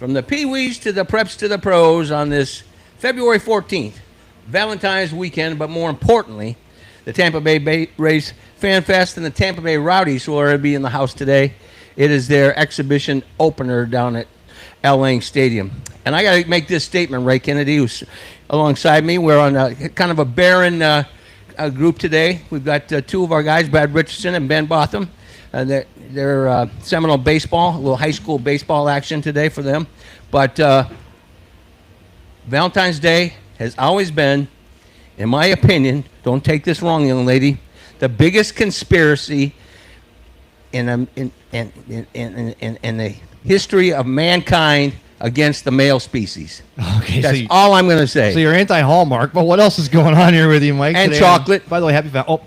From the Pee-wees to the preps to the pros on this February 14th, Valentine's weekend, but more importantly, the Tampa Bay Rays Fan Fest and the Tampa Bay Rowdies will already be in the house today. It is their exhibition opener down at Al Lang Stadium. And I got to make this statement, Ray Kennedy, who's alongside me. We're on kind of a barren group today. We've got two of our guys, Brad Richardson and Ben Botham. They're Seminole baseball, a little high school baseball action today for them. But Valentine's Day has always been, in my opinion, don't take this wrong, young lady, the biggest conspiracy in the history of mankind against the male species. Okay, that's all I'm going to say. So you're anti-Hallmark, but what else is going on here with you, Mike? And today? chocolate. By the way,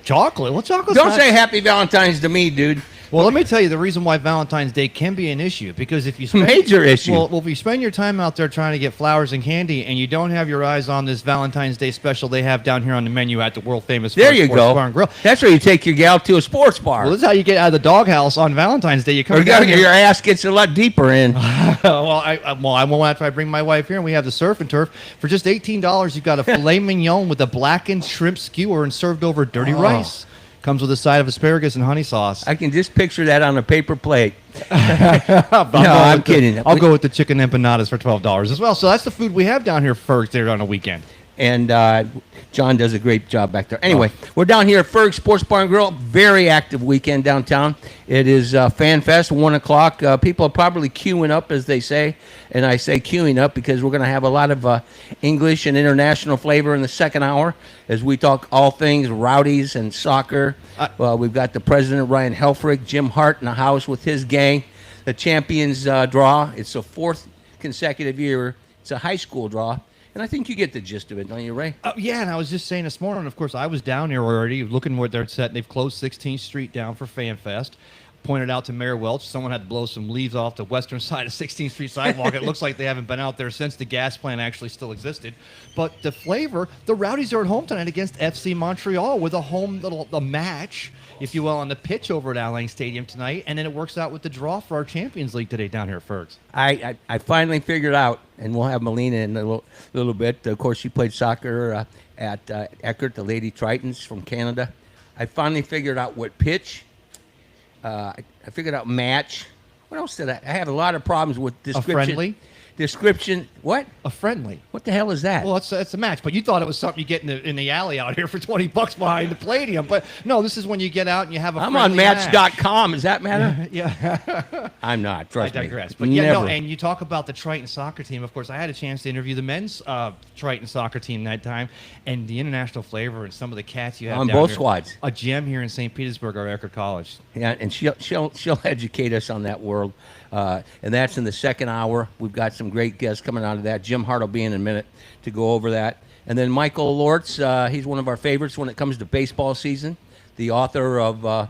chocolate. What chocolate? Don't say Happy Valentine's to me, dude. Well, let me tell you the reason why Valentine's Day can be an issue, because if you major issue. Well, if you spend your time out there trying to get flowers and candy, and you don't have your eyes on this Valentine's Day special they have down here on the menu at the world famous Sports Bar and Grill. That's where you take your gal to a sports bar. Well, this is how you get out of the doghouse on Valentine's Day. You come down your ass gets a lot deeper in. well, I won't after I bring my wife here, and we have the surf and turf for just $18. You've got a filet mignon with a blackened shrimp skewer and served over dirty rice. Comes with a side of asparagus and honey sauce. I can just picture that on a paper plate. I'm kidding. I'll go with the chicken empanadas for $12 as well. So that's the food we have down here for there on a weekend. And John does a great job back there. Anyway, we're down here at Ferg Sports Bar and Grill. Very active weekend downtown. It is Fan Fest, 1 o'clock. People are probably queuing up, as they say. And I say queuing up because we're going to have a lot of English and international flavor in the second hour as we talk all things Rowdies and soccer. We've got the president, Ryan Helfrich, Jim Hart in the house with his gang. The champions draw. It's the fourth consecutive year. It's a high school draw. And I think you get the gist of it, don't you, Ray? Yeah, and I was just saying this morning, of course, I was down here already looking where they're set. They've closed 16th Street down for Fan Fest. Pointed out to Mayor Welch, someone had to blow some leaves off the western side of 16th Street sidewalk. It looks like they haven't been out there since the gas plant actually still existed. But the flavor, the Rowdies are at home tonight against FC Montreal with a match, if you will, on the pitch over at Al Lang Stadium tonight. And then it works out with the draw for our Champions League today down here at Fergs. I finally figured out, and we'll have Melina in a little bit. Of course, she played soccer at Eckert, the Lady Tritons from Canada. I finally figured out what pitch. I figured out match. What else did I had a lot of problems with description. A friendly? Description. What? A friendly. What the hell is that? Well, it's a match, but you thought it was something you get in the alley out here for $20 behind the Palladium. But no, this is when you get out and you have a I'm friendly on match. Match.com. Does that matter? Yeah. I'm not. Trust I digress. me. But Never. and you talk about the Triton soccer team. Of course, I had a chance to interview the men's Triton soccer team that time, and the international flavor and some of the cats you have on down both here. squads. A gem here in St. Petersburg, our Eckerd College. Yeah, and she'll educate us on that world. And that's in the second hour. We've got some great guests coming out of that. Jim Hart will be in a minute to go over that. And then Michael Lortz, he's one of our favorites when it comes to baseball season. The author of,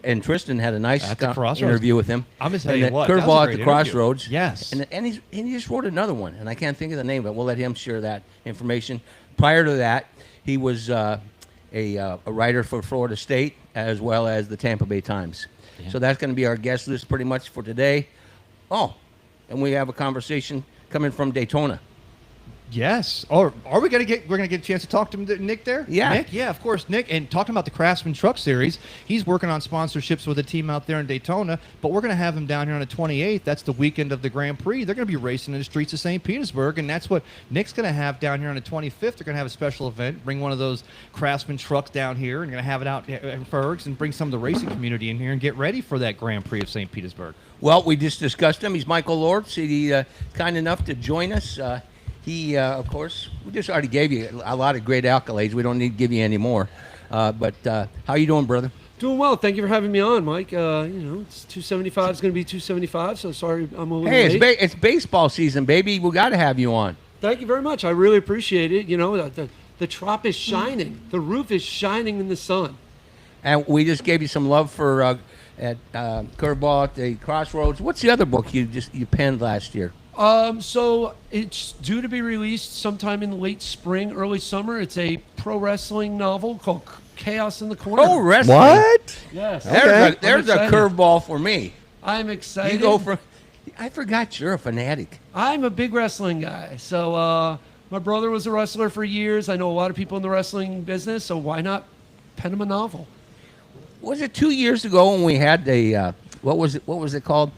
and Tristan had a nice interview with him. I'm just telling you what, Curveball at the Crossroads. Yes. And he just wrote another one, and I can't think of the name, but we'll let him share that information. Prior to that, he was a writer for Florida State as well as the Tampa Bay Times. Yeah. So that's going to be our guest list pretty much for today. Oh, and we have a conversation coming from Daytona. Yes. Or are we going to get a chance to talk to Nick there? Yeah. Nick? Yeah, of course. Nick, and talking about the Craftsman Truck Series, he's working on sponsorships with a team out there in Daytona, but we're going to have him down here on the 28th. That's the weekend of the Grand Prix. They're going to be racing in the streets of St. Petersburg, and that's what Nick's going to have down here on the 25th. They're going to have a special event, bring one of those Craftsman trucks down here, and going to have it out in Fergs and bring some of the racing community in here and get ready for that Grand Prix of St. Petersburg. Well, we just discussed him. He's Michael Lortz. He's kind enough to join us. He, of course, we just already gave you a lot of great accolades. We don't need to give you any more. But how you doing, brother? Doing well. Thank you for having me on, Mike. It's 275. It's going to be 275, so sorry I'm a little late. Hey, it's baseball season, baby. We got to have you on. Thank you very much. I really appreciate it. You know, the trop is shining. The roof is shining in the sun. And we just gave you some love for at Curveball at the Crossroads. What's the other book you penned last year? So it's due to be released sometime in late spring, early summer. It's a pro wrestling novel called Chaos in the Corner. Pro wrestling? What? Yes. There's a curveball for me. I'm excited. You go for I forgot you're a fanatic. I'm a big wrestling guy. So my brother was a wrestler for years. I know a lot of people in the wrestling business. So why not pen him a novel? Was it 2 years ago when we had the what was it called?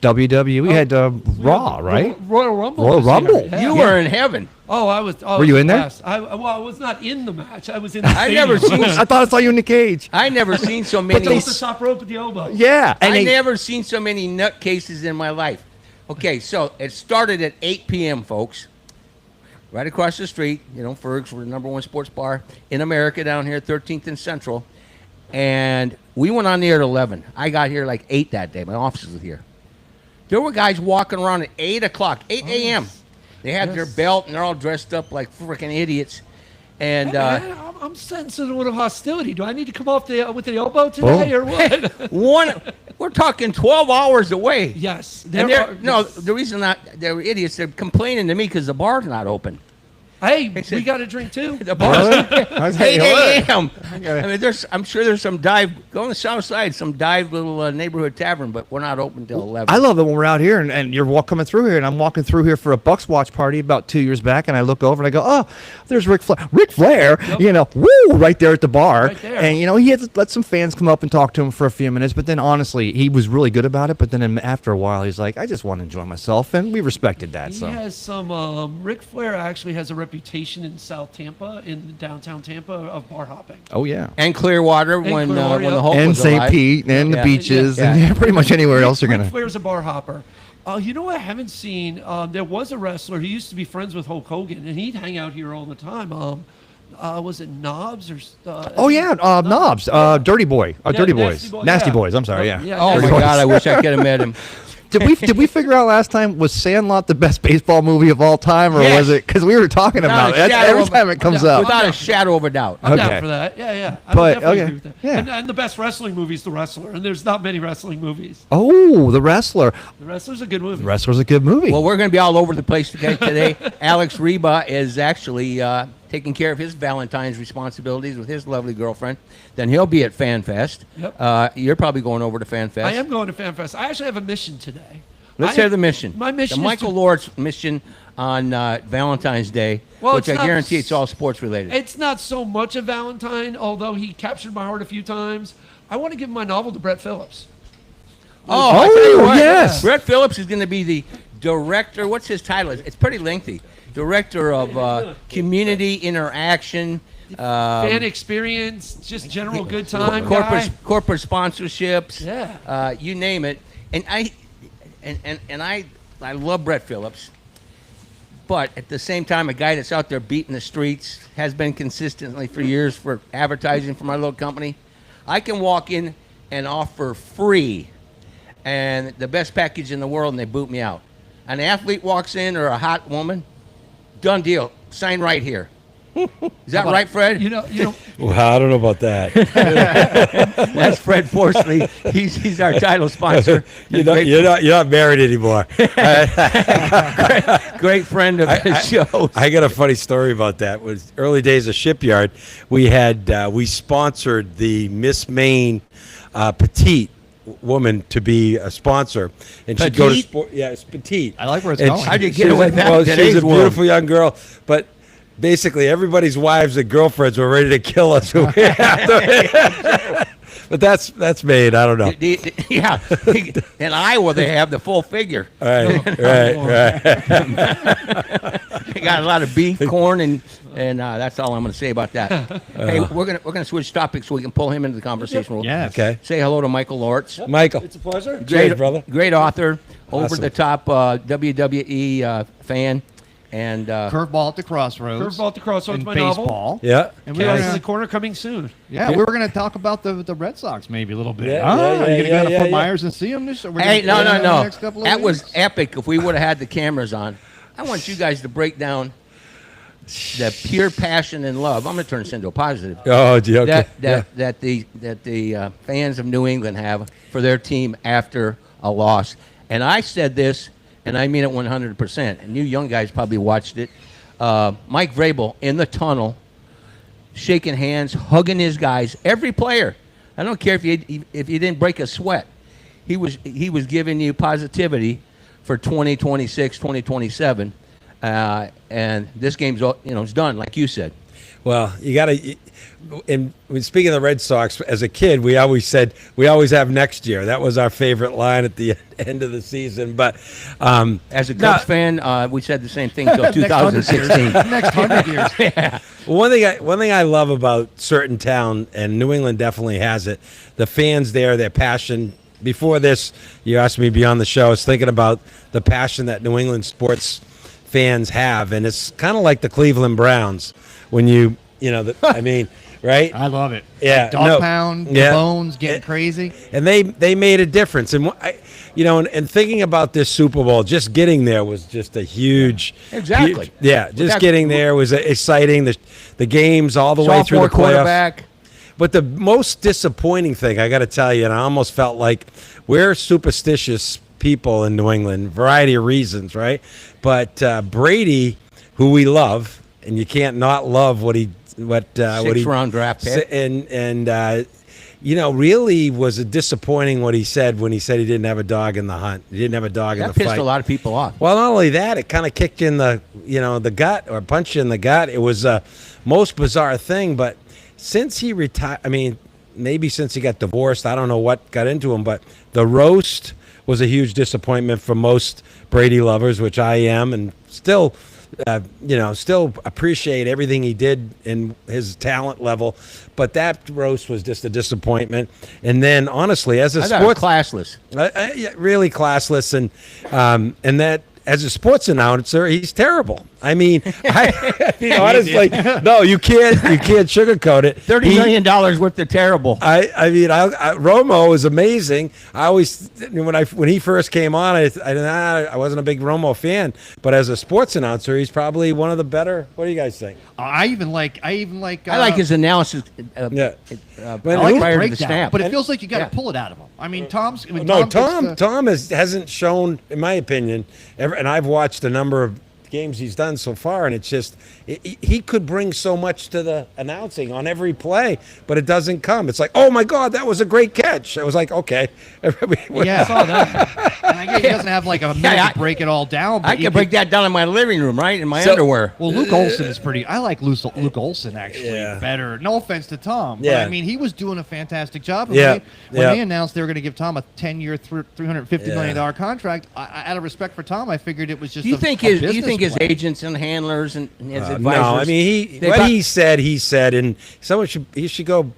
WWE. We had Raw, right? Royal Rumble. Royal this year. Rumble. Yeah. You were in heaven. Oh, I was. Oh, Were you in there? blessed. I was not in the match. I was in the I never stadium. seen. I thought I saw you in the cage. I never seen so But many. off the top rope at the elbow. Yeah, and I they- never seen so many nutcases in my life. Okay, so it started at 8 p.m., folks. Right across the street, Ferg's, we're the number one sports bar in America down here, 13th and Central. And we went on the air at 11. I got here like 8 that day. My office was here. There were guys walking around at 8 o'clock, 8 a.m. They had their Yes. belt, and they're all dressed up like freaking idiots. And Hey, man, I'm sensing a little hostility. Do I need to come off with the elbow today or what? we're talking 12 hours away. Yes. And the reason they're idiots, they're complaining to me because the bar's not open. Hey, we got a drink too. The bar's I was 8 like, a.m. Okay. I mean, I'm sure there's some dive, go on the south side, some dive little neighborhood tavern, but we're not open till 11. I love it when we're out here and you're coming through here, and I'm walking through here for a Bucks watch party about 2 years back, and I look over and I go, oh, there's Ric Flair. Ric Flair, woo, right there at the bar. Right there. And, he had to let some fans come up and talk to him for a few minutes, but then honestly, he was really good about it. But then after a while, he's like, I just want to enjoy myself, and we respected that. He So has some. Ric Flair actually has a reputation in South Tampa, in downtown Tampa, of bar hopping. oh yeah. And Clearwater when Clearwater, the yeah. Hulk And was St. alive. Pete and the Yeah. beaches Yeah. and pretty much anywhere else you're Ric gonna. Flair's a bar hopper. You know what I haven't seen? There was a wrestler who used to be friends with Hulk Hogan, and he'd hang out here all the time. Was it Knobs or? Oh yeah, Knobs, Dirty Boy, Dirty Nasty Boys, Boy, Nasty yeah. Boys. I'm sorry, yeah. Oh, my Nasty God, I wish I could have met him. Did we figure out last time, was Sandlot the best baseball movie of all time, or Yes. was it? Because we were talking Without about a it shadow every of- time it comes Yeah, up. Without a shadow of a doubt. I'm Okay. down for that. Yeah. I But, would definitely okay, agree with that. yeah. And the best wrestling movie is The Wrestler, and there's not many wrestling movies. Oh, The Wrestler. The Wrestler's a good movie. The Wrestler's a good movie. Well, we're going to be all over the place today. Alex Reba is actually taking care of his Valentine's responsibilities with his lovely girlfriend. Then he'll be at FanFest. Yep. You're probably going over to FanFest. I am going to FanFest. I actually have a mission today. Let's hear the mission. My mission the is Michael to- Lawrence mission on Valentine's Day, Well, which it's I not- guarantee it's all sports related. It's not so much a Valentine, although he captured my heart a few times. I want to give my novel to Brett Phillips. I tell you what, yes. Brett Phillips is going to be the director. What's his title? It's pretty lengthy. Director of Community Interaction. Fan experience, just general good time guy. corporate sponsorships. Yeah. You name it. And I love Brett Phillips, but at the same time, a guy that's out there beating the streets, has been consistently for years for advertising for my little company. I can walk in and offer free and the best package in the world, and they boot me out. An athlete walks in or a hot woman, done deal. Sign right here. Is that right, Fred? You know, Well, I don't know about that. That's Fred Forsley. He's our title sponsor. You're not married anymore. Great friend of the show. I got a funny story about that. It was early days of Shipyard. We had we sponsored the Miss Maine petite woman to be a sponsor, and she'd go to Petite? sport. Yeah, it's petite. I like where it's And going. How'd you she get was- away with that Well, in she's today's a world? beautiful young girl, but basically everybody's wives and girlfriends were ready to kill us. But that's Maine. I don't know. Yeah. In Iowa, they have the full figure. Right. They got a lot of beef, corn, and that's all I'm going to say about that. Hey, we're gonna switch topics so we can pull him into the conversation. We'll Yes. Okay, Say hello to Michael Lawrence. Michael. it's a pleasure. Cheers, brother. Great author, over Awesome. the top WWE fan, and Curveball at the Crossroads. Curveball at the Crossroads, in my novel. baseball. Yeah. And we Cast were in the gonna, corner coming soon. yeah, we were going to talk about the Red Sox maybe a little bit. Yeah, Are yeah, you going to yeah, go to yeah, Fort yeah. Myers and see them? hey, no. Next couple of That was weeks? epic. If we would have had the cameras on, I want you guys to break down the pure passion and love. I'm going to turn this into a positive. Oh, gee, okay. that the fans of New England have for their team after a loss. And I said this, and I mean it 100%. And you young guys probably watched it. Mike Vrabel in the tunnel, shaking hands, hugging his guys. Every player. I don't care if you didn't break a sweat. He was giving you positivity for 2026, 2027. And this game's, it's done, like you said. Well, you got to. And when speaking of the Red Sox, as a kid, we always said we always have next year. That was our favorite line at the end of the season. But As a Cubs fan, we said the same thing until 2016. Next 100 years. one thing I love about certain town, and New England definitely has it, the fans there, their passion. Before this, you asked me to be on the show. I was thinking about the passion that New England sports fans have, and it's kind of like the Cleveland Browns when I mean, right? I love it. Yeah, Like Dog no, Pound, yeah. the Bones getting crazy. And they made a difference. And and thinking about this Super Bowl, just getting there was just a huge, Exactly. just getting there was exciting. The games all the way through the Sophomore playoffs. quarterback. But the most disappointing thing, I got to tell you, and I almost felt like we're superstitious people in New England, variety of reasons, right? But Brady, who we love, and you can't not love what he Sixth-round draft pick. and really was a disappointing what he said when he said he didn't have a dog in the hunt. He didn't have a dog in That the pissed fight. a lot of people off. Well, not only that, it kind of kicked you in the gut or punched you in the gut. It was a most bizarre thing. But since he retired, I mean, maybe since he got divorced, I don't know what got into him, but the roast was a huge disappointment for most Brady lovers, which I am, and still appreciate everything he did in his talent level. But that roast was just a disappointment. And then, honestly, as a I thought it was sports classless. really classless, and that as a sports announcer, he's terrible. I mean, honestly, no, you can't sugarcoat it. $30 million worth of terrible. Romo is amazing. I always when he first came on, I wasn't a big Romo fan, but as a sports announcer, he's probably one of the better. What do you guys think? I even like. I like his analysis Yeah. I like his prior to the breakdown, snap. but it feels like you got to Yeah. pull it out of him. I mean, Tom Hasn't shown, in my opinion, and I've watched a number of games he's done so far, and it's just he could bring so much to the announcing on every play, but it doesn't come. It's like, oh my God, that was a great catch. I was like, okay, Yeah, saw that. And I guess he doesn't have like a minute to break it all down. But I you can break that down in my living room, right? In my So- underwear. Well, Luke Olson is pretty. I like Luke Olson actually Yeah. better. No offense to Tom, but Yeah. I mean he was doing a fantastic job. And Yeah. when Yeah. they announced they were going to give Tom a 10-year, $350 million contract, out of respect for Tom, I figured it was just. Do you a think business his play. agents and handlers and his advisors? No, I mean he said, and someone should go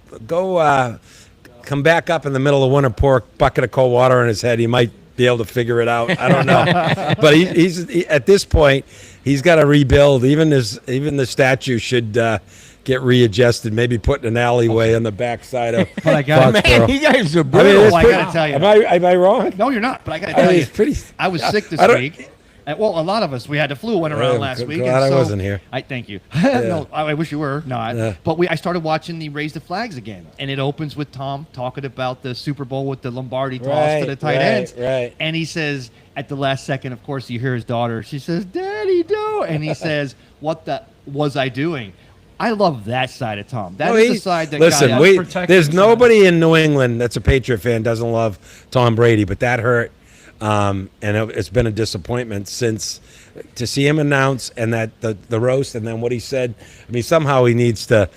come back up in the middle of winter, pour a bucket of cold water on his head. He might be able to figure it out. I don't know, but he's at this point he's got to rebuild. Even the statue should get readjusted. Maybe put in an alleyway on the backside of. But I got Man, you guys are I mean, brutal. it's I pretty- gotta tell you. Am I wrong? No, you're not. But I got to I tell mean, you, it's pretty. I was sick this I don't- week. Well, a lot of us. We had the flu went around Yeah, last glad week. I wasn't here. I thank you. No, I wish you were. No, Yeah. but I started watching the Raise the Flags again, and it opens with Tom talking about the Super Bowl with the Lombardi toss to the tight ends. Right. And he says at the last second, of course, you hear his daughter. She says, "Daddy, do," and he says, "What the was I doing?" I love that side of Tom. That is the side that listen. got protect There's himself. nobody in New England that's a Patriot fan doesn't love Tom Brady, but that hurt, and it's been a disappointment since to see him announce and that the roast and then what he said. I mean, somehow he needs to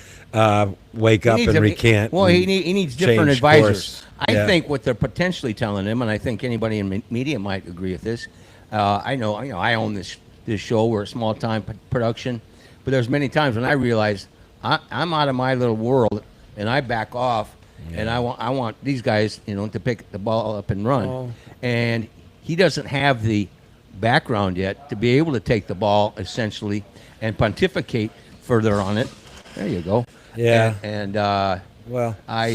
wake up and recant. Well, and he needs different change advisors. course. I Yeah. think what they're potentially telling him, and I think anybody in media might agree with this. I know, I own this show. We're a small time production, but there's many times when I realize I'm out of my little world and I back off, and I want these guys, to pick the ball up and run, Oh. and he doesn't have the background yet to be able to take the ball essentially and pontificate further on it. There you go. Yeah. And Well, I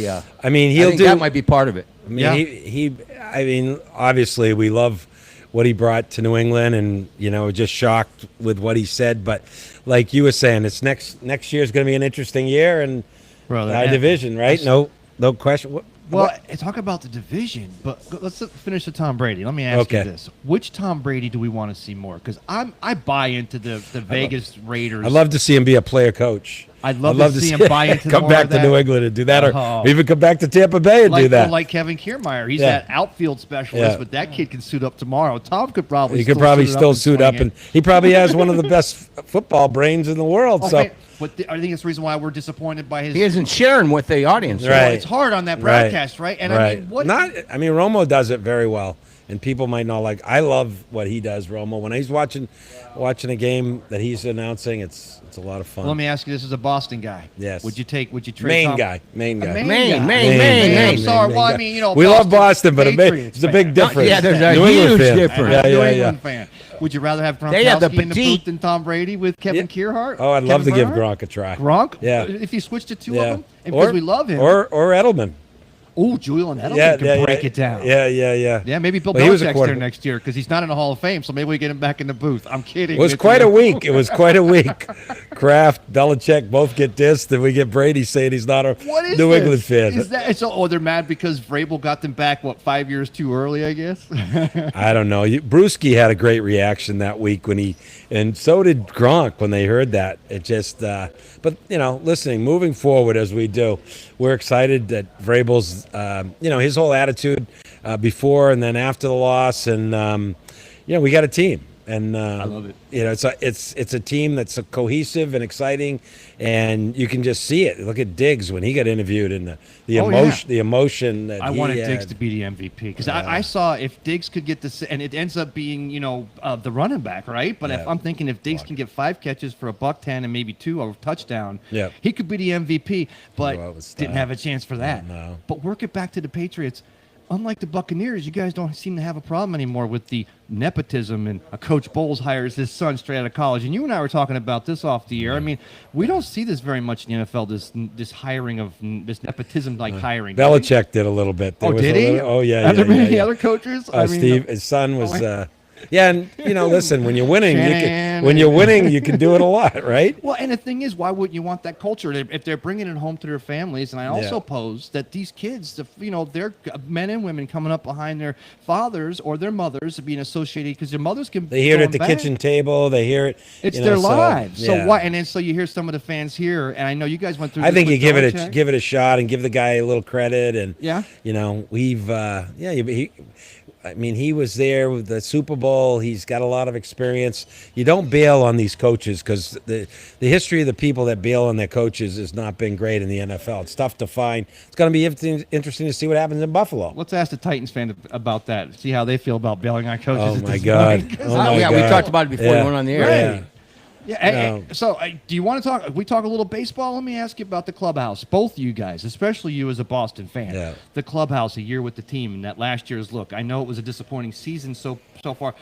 mean, I he'll think do. that might be part of it. I mean, Yeah. I mean, obviously, we love what he brought to New England, and just shocked with what he said. But like you were saying, it's next year's going to be an interesting year, and Brother, our yeah. division, right? No question. Well, talk about the division, but let's finish with Tom Brady. Let me ask you Okay. this: which Tom Brady do we want to see more? Because I buy into the Vegas Raiders. I'd love to see him be a player coach. I'd love to see him buy into come more back of to that. New England and do that, or Oh. even come back to Tampa Bay and do that. Like Kevin Kiermaier. He's Yeah. that outfield specialist, Yeah. but that kid can suit up tomorrow. Tom could probably He could probably still suit up, swing and he probably has one of the best football brains in the world. it. So Okay, but I think it's the reason why we're disappointed by his. He isn't sharing with the audience. Right. Well, it's hard on that broadcast, right? And right. I mean, what? I mean, Romo does it very well, and people might not like. I love what he does, Romo. When he's watching a game that he's announcing, it's a lot of fun. Let me ask you this: as a Boston guy, Yes. Would you trade Main Tom? guy, main guy. A Maine, guy. Maine. I'm sorry. Maine Well, guy. I mean, you know, we love Boston, but Patriots it's a big fan. difference. Yeah, there's a New England huge fan. difference. Yeah, New yeah, England yeah. fan. Would you rather have They have the Gronkowski in the petite- booth than Tom Brady with Kevin Kierhart? Oh, I'd love to Kevin give Bernhardt? Gronk a try. Gronk? Yeah. If you switch to two Yeah. of them, and because we love him. Or Edelman. Oh, Julian Edelman Yeah, can yeah, break yeah. it down. Yeah. Maybe Bill Well, he was a Belichick's there quarterback. next year because he's not in the Hall of Fame, so maybe we get him back in the booth. I'm kidding. It was with quite you. a week. It was quite a week. Kraft, Belichick both get dissed, and we get Brady saying he's not a What is New this? England fan. Is that so? Oh, they're mad because Vrabel got them back 5 years too early, I guess. I don't know. Brewski had a great reaction that week and so did Gronk when they heard that. It just, but moving forward as we do, we're excited that Vrabel's, his whole attitude before and then after the loss, and we got a team. And I love it. It's a team that's cohesive and exciting, and you can just see it. Look at Diggs when he got interviewed, and the Oh, emotion, the emotion that I he wanted had. Diggs to be the MVP because I saw if Diggs could get this, and it ends up being the running back, right? But if Yeah. I'm thinking if Diggs can get 5 catches for $110 and maybe 2 or touchdown, Yeah. he could be the MVP. But Go out with didn't style. have a chance for that. No. But work it back to the Patriots. Unlike the Buccaneers, you guys don't seem to have a problem anymore with the nepotism and Coach Bowles hires his son straight out of college. And you and I were talking about this off the air. I mean, we don't see this very much in the NFL, this hiring of this nepotism-like hiring. Belichick did a little bit. There Oh, was did a he? little- oh, yeah. Have there yeah, been yeah, any yeah. other coaches? Steve, his son was. Yeah, and listen, when you're winning, Shannon. you can do it a lot, right? Well, and the thing is, why wouldn't you want that culture if they're bringing it home to their families? And I also Yeah. pose that these kids, they're men and women coming up behind their fathers or their mothers being associated because their mothers can. They hear it throw at the them back. kitchen table. They hear it. It's you know, their so, lives. yeah. So why? And then so you hear some of the fans here, and I know you guys went through. I this think with you give Belichick. it a shot and give the guy a little credit. And Yeah. we've he was there with the Super Bowl. He's got a lot of experience. You don't bail on these coaches because the history of the people that bail on their coaches has not been great in the NFL. It's tough to find. It's going to be interesting to see what happens in Buffalo. Let's ask the Titans fan about that. See how they feel about bailing on coaches. Oh at my this God! point. Oh my yeah, God! we talked about it before Yeah. we went on the air. Yeah. Yeah. No. So, do you want to talk? We talk a little baseball. Let me ask you about the clubhouse. Both you guys, especially you as a Boston fan. Yeah. The clubhouse, a year with the team, and that last year's look. I know it was a disappointing season so far,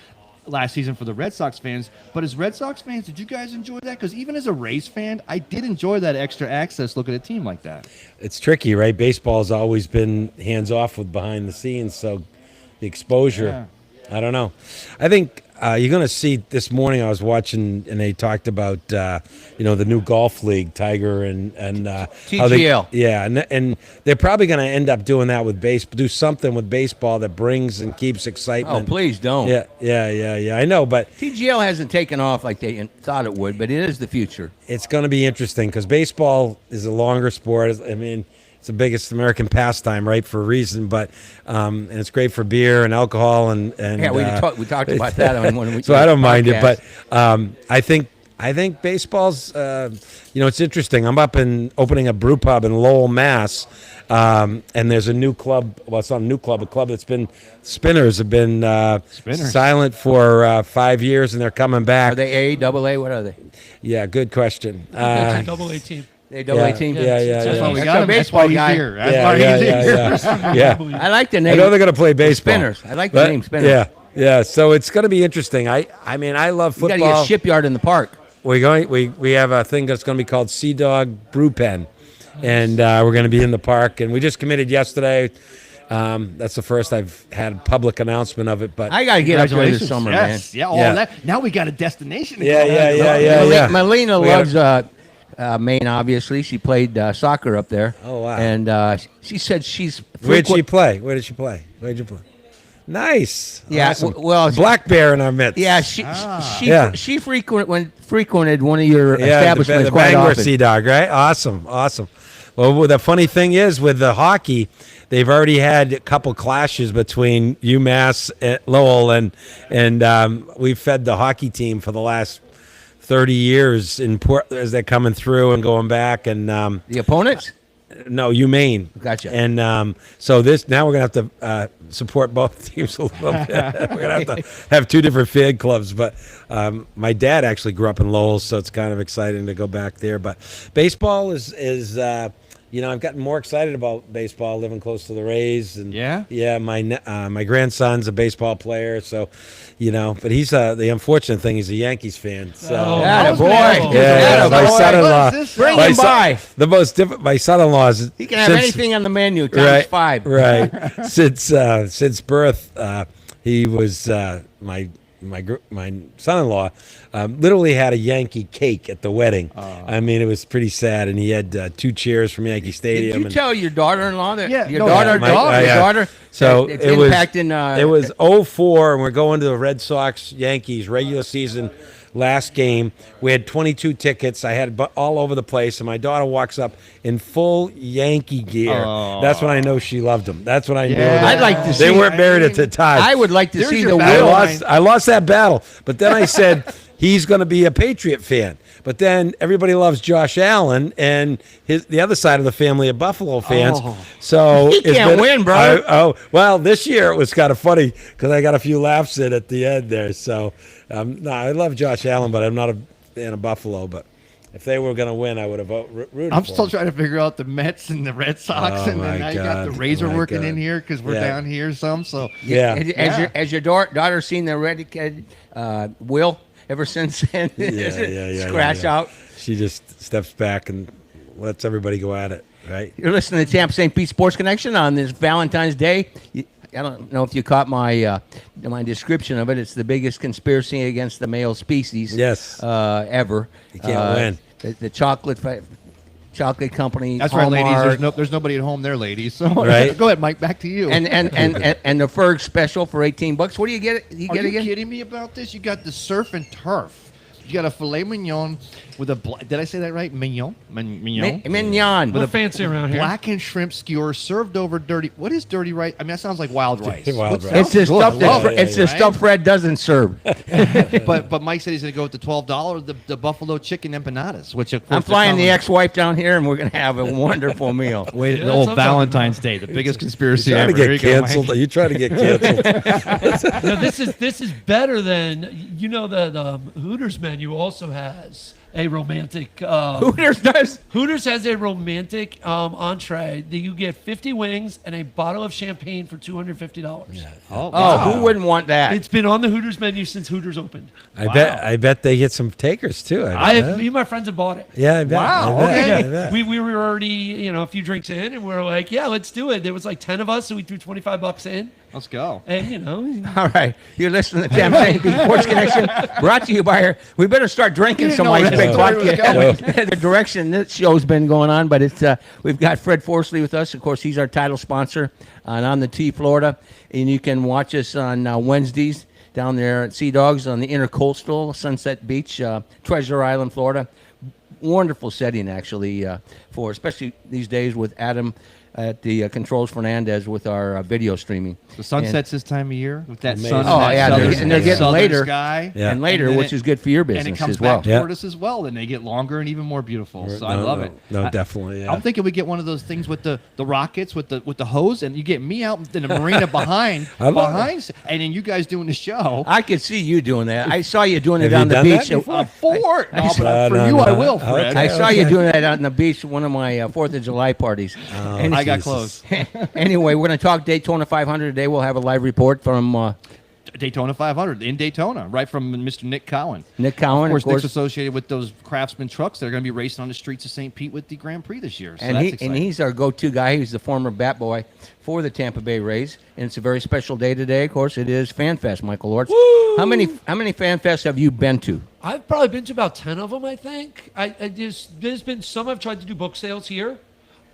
last season for the Red Sox fans. But as Red Sox fans, did you guys enjoy that? Because even as a Rays fan, I did enjoy that extra access. Look at a team like that. It's tricky, right? Baseball's always been hands off with behind the scenes, so the exposure. I don't know. I think you're going to see this morning. I was watching, and they talked about the new golf league, Tiger and how they, TGL. yeah, and they're probably going to end up doing that with do something with baseball that brings and keeps Oh, excitement. please don't. Yeah. I know, but TGL hasn't taken off like they thought it would, but it is the future. it's going to be interesting because baseball is a longer sport. I mean, it's the biggest American pastime, right, for a reason. But and it's great for beer and alcohol and Yeah, we talked about that on one of the so I don't mind it, podcasts. but I think baseball's it's interesting. I'm up in opening a brew pub in Lowell, Mass, and there's a new club. Well, it's not a new club. A club that's been Spinners have been Spinners. silent for 5 years, and they're coming back. Are they A, double A? What are they? Yeah, good question. That's a double A team. They double A team? Yeah. That's why we That's got a him. That's baseball why he's guy. here. That's Yeah, why yeah, he's yeah, here. yeah. I like the I name. know they're going to play baseball. Spinners. I like the name Spinners. Yeah. So it's going to be interesting. I mean, I love You got football. to get a shipyard in the park. We have a thing that's going to be called Sea Dog Brew Pen, and we're going to be in the park. And we just committed yesterday. That's the first I've had public announcement of it. But I got to get up there this summer, Yes. Yeah. All Yeah. that. Now we got a destination. To Yeah, go. yeah. man. Melina We loves Maine, obviously. She played soccer up there. Oh, wow. And she said she's Where'd she frequent- play? Where did she play? Where'd you play? Nice. Yeah, Awesome. well, Black Bear in our midst. Yeah, Yeah. she frequented one of your Yeah, establishments the quite Bangor often. Sea Dog, right? Awesome. Well, the funny thing is with the hockey, they've already had a couple clashes between UMass, Lowell, and we've fed the hockey team for the last 30 years in as they're coming through and going back. And The opponents? no, UMaine. Gotcha. And so now we're gonna have to support both teams a little bit. We're gonna have to have two different fan clubs. But my dad actually grew up in Lowell, so it's kind of exciting to go back there. But baseball is I've gotten more excited about baseball living close to the Rays. And Yeah? my grandson's a baseball player, so but he's the unfortunate thing, he's a Yankees fan. So. Atta boy. Yeah, Atta my boy. son-in-law. What is this? Bring my him by. The most different. My son-in-law is. He can have anything on the menu times 5. Right. Since birth, he was my son-in-law. Literally had a Yankee cake at the wedding. I mean, it was pretty sad, and he had 2 chairs from Yankee Did Stadium. you and, tell your daughter-in-law that Yeah, your no, daughter, yeah, your yeah. daughter? So it's it was impacting. it was 04, and we're going to the Red Sox Yankees regular season last game. We had 22 tickets. I had all over the place, and my daughter walks up in full Yankee gear. That's when I know she loved them. That's when I knew. Yeah. I'd like to They see. weren't married at the time. I would like to There's see your the battle will. line. I lost that battle, but then I said he's going to be a Patriot fan. But then everybody loves Josh Allen, and the other side of the family are Buffalo fans. So He it's can't win, bro. Well, this year it was kind of funny because I got a few laughs in at the end there. So no, I love Josh Allen, but I'm not a fan of Buffalo. But if they were going to win, I would have rooted I'm for still them. trying to figure out the Mets and the Red Sox, Oh, and then my now you got the God. Rays Oh, are my working God. in here because we're Yeah. down here some. So Yeah. Has your daughter seen the eradicated Will ever since then? Yeah. Scratch out. She just steps back and lets everybody go at it, right? You're listening to Tampa St. Pete Sports Connection on this Valentine's Day. I don't know if you caught my description of it. It's the biggest conspiracy against the male species Yes. ever. You can't win. The chocolate company. that's right, ladies. Hallmark, There's nobody at home there, ladies. So Right. go ahead, Mike. Back to you. and the Ferg special for $18. What do you get? You Are get you again? kidding me about this? You got the surf and turf. You got a filet mignon with a did I say that right? Mignon. Mignon. We're fancy around here. Blackened shrimp skewer served over dirty. What is dirty rice? I mean, that sounds like wild rice. Wild What rice. It's the sounds stuff good. that Love it, it's the right? stuff Fred doesn't serve. But Mike said he's going to go with the $12, the buffalo chicken empanadas, which of course I'm flying the ex-wife down here, and we're gonna have a wonderful meal. Wait, Yeah, the old that's what I'm Valentine's Day, the biggest conspiracy Trying ever. to Here get you go, Mike. canceled? Are you trying to get canceled? No, this is better than the Hooters menu also has a romantic. Hooters does. Hooters has a romantic entree that you get 50 wings and a bottle of champagne for $250. Oh, who wouldn't want that? It's been on the Hooters menu since Hooters opened. I bet they get some takers too. Me and my friends have bought it. Yeah, I bet. Wow, I bet, okay. I bet. We were already a few drinks in, and we were like, yeah, let's do it. There was like 10 of us, so we threw $25 in, Let's go. and All right, you're listening to Tampa St. Pete Sports Connection, brought to you by her. We better start drinking didn't some know Ice where Big that story was Vodka. The direction this show's been going on, but it's we've got Fred Forsley with us. Of course, he's our title sponsor on the T Florida, and you can watch us on Wednesdays down there at Sea Dogs on the Intercoastal Sunset Beach, Treasure Island, Florida. Wonderful setting, actually, for especially these days with Adam at the Controls Fernandez with our video streaming. The sunsets this time of year with that Amazing. sun. Oh, and that yeah, southern, they're getting southern later. Sky. Yeah. And later, And then which is good for your And business it comes as well. back Yeah. toward us as well. Then they get longer and even more beautiful. So I No, love no, it. No, definitely. Yeah. I'm thinking we get one of those things with the rockets with the hose, and you get me out in the marina behind, I love and then you guys doing the show. I could see you doing that. I saw you doing it Have you on the done that beach. before? For it. No, but No, for no, you, no. I will, Fred. I Okay. saw you doing that out on the beach at one of my 4th of July parties. I got Jesus. close. Anyway, we're going to talk Daytona 500 today. We'll have a live report from Daytona 500 in Daytona, right from Mr. Nick Cowan. Nick Cowan, Of of course, course. Nick's associated with those Craftsman trucks that are going to be racing on the streets of St. Pete with the Grand Prix this year. So And that's and exciting. he's our go-to guy. He's the former bat boy for the Tampa Bay Rays, and it's a very special day today. Of course, it is FanFest, Michael Lortz. How many FanFests have you been to? I've probably been to about 10 of them, I think. There's been some I've tried to do book sales here.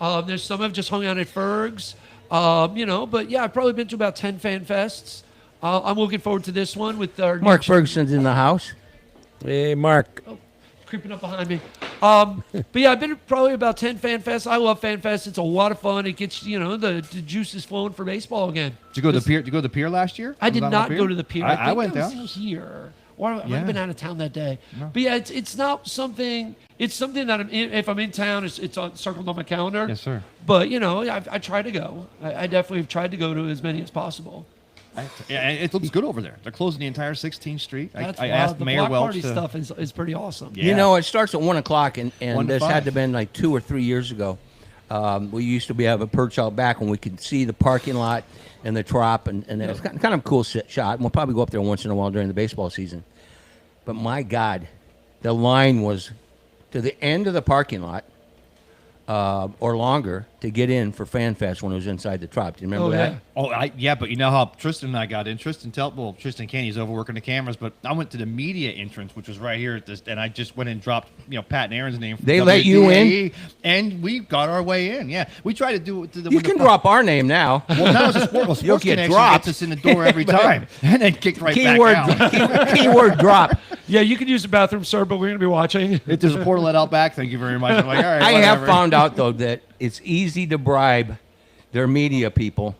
There's some I've just hung out at Ferg's. But yeah, I've probably been to about 10 fan fests. I'm looking forward to this one with our Mark Ferguson's in the house. Hey, Mark. creeping up behind me. But yeah, I've been to probably about 10 fan fests. I love fan fests. It's a lot of fun. It gets the juices flowing for baseball again. Did you go to the pier? Did you go to the pier last year? I did Was that not on go to the pier. I think went I was down. here. Or I might Yeah. have been out of town that day. But yeah, it's not something. It's something that if I'm in town, it's circled on my calendar. Yes, sir. But I try to go. I definitely have tried to go to as many as possible. Yeah, it looks good over there. They're closing the entire 16th Street. That's I wild. asked The Mayor block Welch party to, stuff is pretty awesome. Yeah. It starts at 1 o'clock, and 1 to this 5. had to have been like 2 or 3 years ago. We used to have a perch out back, and we could see the parking lot and the trop, and it was kind of a cool shot. And we'll probably go up there once in a while during the baseball season. But my God, the line was to the end of the parking lot or longer to get in for FanFest when it was inside the trop. Do you remember that? Yeah. Yeah, but you know how Tristan and I got in. Tristan Kenny's overworking the cameras, but I went to the media entrance, which was right here at this, and I just went and dropped, Pat and Aaron's name. From They let you in? WDAE, and we got our way in. Yeah, we tried to do it. You can drop our name now. Well, now it's a sports You'll get connection dropped. gets us in the door every time, and then kicked right Keyword, back out. keyword drop. Yeah, you can use the bathroom, sir, but we're going to be watching. If there's a portal let out back, thank you very much. I'm like, all right, I have whatever. found out, though, that it's easy to bribe their media people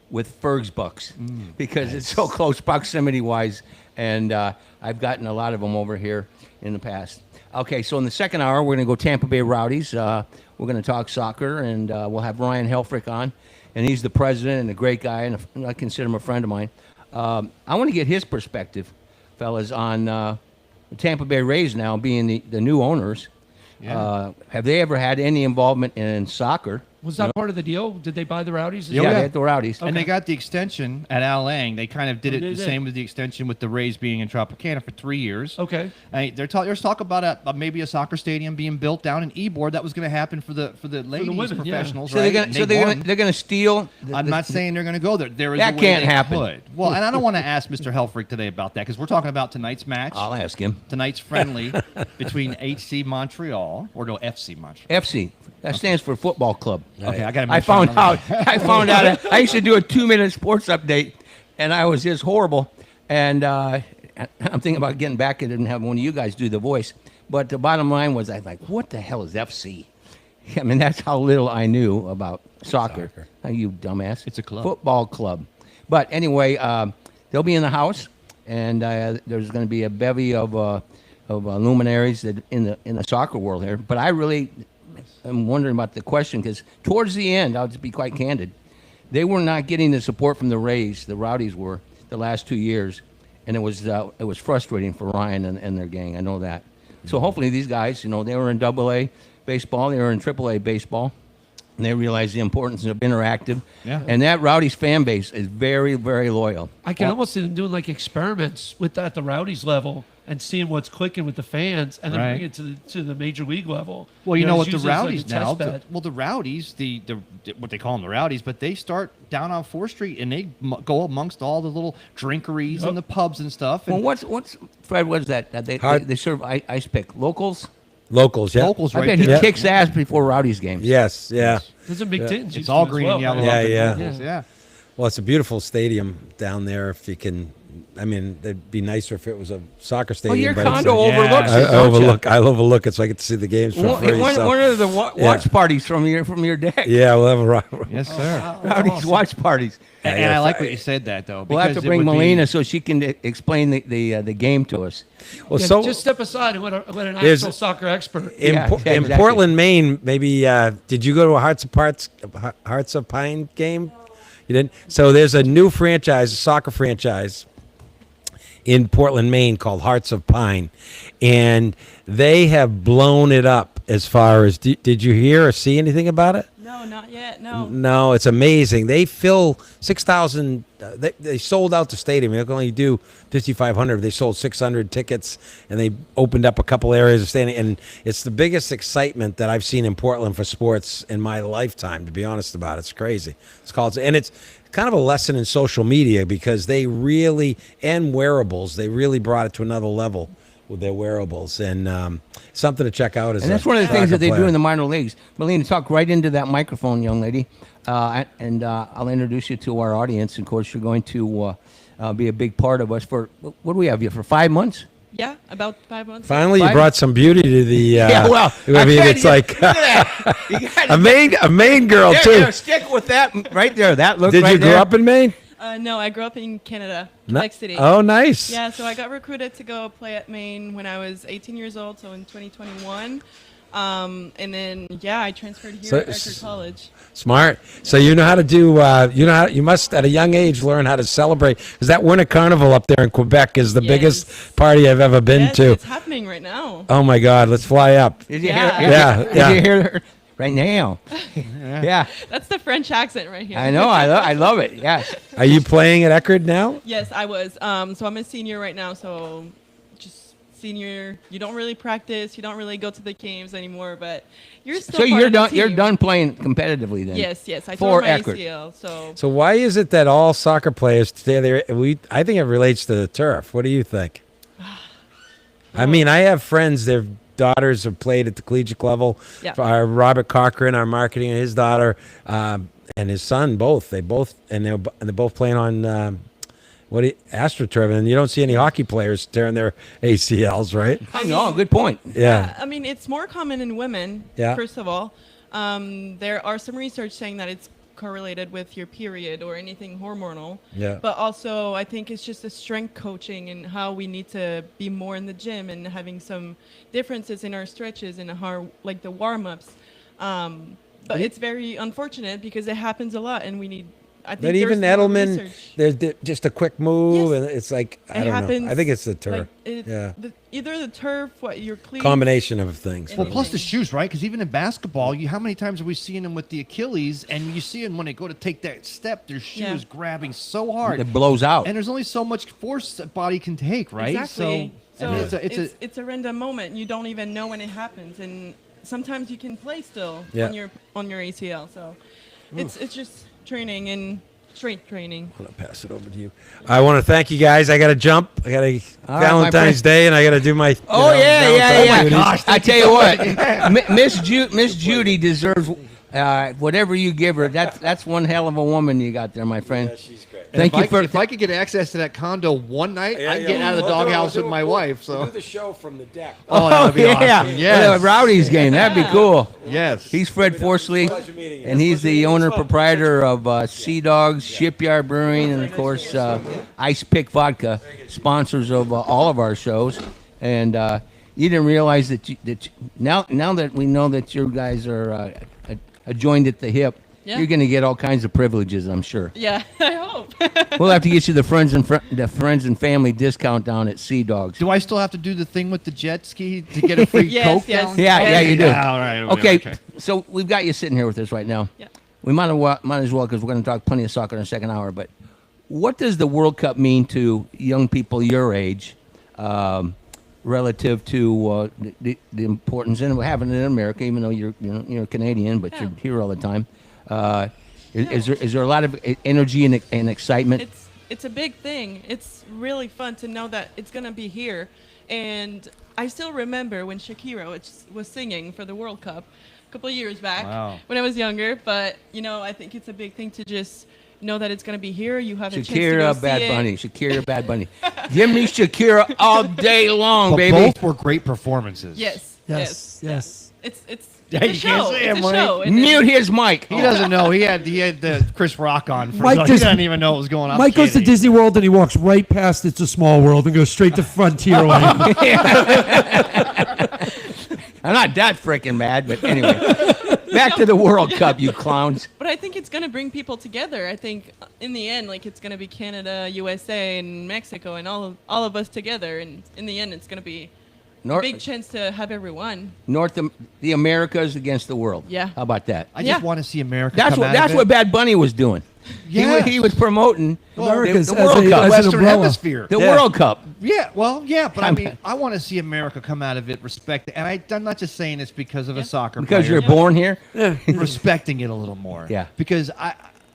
with Ferg's bucks because it's so close proximity-wise, and I've gotten a lot of them over here in the past. Okay, so in the second hour, we're going to go Tampa Bay Rowdies. We're going to talk soccer, and we'll have Ryan Helfrich on, and he's the president and a great guy, and I consider him a friend of mine. I want to get his perspective, fellas, on the Tampa Bay Rays now being the new owners. Have they ever had any involvement in soccer? Was that part of the deal? Did they buy the Rowdies? Yeah, yeah. they had the Rowdies. And they got the extension at Al Lang. They kind of did it they the did. same with the extension with the Rays being in Tropicana for 3 years. Okay. There's talk about maybe a soccer stadium being built down in Ybor. That was going to happen for the ladies women, yeah. professionals, So right? they're And gonna they won. steal. I'm not saying they're going to go there. There is That a way can't they happen. could. Well, and I don't want to ask Mr. Helfrich today about that because we're talking about tonight's match. I'll ask him. Tonight's friendly between HC Montreal or no FC Montreal. FC. That stands for football club. Okay, I got to. I found out. I used to do a 2-minute sports update, and I was just horrible. And I'm thinking about getting back and having one of you guys do the voice. But the bottom line was, I was like, what the hell is FC? I mean, that's how little I knew about soccer. You dumbass. It's a club. Football club. But anyway, they'll be in the house, and there's going to be a bevy of luminaries that in the soccer world here. But I'm wondering about the question because towards the end, I'll just be quite candid, they were not getting the support from the Rays. The Rowdies were the last 2 years, and it was frustrating for Ryan and their gang. I know that. So hopefully these guys, they were in AA baseball, they were in AAA baseball, and they realize the importance of interactive. Yeah. And that Rowdies fan base is very, very loyal. I can almost see them doing like experiments with that at the Rowdies level and seeing what's clicking with the fans, and then Right. bring it to the major league level. Well, you know what, it's the used as, like, a Rowdies test now. bed. The Rowdies, the what they call them, the Rowdies, but they start down on 4th Street and they go amongst all the little drinkeries and the pubs and stuff. Well, And what's Fred? What's that? They serve ice pick locals. Locals, yeah. locals I right bet he there. kicks ass before Rowdies games. Yes, yeah. There's some big tins. It's all green and yellow. Yeah, up in yeah. Locals, yeah. Well, it's a beautiful stadium down there. If you can, I mean, it'd be nicer if it was a soccer stadium. your but it's condo a- overlooks Yeah. it, I don't ya? overlook it so I get to see the games for free. One so- of the watch parties from your deck. yeah, we'll have a rock. Yes, sir. Rowdies watch parties. And I like what you said that though. We'll have to because it bring would be- Melina so she can explain the game to us. Well, Yeah, so just step aside and let an There's- actual soccer expert. in, Yeah, in exactly. Portland, Maine, maybe did you go to a Hearts of Pine game? You didn't. So there's a new franchise, a soccer franchise in Portland, Maine called Hearts of Pine, and they have blown it up. As far as did you hear or see anything about it? No, not yet. No. No, it's amazing. They fill 6,000. They sold out the stadium. They can only do 5,500. They sold 600 tickets, and they opened up a couple areas of standing. And it's the biggest excitement that I've seen in Portland for sports in my lifetime. To be honest about it, it's crazy. And it's kind of a lesson in social media because they really, and wearables, they really brought it to another level with their wearables, and something to check out. And that's one of the things that they do in the minor leagues. Melina, talk right into that microphone, young lady, and I'll introduce you to our audience. Of course, you're going to be a big part of us for, what do we have you, for 5 months? Yeah, about 5 months. Finally, you 5? brought some beauty to the. Yeah, well, I mean, it's like a Maine girl too. Yeah, stick with that right there. That look Did right you grow there. up in Maine? No, I grew up in Canada, No- Quebec City. Oh, nice. Yeah, so I got recruited to go play at Maine when I was 18 years old, so in 2021. And then, yeah, I transferred here So- at Eckerd College. Smart. So you know how to do. You must at a young age learn how to celebrate because that Winter Carnival up there in Quebec is the Yes. biggest party I've ever been Yes, to. it's happening right now. Oh my God, let's fly up. Did you Yeah. hear? Yeah, Did yeah. you hear her right now? Yeah, That's the French accent right here. I know. I love it. Yes. Are you playing at Eckerd now? Yes, I was. So I'm a senior right now, so just senior. You don't really practice. You don't really go to the games anymore, but you're still So part you're of the done. You're team. done playing competitively then. Yes, yes. I For tore my Eckerd. ACL, so So why is it that all soccer players today? I think it relates to the turf. What do you think? I mean, I have friends. Their daughters have played at the collegiate level. Yeah. Robert Cochran, our marketing, and his daughter and his son both. They're both playing on AstroTurf, and you don't see any hockey players tearing their ACLs, right? I know. Good point. Yeah. I mean, it's more common in women. Yeah. First of all, there are some research saying that it's correlated with your period or anything hormonal. Yeah. But also, I think it's just the strength coaching and how we need to be more in the gym and having some differences in our stretches and how, like the warm-ups. But it's very unfortunate because it happens a lot, and we need. I think But even there's more Edelman, research. there's just a quick move, Yes. and it's like I It don't happens. know. I think it's the turf. Like, it's Yeah. either the turf, your cleats. Combination of things. Well, plus the shoes, right? Because even in basketball, how many times are we seeing them with the Achilles? And you see them when they go to take that step, their shoe Yeah. is grabbing so hard. It blows out. And there's only so much force that body can take, right? Exactly. So, I mean, it's a random moment. You don't even know when it happens, and sometimes you can play still Yeah. on your ACL. So it's just training and strength training. I'm gonna pass it over to you. I want to thank you guys. I got to jump. I got a All right, my Valentine's friend. Day, and I got to do my. Oh yeah. Valentine's duties. I tell you what, Miss Judy deserves whatever you give her. That's one hell of a woman you got there, my friend. She's great. Thank you for. If I could get access to that condo one night, Yeah, I'd yeah, get out of the we'll do it. doghouse We'll with do my it. wife. We'll So do the show from the deck. oh, that'd be yeah, awesome. Yes. Rowdy's game. That'd be cool. Yes. He's Fred Forsley, Pleasure meeting you. and he's the owner proprietor of Sea Dogs, Shipyard Brewing, and of course Ice Pick Vodka, sponsors of all of our shows. And you didn't realize now that we know that you guys are joined at the hip, Yeah. you're going to get all kinds of privileges, I'm sure. Yeah, I hope. We'll have to get you the friends and family discount down at Sea Dogs. Do I still have to do the thing with the jet ski to get a free Yes, Coke yes. down? Yeah, you do. Yeah, all right. Okay, so we've got you sitting here with us right now. Yeah. We might as well because we're going to talk plenty of soccer in the second hour. But what does the World Cup mean to young people your age, relative to the importance and having it in America? Even though you're Canadian, but you're here all the time. Is there a lot of energy and excitement? It's a big thing. It's really fun to know that it's gonna be here, and I still remember when Shakira was singing for the World Cup a couple of years back when I was younger. But I think it's a big thing to just know that it's gonna be here. You have a chance to go Shakira, see Bad it. Bunny. Shakira, Bad Bunny. Give me Shakira all day long, But baby. both were great performances. Yes. It's Yeah, a you show. can't say It's it, a Mike. show. and Mute his mic. He doesn't know. He had the Chris Rock on. For Mike he just- doesn't even know what was going on. Mike goes to Kidding. Disney World and he walks right past It's a Small World and goes straight to Frontier Lane. I'm not that freaking mad, but anyway. Back to the World Cup, you clowns. But I think it's going to bring people together. I think in the end, it's going to be Canada, USA, and Mexico, and all of us together. And in the end, it's going to be big chance to have everyone. The Americas against the world. Yeah. How about that? I just want to see America. That's come what out of that's it. what Bad Bunny was doing. Yeah. He was promoting America's the as World a- Cup. as an Western umbrella. Hemisphere. The World Cup. Yeah, well, yeah, but I Come mean, on. I want to see America come out of it respect, and I'm not just saying it's because of a soccer Because player. you're born here. respecting it a little more. Yeah. Because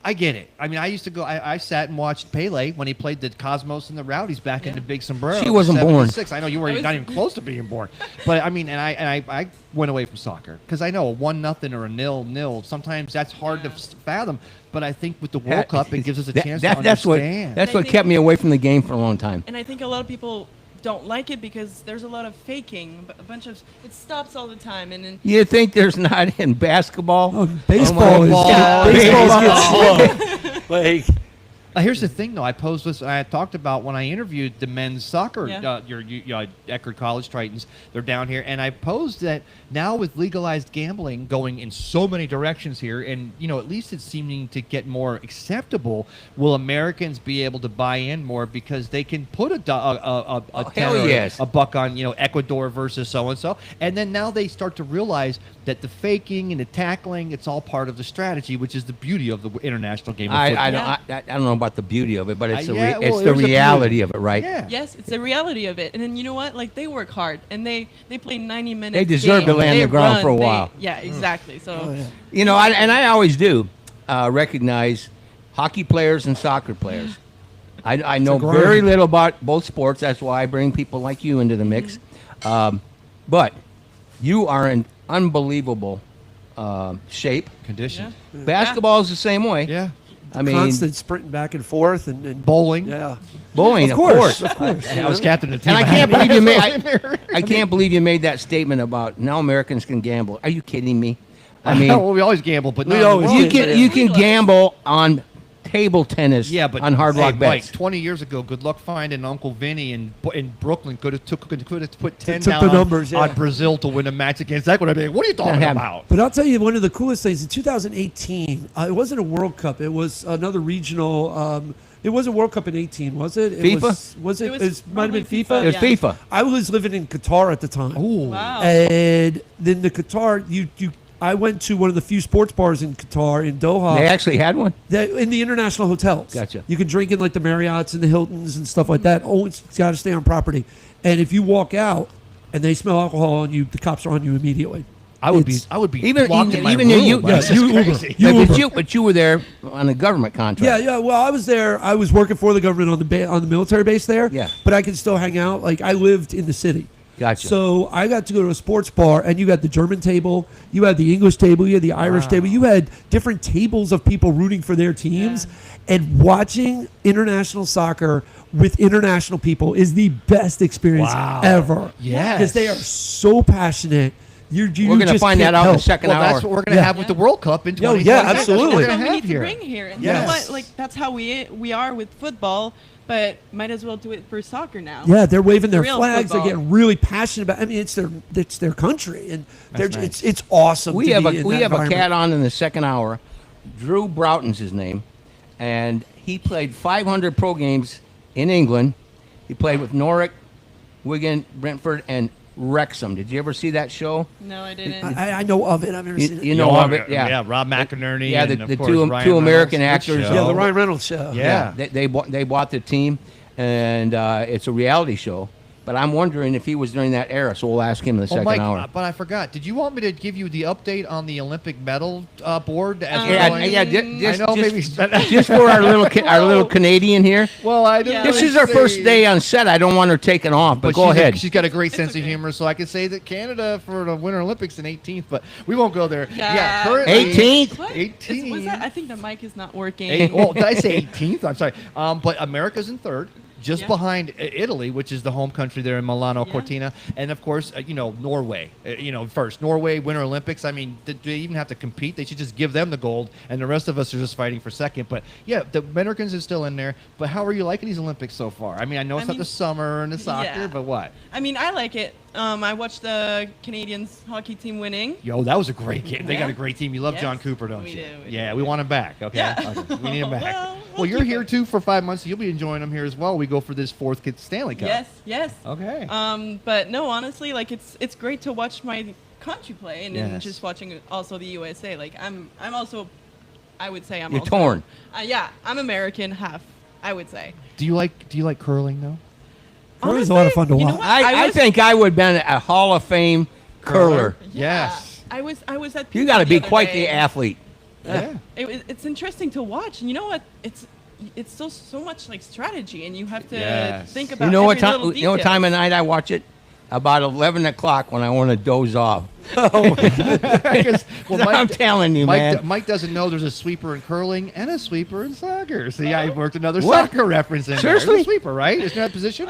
I get it. I mean, I used to go. I sat and watched Pele when he played the Cosmos and the Rowdies back in the Big Sombrero. She wasn't born. 76. I know you were not even close to being born, but I mean, and I went away from soccer because I know a 1-0 or a 0-0. Sometimes that's hard to fathom. But I think with the World Cup, it gives us a chance to understand. That's what kept me away from the game for a long time. And I think a lot of people don't like it because there's a lot of faking, a bunch of it stops all the time, and then You think there's not in basketball? Oh, baseball is Like, Here's the thing, though. I posed this. I talked about when I interviewed the men's soccer, Yeah. your Eckerd College Titans. They're down here, and I posed that now with legalized gambling going in so many directions here, and at least it's seeming to get more acceptable. Will Americans be able to buy in more because they can put a hell $10 or yes. a buck on Ecuador versus so and so, and then now they start to realize that the faking and the tackling, it's all part of the strategy, which is the beauty of the international game of football. I don't know about the beauty of it, but it's Yeah, well, it's the there's a reality beauty. of it, right? Yeah. yes, it's the reality of it. And then you know what? Like they work hard, and they play 90 minutes. They deserve to lay on They the ground run, for a while. Yeah, exactly. So I always do recognize hockey players and soccer players. I know grind. very little about both sports. That's why I bring people like you into the mix. But you are in unbelievable shape. Condition. Basketball is the same way. Yeah. I mean, constant sprinting back and forth and Bowling. yeah. bowling, Of course. I was captain of the And team. I can't believe you made. made. I can't believe you made that statement about now Americans can gamble. Are you kidding me? I mean, well, we always gamble, but We not always in the you world. can you can gamble on table tennis. Yeah, but on Hard hey, Rock Mike, bets. 20 years ago, good luck finding Uncle Vinny in Brooklyn could have put 10 Took down the on- numbers, yeah. on Brazil to win a match against Ecuador. I'd be like, what are you talking happened. about? But I'll tell you one of the coolest things in 2018. It wasn't a World Cup. It was another regional. It wasn't World Cup in 18, was it? FIFA? Was it? It was It might have been probably FIFA. It was yeah. FIFA. I was living in Qatar at the time. Ooh. wow. And then the Qatar, I went to one of the few sports bars in Qatar in Doha. They actually had one. In the international hotels. Gotcha. You can drink in like the Marriotts and the Hiltons and stuff like that. Oh, it's got to stay on property. And if you walk out and they smell alcohol on you, the cops are on you immediately. I would It's- be Even- locked in my even room. you- That's yeah, just you Uber. crazy. But you were there on a government contract. Yeah. Well, I was there. I was working for the government on the military base there. Yeah. But I could still hang out. Like I lived in the city. Gotcha. So I got to go to a sports bar, and you got the German table, you had the English table, you had the Irish table, you had different tables of people rooting for their teams, and watching international soccer with international people is the best experience Wow. ever. Yes. Because they are so passionate. You We're going to just find can't that out in the help. second Well, hour. that's what we're going to Yeah. have with the World Cup in Yeah, 2026. yeah, That's what absolutely. we're That's gonna what we have need to here. bring here. And you know Yes. what? Like that's how we are with football, but might as well do it for soccer now. Yeah, they're waving their Real flags. football. They're getting really passionate about. I mean, it's their country, and they're nice. it's awesome. we to have be a in we that have a environment. cat on in the second hour. Drew Broughton's his name, and he played 500 pro games in England. He played with Norwich, Wigan, Brentford, and Wrexham. Did you ever see that show? No, I didn't. I know of it. I've never seen it. You know of it, yeah. Yeah, Rob McInerney. Yeah, and the of course, two Ryan two American Reynolds. Good actors. show. Yeah, the Ryan Reynolds show. Yeah. They bought the team, and it's a reality show. But I'm wondering if he was during that era, so we'll ask him in the second Mike, hour. but I forgot. Did you want me to give you the update on the Olympic medal board? As we're Yeah, going? yeah. I know, maybe. Just for our little Canadian here. Well, I didn't. Yeah, This really is our say- first day on set. I don't want her taken off, but go she's ahead. She's got a great sense of okay. humor, so I could say that Canada for the Winter Olympics in 18th, but we won't go there. Yeah. currently 18th? What? 18. Was that? I think the mic is not working. Did I say 18th? I'm sorry. But America's in third. Just Yeah. behind Italy, which is the home country there in Milano Yeah. Cortina, and of course, Norway. First Norway Winter Olympics. I mean, do they even have to compete? They should just give them the gold, and the rest of us are just fighting for second. But yeah, the Americans is still in there. But how are you liking these Olympics so far? I mean, I know it's not mean, the summer and the soccer, yeah. but what? I mean, I like it. I watched the Canadians hockey team winning. Yo, that was a great game. They got Yeah. a great team. You love Yes, John Cooper, don't we you? do, we Yeah, do. we want him back. Okay, Yeah. Okay, we need him back. Well, Well, you're here too for 5 months. So you'll be enjoying them here as well. We go for this fourth Stanley Cup. Yes. Okay. But no, honestly, like it's great to watch my country play and then Yes. just watching also the USA. Like I'm also, I would say I'm. You're also, torn. Yeah, I'm American half. I would say. Do you like curling though? Curling's a lot of fun to you know watch. what? I think I would have been a Hall of Fame curler. Yeah. Yes. I was at. You Pizza got to be other quite day. the athlete. Yeah. It's interesting to watch, and you know what? It's still so much like strategy, and you have to Yes. think about. You know what every time? little You know what time of details. night I watch it? About 11 o'clock when I want to doze off. Because, well, I'm telling you, man. Mike doesn't know there's a sweeper in curling and a sweeper in soccer. See, I worked another What? soccer reference in there. Seriously? There's a sweeper, right? Isn't that a position?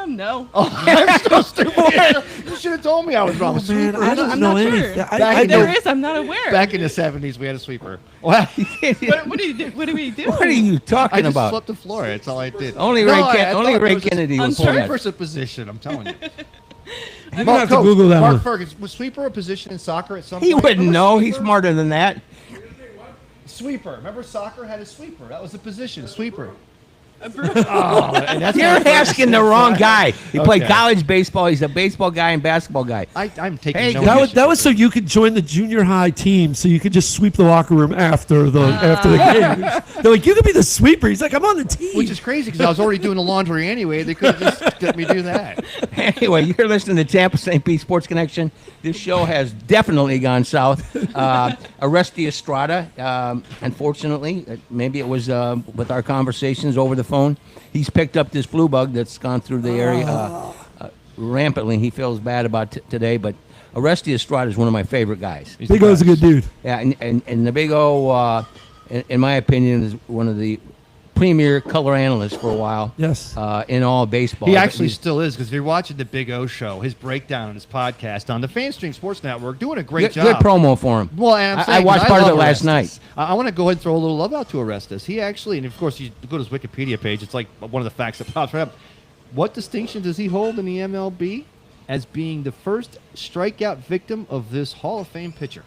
No. I'm so stupid. You should have told me I was wrong. Oh, man, Sweeper. I don't I'm know not sure. anything. Back If in there the- is, I'm not aware. Back in the 70s, we had a sweeper. Well, what do you do? What do we do? What are you I talking just about? swept the floor. That's all I did. Only No, Ray, I only thought Ray there was a- Kennedy I'm was sorry. pull that. Sweeper's a position, I'm telling you. I'm gonna have to Google that Mark one. Fergus, was sweeper a position in soccer at some He point? wouldn't Remember know. He's sweeper? smarter than that. Sweeper. Remember soccer had a sweeper. That was the position, sweeper. Oh, and that's You're Mark Ferguson. asking the wrong guy. He played Okay. college baseball. He's a baseball guy and basketball guy. I'm taking Hey, no That was, issue that with was so you could join the junior high team, so you could just sweep the locker room after the game. They're like, you could be the sweeper. He's like, I'm on the team. Which is crazy because I was already doing the laundry anyway. They could have just let me do that. Anyway, you're listening to Tampa St. Pete Sports Connection. This show has definitely gone south. Aresti Estrada, unfortunately, maybe it was with our conversations over the phone, he's picked up this flu bug that's gone through the area rampantly. He feels bad about today, but Aresti Estrada is one of my favorite guys. Big O's a good dude. Yeah, and the Big O, in my opinion, is one of the premier color analysts for a while. Yes. In all baseball. He But actually he's- still is because if you're watching the Big O show, his breakdown on his podcast on the FanStream Sports Network, doing a great good job. promo for him. Well, and I'm I saying, watched 'cause part of love it last Orestes. night. I want to go ahead and throw a little love out to Orestes. He actually, and of course, you go to his Wikipedia page. It's like one of the facts that pops right up. What distinction does he hold in the MLB as being the first strikeout victim of this Hall of Fame pitcher?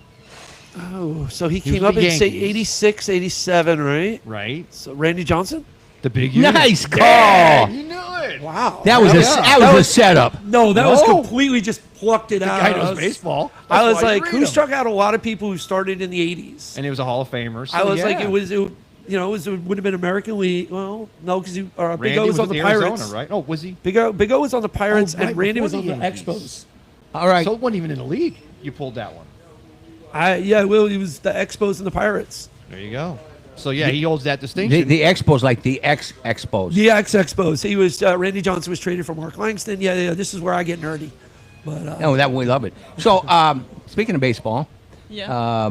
Oh, so he He was came up the in, say, Yankees. 86, 87, right? Right. So Randy Johnson? The big unit. Nice call. Yeah, you knew it. Wow. That was Yeah. that was a setup. No, that was No. completely just plucked it The out. guy I knows was- baseball. I That's was why you like, read who him. struck out a lot of people who started in the 80s? And he was a Hall of Famer. So I was like, yeah. it would have been American League. Well, no, because Big Randy O was on with the Arizona, Pirates. right? Oh, was he? Big O was on the Pirates, right and Randy before was on the the Yankees. Expos. All right. So it wasn't even in the league. You pulled that one. Well, he was the Expos and the Pirates. There you go. So yeah, he holds that The, distinction. the Expos, like the Expos. The Expos. He was Randy Johnson was traded for Mark Langston. Yeah. This is where I get nerdy. But No, that we love it. So, speaking of baseball, Yeah.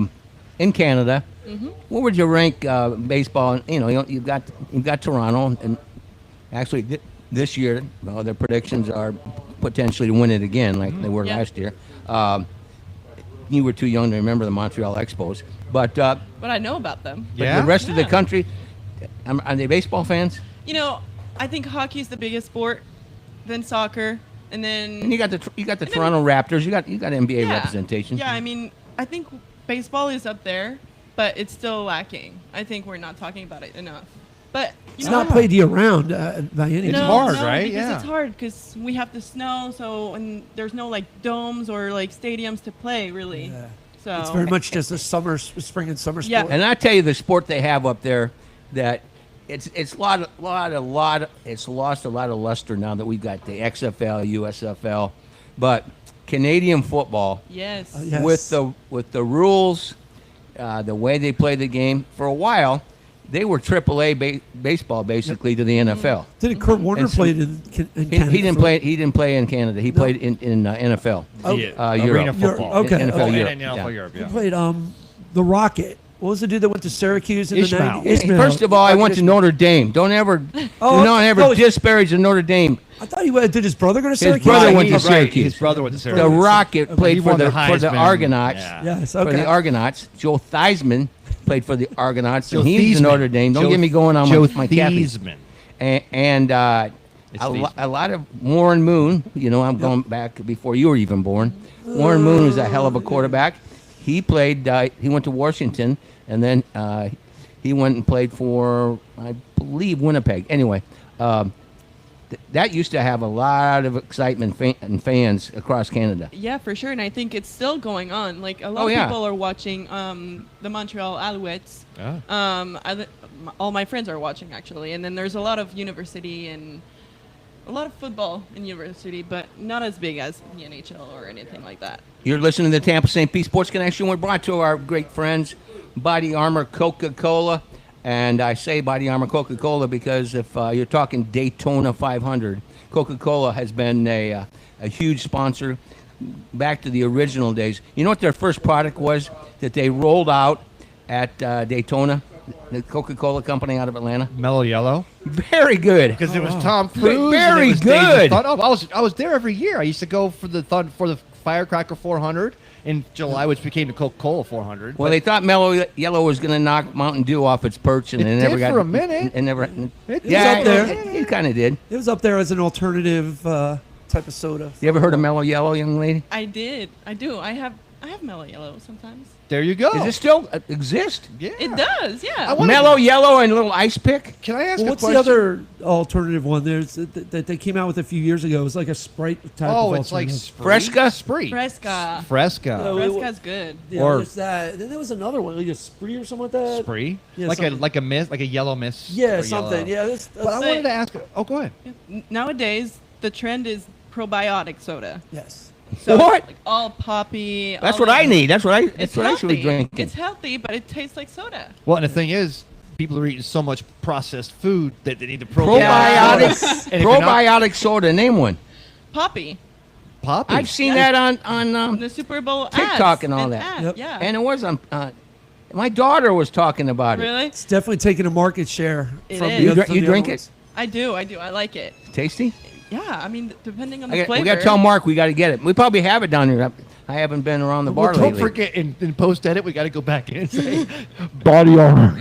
in Canada, Mm-hmm. where would you rank baseball? You've got Toronto, and actually this year, their predictions are potentially to win it again, like they were Yeah. last year. You were too young to remember the Montreal Expos, but But I know about them. Yeah? the rest of the Yeah. country, are they baseball fans? You know, I think hockey is the biggest sport, then soccer, and then And you got the And then- Toronto Raptors. You got NBA yeah. representation. Yeah, I mean, I think baseball is up there, but it's still lacking. I think we're not talking about it enough. But you it's know, not played year round by any It's no, means. hard, no, right? Because Yeah. it's hard because we have the snow, and there's no like domes or like stadiums to play really. Yeah. So It's very much just a spring and summer Yeah. sport. And I tell you, the sport they have up there, that it's it's lost a lot of luster now that we've got the XFL, USFL, but Canadian football yes. Yes. with the rules, the way they play the game. For a while, they were AAA baseball basically to the NFL. Didn't Kurt Warner And so- play in Canada? He didn't play. He didn't play in Canada. He played in NFL. Yeah. Europe. Arena football. Okay. NFL Oh, Europe. and NFL Yeah. Europe, He yeah. played the Rocket. What was the dude that went to Syracuse in Ishmael. the 90s? First of all, I went to Notre Dame. Don't ever no, disparage the Notre Dame. I thought did his brother go to His Syracuse? brother Right, went to he's right. Syracuse. His brother went to The Syracuse. Rocket He played for won the Heisman. Argonauts. Yeah. Yes, For okay. the Argonauts, Joe Theismann played for the Argonauts, Joe and he's Theismann. Notre Dame. Don't Joe- get me going on Joe my Catholic. Theismann. And It's a Theismann. lot of Warren Moon. I'm going back before you were even born. Warren Moon was a hell of a quarterback. He played. He went to Washington, and then he went and played for I believe Winnipeg. Anyway, that used to have a lot of excitement and fans across Canada. Yeah, for sure, and I think it's still going on. Like a lot of people are watching the Montreal Alouettes. All my friends are watching actually, and then there's a lot of university and a lot of football in university, but not as big as the NHL or anything like that. You're listening to the Tampa St. Pete Sports Connection. We're brought to our great friends, Body Armor Coca-Cola. And I say Body Armor Coca-Cola because if you're talking Daytona 500, Coca-Cola has been a huge sponsor back to the original days. You know what their first product was that they rolled out at Daytona? The Coca-Cola company out of Atlanta. Mellow Yellow. Very good. Because it was Tom Cruise. Very and it was good. I was there every year. I used to go for the Firecracker 400 in July, which became the Coca-Cola 400. Well, they thought Mellow Yellow was going to knock Mountain Dew off its perch, and It it never did got for a minute. It never. was up Yeah, there. it kind of did. It was up there as an alternative type of soda. You ever heard of Mellow Yellow, young lady? I did. I do. I have Mellow Yellow sometimes. There you go. Does it still exist? Yeah. It does, yeah. I wanna- Mellow Yellow and little ice pick? Can I ask Well, a what's question? the other alternative one? There's that they came out with a few years ago. It was like a Sprite type Oh, of it's like alternative. Fresca? Spree. Fresca. Fresca. Oh, Fresca's good. Yeah, or- there's that. Then there was another one, like a Spree or something like that. Spree. Yeah, like something. a mist, like a yellow mist. Yeah, or something. yellow. Yeah, that's But I wanted to ask. Oh, go ahead. Nowadays, the trend is probiotic soda. yes. So What? Like all poppy. That's all what I that- need. That's what I It's should be healthy. drinking. It's healthy, but it tastes like soda. Well, and the thing is, people are eating so much processed food that they need the Probiotic, probiotics. And if you're not- probiotic soda. Name one. Poppy. Poppy. I've seen that on The Super Bowl TikTok ads and all that. ad, Yep. Yeah. and it was on. My daughter was talking about it. Really? It's definitely taking a market share It from is. the You, other- dr- from you the drink other it? ones. I do. I like it. Tasty? Yeah. I mean, depending on the We flavor. got to tell Mark we got to get it. We probably have it down here. I haven't been around the bar Well, don't lately. forget in post edit, we got to go back in and say body armor.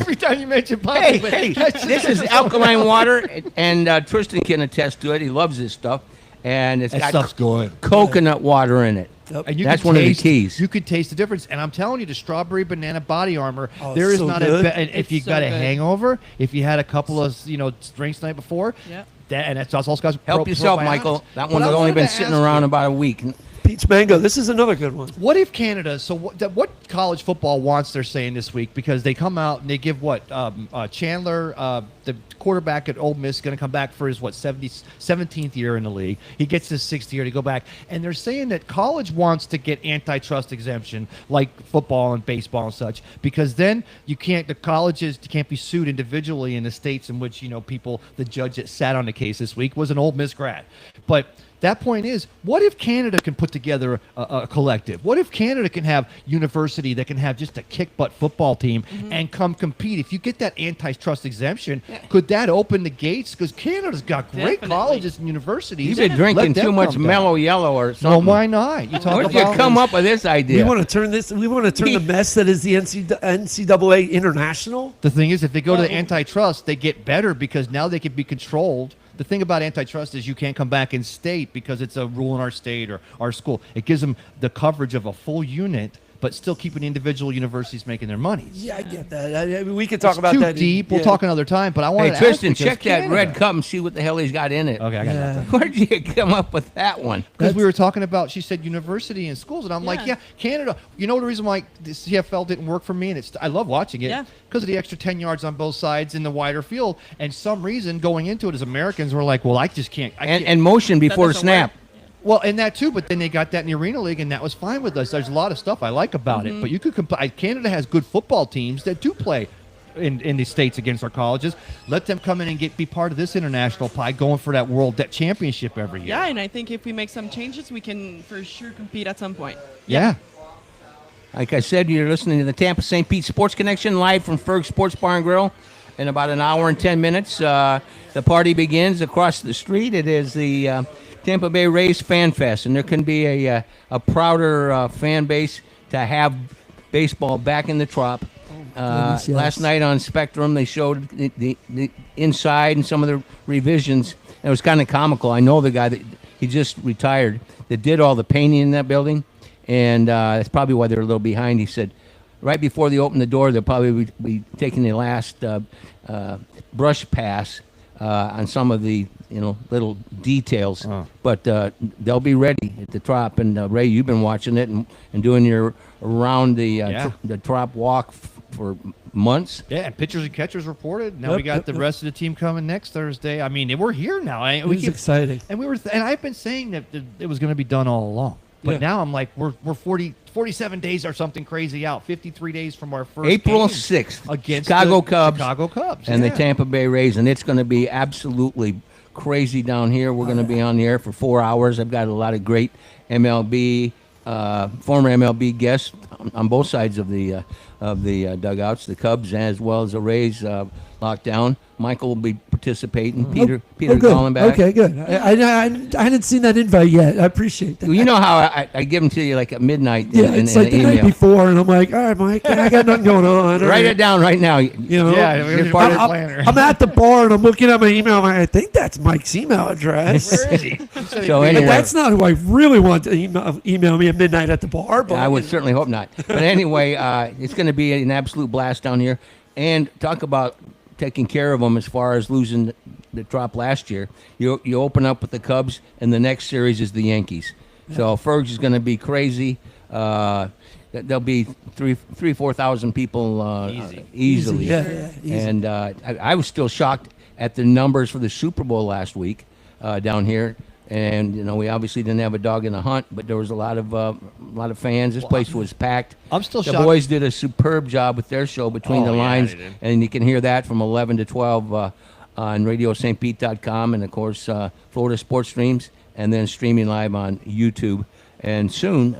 Every time you mention Poppy, Hey, this is alkaline water, and Tristan can attest to it. He loves this stuff, and it's That got stuff's good. coconut water in it. And you That's can one of the taste- keys. You could taste the difference, and I'm telling you, the strawberry banana body armor. Oh, there it's is so not good. and if It's you so got a good. hangover, if you had a couple of drinks the night before, Yeah. that's also got Help yourself, probiotics. Michael. That But one's I only wanted been to sitting ask around you, about a week. Peach Mango. This is another good one. What if Canada? So what college football wants? They're saying this week because they come out and they give Chandler, the quarterback at Ole Miss, is going to come back for his 17th year in the league. He gets his 6th year to go back, and they're saying that college wants to get antitrust exemption like football and baseball and such because then the colleges can't be sued individually in the states in which the judge that sat on the case this week was an Ole Miss grad, but. That point is, what if Canada can put together a collective? What if Canada can have university that can have just a kick-butt football team and come compete? If you get that antitrust exemption, could that open the gates? Because Canada's got great Definitely. colleges and universities. You've been Let drinking them too much come down. Mellow Yellow or Well, something. why not? You talk Where did you about come up with this idea? We want to turn this. We want to turn the mess that is the NCAA international. The thing is, if they go to the antitrust, they get better because now they can be controlled. The thing about antitrust is you can't come back in state because it's a rule in our state or our school. It gives them the coverage of a full unit, but still keeping individual universities making their money. Yeah, I get that. I mean, we could talk It's about too that. deep. We'll yeah. talk another time. But I want Hey, to Tristan, ask because check that Canada- red cup and see what the hell he's got in it. Okay, I got Yeah. that. Where'd you come up with that one? Because we were talking about, she said university and schools, and I'm like, Yeah. yeah, Canada. You know the reason why the CFL didn't work for me, and I love watching it, Yeah. because of the extra 10 yards on both sides in the wider field, and some reason going into it as Americans, we're like, well, I just can't. And motion before the doesn't snap. work. Well, and that too, but then they got that in the Arena League, and that was fine with us. There's a lot of stuff I like about it, but you could Canada has good football teams that do play in the states against our colleges. Let them come in and be part of this international pie, going for that world championship every year. Yeah, and I think if we make some changes, we can for sure compete at some point. Yeah. Like I said, you're listening to the Tampa St. Pete Sports Connection live from Ferg Sports Bar and Grill. In about an hour and 10 minutes, the party begins across the street. It is the Tampa Bay Rays Fan Fest, and there can be a prouder fan base to have baseball back in the Trop. goodness, yes. Last night on Spectrum, they showed the inside and some of the revisions. It was kind of comical. I know the guy that he just retired that did all the painting in that building, and that's probably why they're a little behind. He said, right before they open the door, they'll probably be taking the last brush pass on some of the little details. But they'll be ready at the Trop. And Ray, you've been watching it and doing your around the Trop walk for months. Yeah, and pitchers and catchers reported. Now we got the rest of the team coming next Thursday. I mean, we're here now. It was exciting. And and I've been saying that it was going to be done all along. But now I'm like, we're 47 days or something crazy out. 53 days from our first April game 6th against Chicago the Cubs. Chicago Cubs And the Tampa Bay Rays, and it's going to be absolutely crazy down here. We're going to be on the air for 4 hours. I've got a lot of great MLB, former MLB guests on both sides of the dugouts, the Cubs as well as the Rays locked down. Michael will be participating. Peter good. calling back. Okay, good. I hadn't seen that invite yet. I appreciate that. You know how I give them to you like at midnight Yeah, it's like the night before, and I'm like, all right, Mike, I got nothing going on. Write it down right now. You know, Yeah, part of the planner. I'm at the bar and I'm looking at my email. I'm like, I think that's Mike's email address. Where is he? So But anyway, that's not who I really want to email me at midnight at the bar. But I would certainly hope not. But anyway, it's going to be an absolute blast down here. And talk about taking care of them as far as losing the Trop last year. You open up with the Cubs, and the next series is the Yankees. So Fergs is going to be crazy. There'll be 4,000 people easily. Yeah, easy. And I was still shocked at the numbers for the Super Bowl last week down here. And we obviously didn't have a dog in the hunt, but there was a lot of fans. This place was packed. I'm still the shocked. boys did a superb job with their show Between the Yeah, Lines, they did. and you can hear that from 11 to 12 on RadioSt.Pete.com, and of course Florida Sports Streams, and then streaming live on YouTube, and soon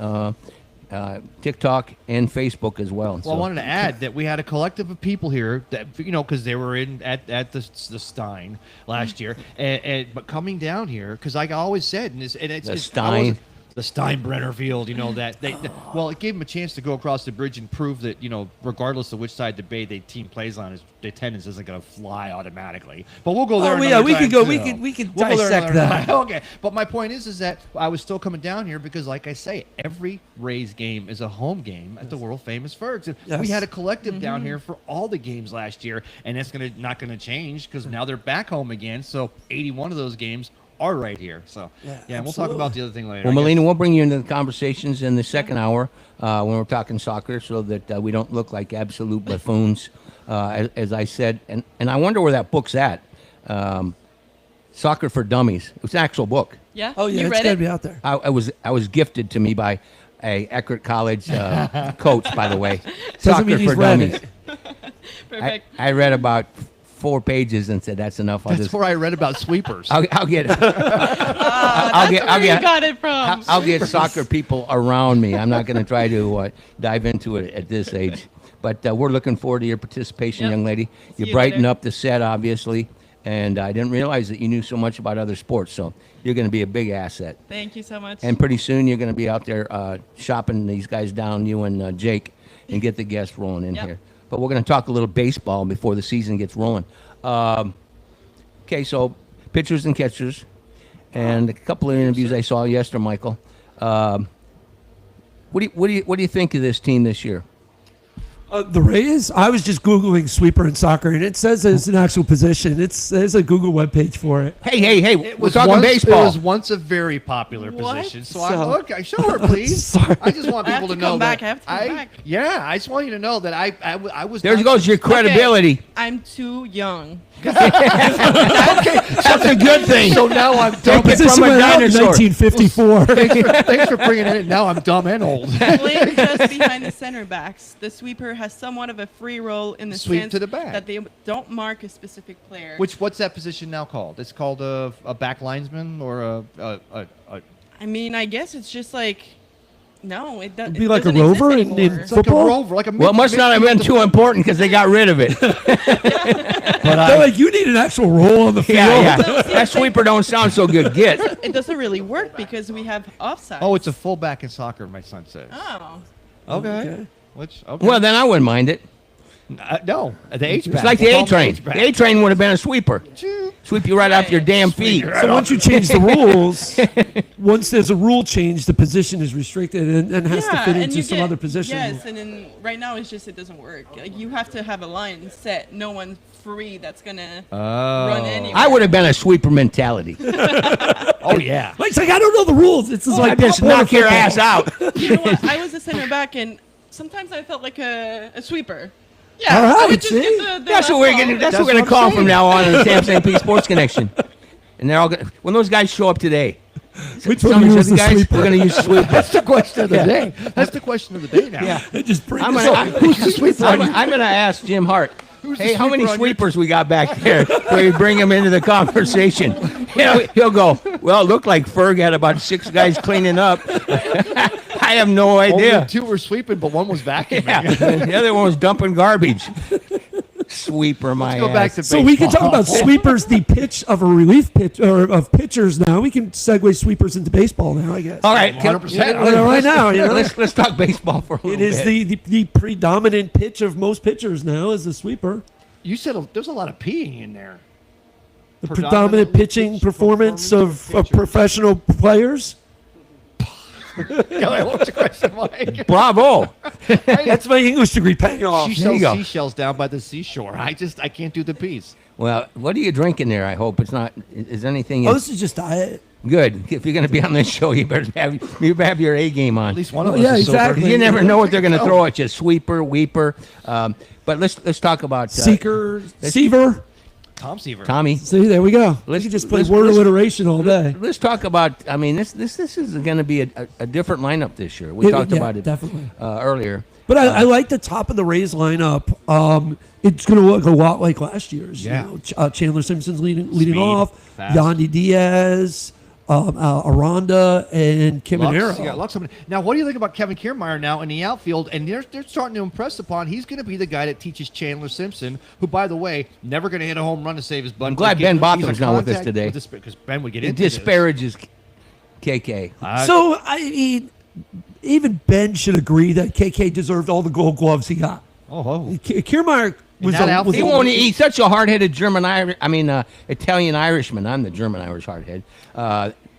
TikTok and Facebook as well. Well, I wanted to add that we had a collective of people here that because they were in at the Stein last year, but coming down here because like I always said, and it's Stein. The Steinbrenner Field, that well, it gave them a chance to go across the bridge and prove that regardless of which side the bay the team plays on, the attendance isn't going to fly automatically. But we'll go there. we could go. We could We'll go there dissect another that. time. Okay, but my point is that I was still coming down here because, like I say, every Rays game is a home game at the world famous Fergs. And Yes. we had a collective down here for all the games last year, and that's not going to change because now they're back home again. So 81 of those games are right here. So and we'll talk about the other thing later. Well, I guess. Melina, we'll bring you into the conversations in the second hour when we're talking soccer, so that we don't look like absolute buffoons, as I said. And I wonder where that book's at. Soccer for Dummies. It was an actual book. Yeah. Oh yeah, you it's read got to it? be out there. I was gifted to me by a Eckerd College coach, by the way. Doesn't mean he's read it. Perfect. I read about 4 pages and said that's enough. That's where I read about sweepers. I'll get That's where you got it from. I'll get soccer people around me. I'm not going to try to dive into it at this age. But we're looking forward to your participation, Yep. young lady. You you brighten later. up the set, obviously. And I didn't realize that you knew so much about other sports. So you're going to be a big asset. Thank you so much. And pretty soon you're going to be out there shopping these guys down, you and Jake, and get the guests rolling in Yep. here. But we're going to talk a little baseball before the season gets rolling. Okay, so pitchers and catchers, and a couple of interviews I saw yesterday, Michael. What do you think of this team this year? The Rays. I was just googling sweeper in soccer, and it says it's an actual position. There's a Google webpage for it. Hey, It we're was talking once, baseball. It was once a very popular What? position. So, So- okay, show her, please. Sorry. I just want I have people to to know come back. that I have to come back. Yeah, I just want you to know that I was. There not- goes your credibility. Okay, I'm too young. That's a good thing. So now I'm Take dumb. it Position from a went out in dinosaur. 1954. Thanks for bringing it in. Now I'm dumb and old. Playing just behind the center backs, the sweeper has somewhat of a free role in the Sweep sense to the back. that they don't mark a specific player. What's that position now called? It's called a back linesman or a I mean, I guess it's just like, no, it doesn't. It'd be like a rover in it's like a football? rover, like a Well, it must not have been too important because they got rid of it. They're like, you need an actual role on the field. Yeah. That sweeper don't sound so good. Get. It doesn't really work because we have offside. Oh, it's a fullback in soccer. My son says. Oh. Okay. Okay. Which okay. Well, then I wouldn't mind it. No, the H-back. It's like the A train. The A train would have been a sweeper. Sweep you right off your damn feet. So once you change the rules, once there's a rule change, the position is restricted and has to fit and into you some get- other position. Yes, and then right now it's just it doesn't work. Like you have to have a line set. No one's free that's gonna run anywhere. I would have been a sweeper mentality. Oh yeah. Like, it's like, I don't know the rules. It's just I like just knock your ass out. You know what? I was a center back, and sometimes I felt like a sweeper. Yeah, All I right, would just see? get the That's what we're ball. gonna. That's what we're gonna call from now on in the Sam St. Pete Sports Connection. And they're all gonna, when those guys show up today. Which some one of use the the guys sweeper? we're gonna use sweeper. That's the question of the day. That's the question of the day now. Yeah. Just bring I'm this gonna, up. I'm gonna ask Jim Hart. the Hey, how many sweeper on your sweepers we got back there? Where you bring him into the conversation? He'll go. Well, it looked like Ferg had about 6 guys cleaning up. I have no idea. Only 2 were sweeping, but 1 was vacuuming. Yeah. The other one was dumping garbage. Sweeper, my Let's go back ass. to So we can talk baseball. about sweepers, the pitch of a relief pitch or of pitchers now. We can segue sweepers into baseball now, I guess. All right, 100%. Right now, you know, let's talk baseball for a little it is bit. the predominant pitch of most pitchers now is the sweeper. You said there's a lot of peeing in there. The predominant pitching performance of professional players. Yeah, what's the question, Mike? Bravo. That's my English degree paying off. There She you sells go. seashells down by the seashore. I can't do the piece. Well, what are you drinking there? I hope it's not. Is anything Oh, this is just diet. good? If you're going to be on this show, you better have your A game on. At least one of us Yeah, is sober. exactly. You never know what they're going to throw at you. Sweeper, weeper. But let's talk about Seeker, Seaver. Tom Seaver. Tommy. See, there we go. Let's- You just play let's- word let's- alliteration all day. Let's talk about. I mean, this is going to be a different lineup this year. We talked Yeah, about it definitely. earlier. But I like the top of the Rays lineup. It's going to look a lot like last year's. Yeah. You know, Chandler Simpson's leading Speed, off. fast. Yandy Diaz, Aranda, and Caminero. Lux, you got Lux. Now, what do you think about Kevin Kiermaier now in the outfield? And they're starting to impress upon. He's going to be the guy that teaches Chandler Simpson, who, by the way, never going to hit a home run to save his butt. I'm glad Ben Botham's not with us today. Because Ben would get It into this. disparages KK. So, I mean, even Ben should agree that KK deserved all the gold gloves he got. Kiermaier was that a, outfield- was He a- won't. He's such a hard-headed Italian Irishman. I'm the German Irish hardhead.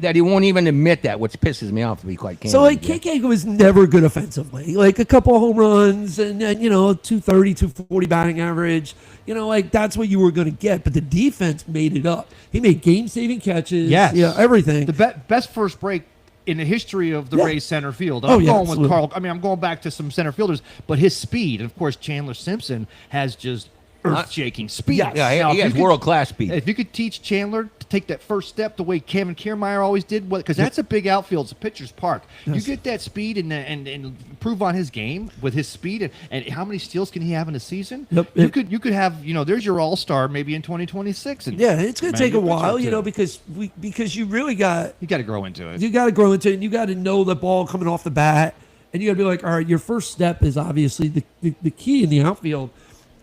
That he won't even admit that, which pisses me off to be quite candid. So like with you. KK was never good offensively. Like a couple of home runs and 230, 240 batting average. Like that's what you were going to get. But the defense made it up. He made game-saving catches. Yes. Yeah, everything. The best first break in the history of the Yeah. Rays center field. Oh, I'm yeah, going absolutely. with Carl. I mean, I'm going back to some center fielders, but his speed, and of course, Chandler Simpson has just earth-shaking speed. Yeah, Now, he if has you could- world-class speed. If you could teach Chandler to take that first step the way Kevin Kiermaier always did, because that's a big outfield, it's a pitcher's park. You get that speed and improve on his game with his speed, and how many steals can he have in a season? Yep. You could have there's your all-star maybe in 2026. And Yeah, it's going to take a maybe pitcher while, too. because you really got You got to grow into it. you got to grow into it. And you got to know the ball coming off the bat, and you got to be like, all right, your first step is obviously the key in the outfield.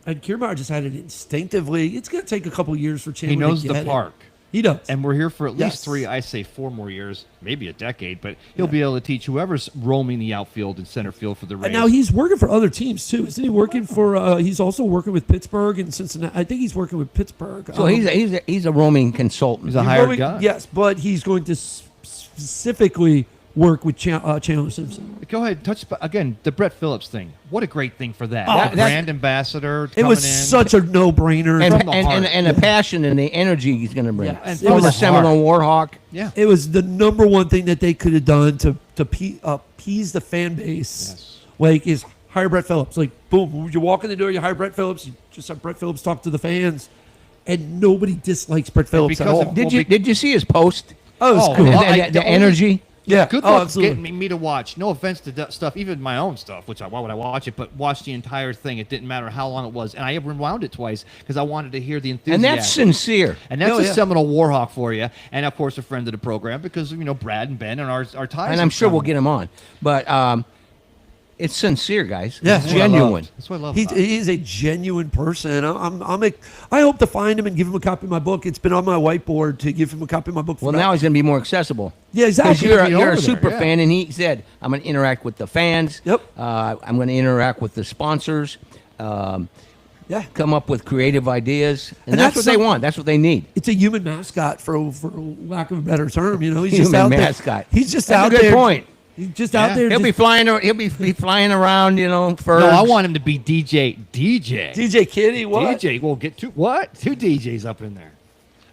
And Kiermaier just had it instinctively. It's going to take a couple years for Chandler. He knows to the get it. park. He does. And we're here for at Yes. least 3, I say 4 more years, maybe a decade, but he'll be able to teach whoever's roaming the outfield and center field for the Rays. And now he's working for other teams too, isn't he? Working for he's also working with Pittsburgh and Cincinnati. I think he's working with Pittsburgh. So he's a roaming consultant. He's a hired guy. Yes, but he's going to specifically work with Chandler Simpson. Go ahead, touch again the Brett Phillips thing. What a great thing for that. Oh, Brand ambassador. It was coming in. such a no-brainer. and, from the heart. and the passion and the energy he's going to bring. Yeah, And it was from a a Seminole Warhawk. Yeah. It was the number one thing that they could have done to appease the fan base. Yes. Like is hire Brett Phillips. Like boom, you walk in the door, you hire Brett Phillips. You just have Brett Phillips talk to the fans, and nobody dislikes Brett Phillips at because all. of- Did you see his post? Oh, it was Oh, cool. well, The energy. Yeah. Good Oh, luck absolutely. getting me to watch. No offense to that stuff, even my own stuff, which why would I watch it? But watch the entire thing. It didn't matter how long it was, and I rewound it twice because I wanted to hear the enthusiasm. And that's sincere. And that's Oh, a yeah. Seminole Warhawk for you, and of course a friend of the program because Brad and Ben and our ties. And I'm sure we'll get him on. But it's sincere, guys. Yeah. It's That's what I genuine. That's what I love. He about it. is a genuine person. I hope to find him and give him a copy of my book. It's been on my whiteboard to give him a copy of my book. Well, for now he's going to be more accessible. yeah, Because exactly. you're, be you're over a there, super yeah. fan, and he said, I'm going to interact with the fans. Yep. I'm going to interact with the sponsors. Yeah. come up with creative ideas, and that's that's what they some- want. That's what they need. It's a human mascot, for lack of a better term. You know, he's just Human out mascot. there. He's just That's out a good there. point. He's just out there. He'll be flying. He'll be flying around. For No, I want him to be DJ. DJ Kitty. What? DJ. We'll get two DJs up in there.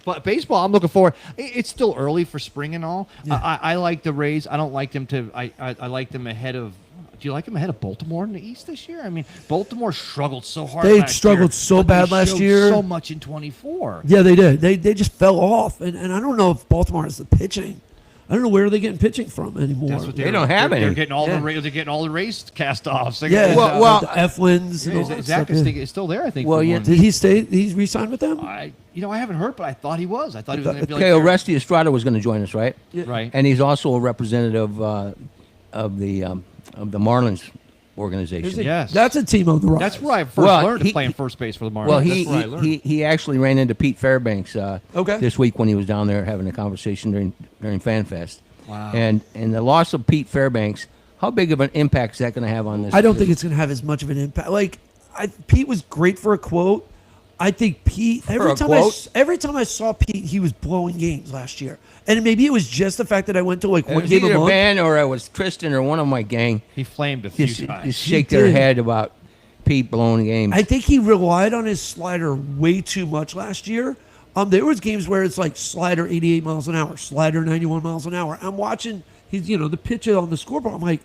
But baseball, I'm looking forward. It's still early for spring and all. Yeah. I like the Rays. I don't like them to. I like them ahead of. Do you like them ahead of Baltimore in the East this year? I mean, Baltimore struggled so hard. They last struggled year, so but bad they last showed year. So much in 24. Yeah, they did. They just fell off, and I don't know if Baltimore has the pitching. I don't know where they're getting pitching from anymore. That's what They don't have they're any. Getting all Yeah. they're getting all the race cast offs. Yeah, Well, the Eflins. and all that Zach stuff, yeah. is still there. I think. Well, for yeah, one. Did he stay? He's re-signed with them? I haven't heard, but I thought he was. I thought he was going to be Okay, like. Oresti Estrada was going to join us, right? Right. And he's also a representative of the Marlins organization. Yes. That's a team on the rise. That's where I first Well, learned to he- play in first base for the Marlins. Well, That's where I learned. he actually ran into Pete Fairbanks Okay. this week when he was down there having a conversation during FanFest. Wow. And the loss of Pete Fairbanks, how big of an impact is that going to have on this? I don't think it's going to have as much of an impact. Pete was great for a quote. I think Pete For a quote? every time I saw Pete, he was blowing games last year. And maybe it was just the fact that I went to It one was game a either month. Ben or it was Tristan or one of my gang. He flamed a few Just times. shake He their did. head about Pete blowing games. I think he relied on his slider way too much last year. There was games where it's like slider 88 miles an hour, slider 91 miles an hour. I'm watching the pitch on the scoreboard. I'm like,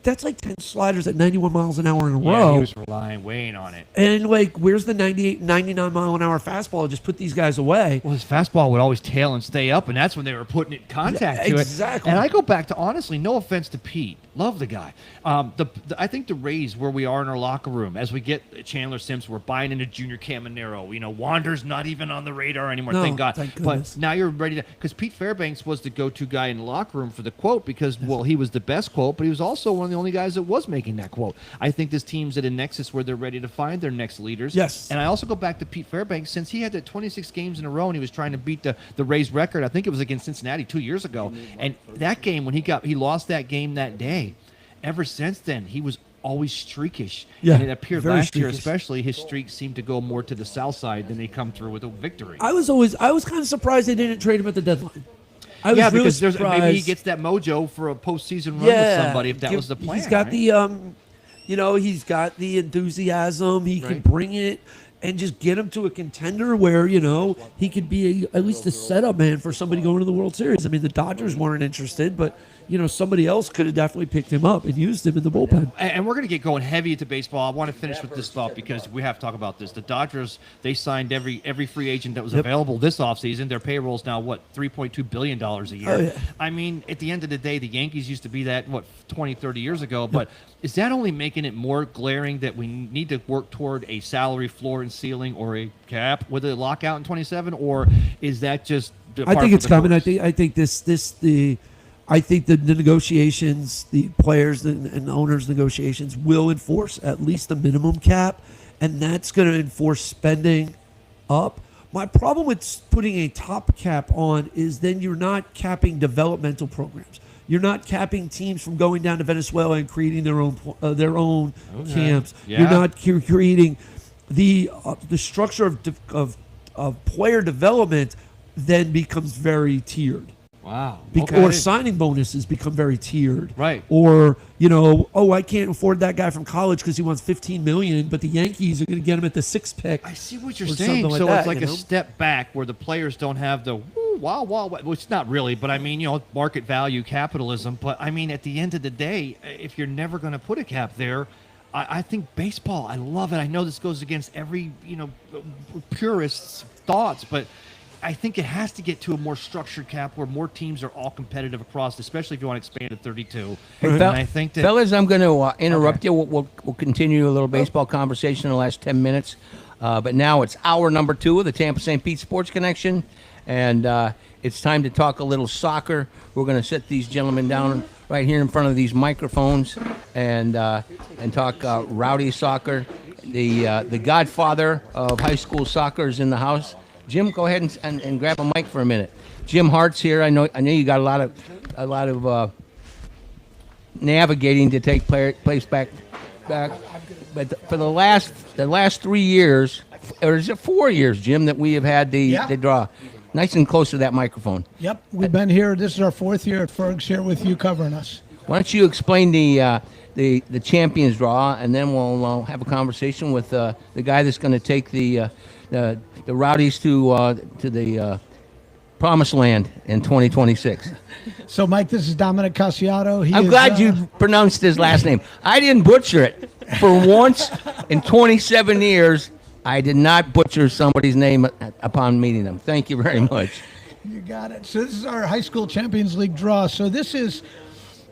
that's like 10 sliders at 91 miles an hour in a Yeah, row. he was weighing on it. And where's the 98, 99 mile an hour fastball? Just put these guys away. Well, his fastball would always tail and stay up, and that's when they were putting it in contact Yeah, to exactly. it. And I go back to, honestly, no offense to Pete. Love the guy. I think the Rays, where we are in our locker room, as we get Chandler Simpson, we're buying into Junior Caminero. Wander's not even on the radar anymore, No, thank God. thank But goodness. now you're ready to, because Pete Fairbanks was the go-to guy in the locker room for the quote because, well, he was the best quote, but he was also one of the only guys that was making that quote. I think this team's at a nexus where they're ready to find their next leaders. Yes. And I also go back to Pete Fairbanks, since he had that 26 games in a row and he was trying to beat the Rays record. I think it was against Cincinnati 2 years ago. And that game, when he lost that game that day, ever since then, he was always streakish. Yeah, And it appeared very last year, streakish. especially, his streaks seemed to go more to the south side than they come through with a victory. I was kind of surprised they didn't trade him at the deadline. I was yeah, really because surprised. maybe he gets that mojo for a postseason run with somebody if that was the plan. He's got right? he's got the enthusiasm. He can Right. bring it and just get him to a contender where he could be at least a setup man for somebody going to the World Series. I mean, the Dodgers weren't interested, but somebody else could have definitely picked him up and used him in the bullpen. And we're going to get going heavy into baseball. I want to finish with this thought because we have to talk about this. The Dodgers, they signed every free agent that was available this offseason. Their payroll's now, $3.2 billion a year. Oh, yeah. I mean, at the end of the day, the Yankees used to be that, 20, 30 years ago. But is that only making it more glaring that we need to work toward a salary floor and ceiling or a cap with a lockout in 27? Or is that just I think it's coming. I think the negotiations, the players and the owners' negotiations will enforce at least the minimum cap, and that's going to enforce spending up. My problem with putting a top cap on is then you're not capping developmental programs. You're not capping teams from going down to Venezuela and creating their own camps. Yeah. You're not creating the structure of player development. Then becomes very tiered. Wow. Or signing bonuses become very tiered. Right. Or, I can't afford that guy from college because he wants $15 million, but the Yankees are going to get him at the 6th pick. I see what you're or saying. something like So that, it's like you a know? step back where the players don't have the woo, wow, which it's not really, but I mean, market value capitalism. But I mean, at the end of the day, if you're never going to put a cap there, I think baseball, I love it. I know this goes against every, purist's thoughts, but I think it has to get to a more structured cap where more teams are all competitive across, especially if you want to expand to 32. And I think that Fellas, I'm going to interrupt you. We'll continue a little baseball conversation in the last 10 minutes. But now it's hour number 2 of the Tampa St. Pete Sports Connection. And it's time to talk a little soccer. We're going to sit these gentlemen down right here in front of these microphones and talk rowdy soccer. The godfather of high school soccer is in the house. Jim, go ahead and grab a mic for a minute. Jim Hart's here. I know you got a lot of navigating to take place back but for the last 3 years, or is it 4 years, Jim, that we have had the draw? Nice and close to that microphone. Yep, we've been here. This is our 4th year at Ferg's here with you covering us. Why don't you explain the champions draw, and then we'll have a conversation with the guy that's going to take the Rowdies to the promised land in 2026. So, Mike, this is Dominic Cassiato. I'm glad you pronounced his last name. I didn't butcher it. For once in 27 years, I did not butcher somebody's name upon meeting them. Thank you very much. You got it. So this is our high school Champions League draw. So this is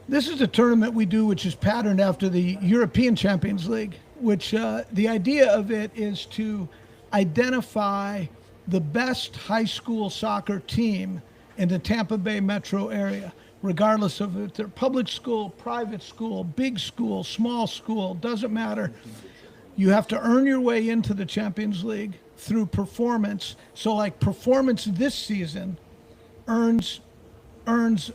a tournament we do which is patterned after the European Champions League, which the idea of it is to identify the best high school soccer team in the Tampa Bay metro area, regardless of if they're public school, private school, big school, small school, doesn't matter. You have to earn your way into the Champions League through performance. So like performance this season earns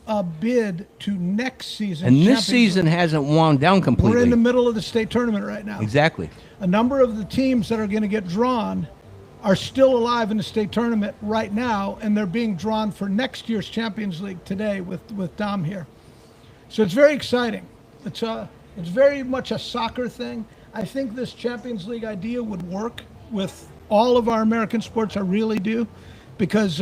a bid to next season. And this season hasn't wound down completely. We're in the middle of the state tournament right now. Exactly. A number of the teams that are going to get drawn are still alive in the state tournament right now, and they're being drawn for next year's Champions League today with Dom here. So it's very exciting. It's very much a soccer thing. I think this Champions League idea would work with all of our American sports. I really do, because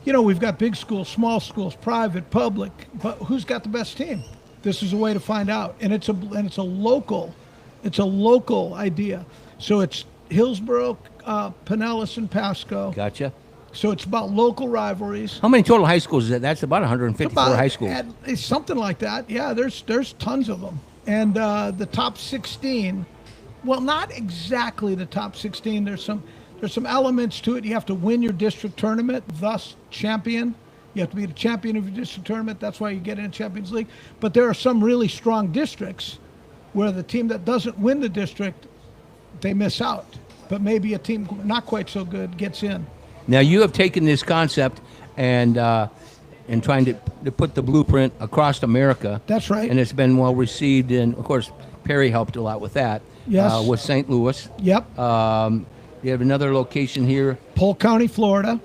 we've got big schools, small schools, private, public, but who's got the best team? This is a way to find out, and it's a local idea. So it's Hillsborough, Pinellas, and Pasco. Gotcha. So it's about local rivalries. How many total high schools is that? That's about 154 high schools. It's something like that. Yeah, there's tons of them. And the top 16, well, not exactly the top 16. There's some elements to it. You have to win your district tournament, thus champion. You have to be the champion of your district tournament. That's why you get in Champions League. But there are some really strong districts where the team that doesn't win the district, they miss out. But maybe a team not quite so good gets in. Now you have taken this concept and trying to put the blueprint across America. That's right. And it's been well received. And of course, Perry helped a lot with that. Yes. With St. Louis. Yep. You have another location here. Polk County, Florida.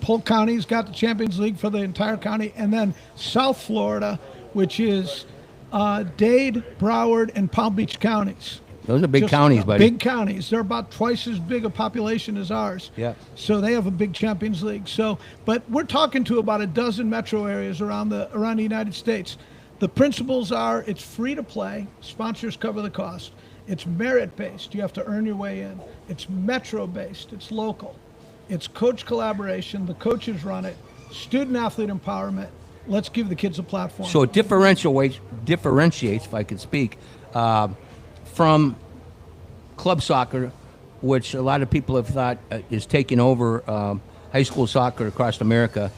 Polk County's got the Champions League for the entire county. And then South Florida, which is Dade, Broward, and Palm Beach counties. Those are big counties, buddy. Big counties. They're about twice as big a population as ours. Yeah. So they have a big Champions League. But we're talking to about a dozen metro areas around the United States. The principles are: it's free to play. Sponsors cover the cost. It's merit-based. You have to earn your way in. It's metro-based. It's local. It's coach collaboration. The coaches run it. Student-athlete empowerment. Let's give the kids a platform. So it differentiates, if I could speak, from club soccer, which a lot of people have thought is taking over high school soccer across America,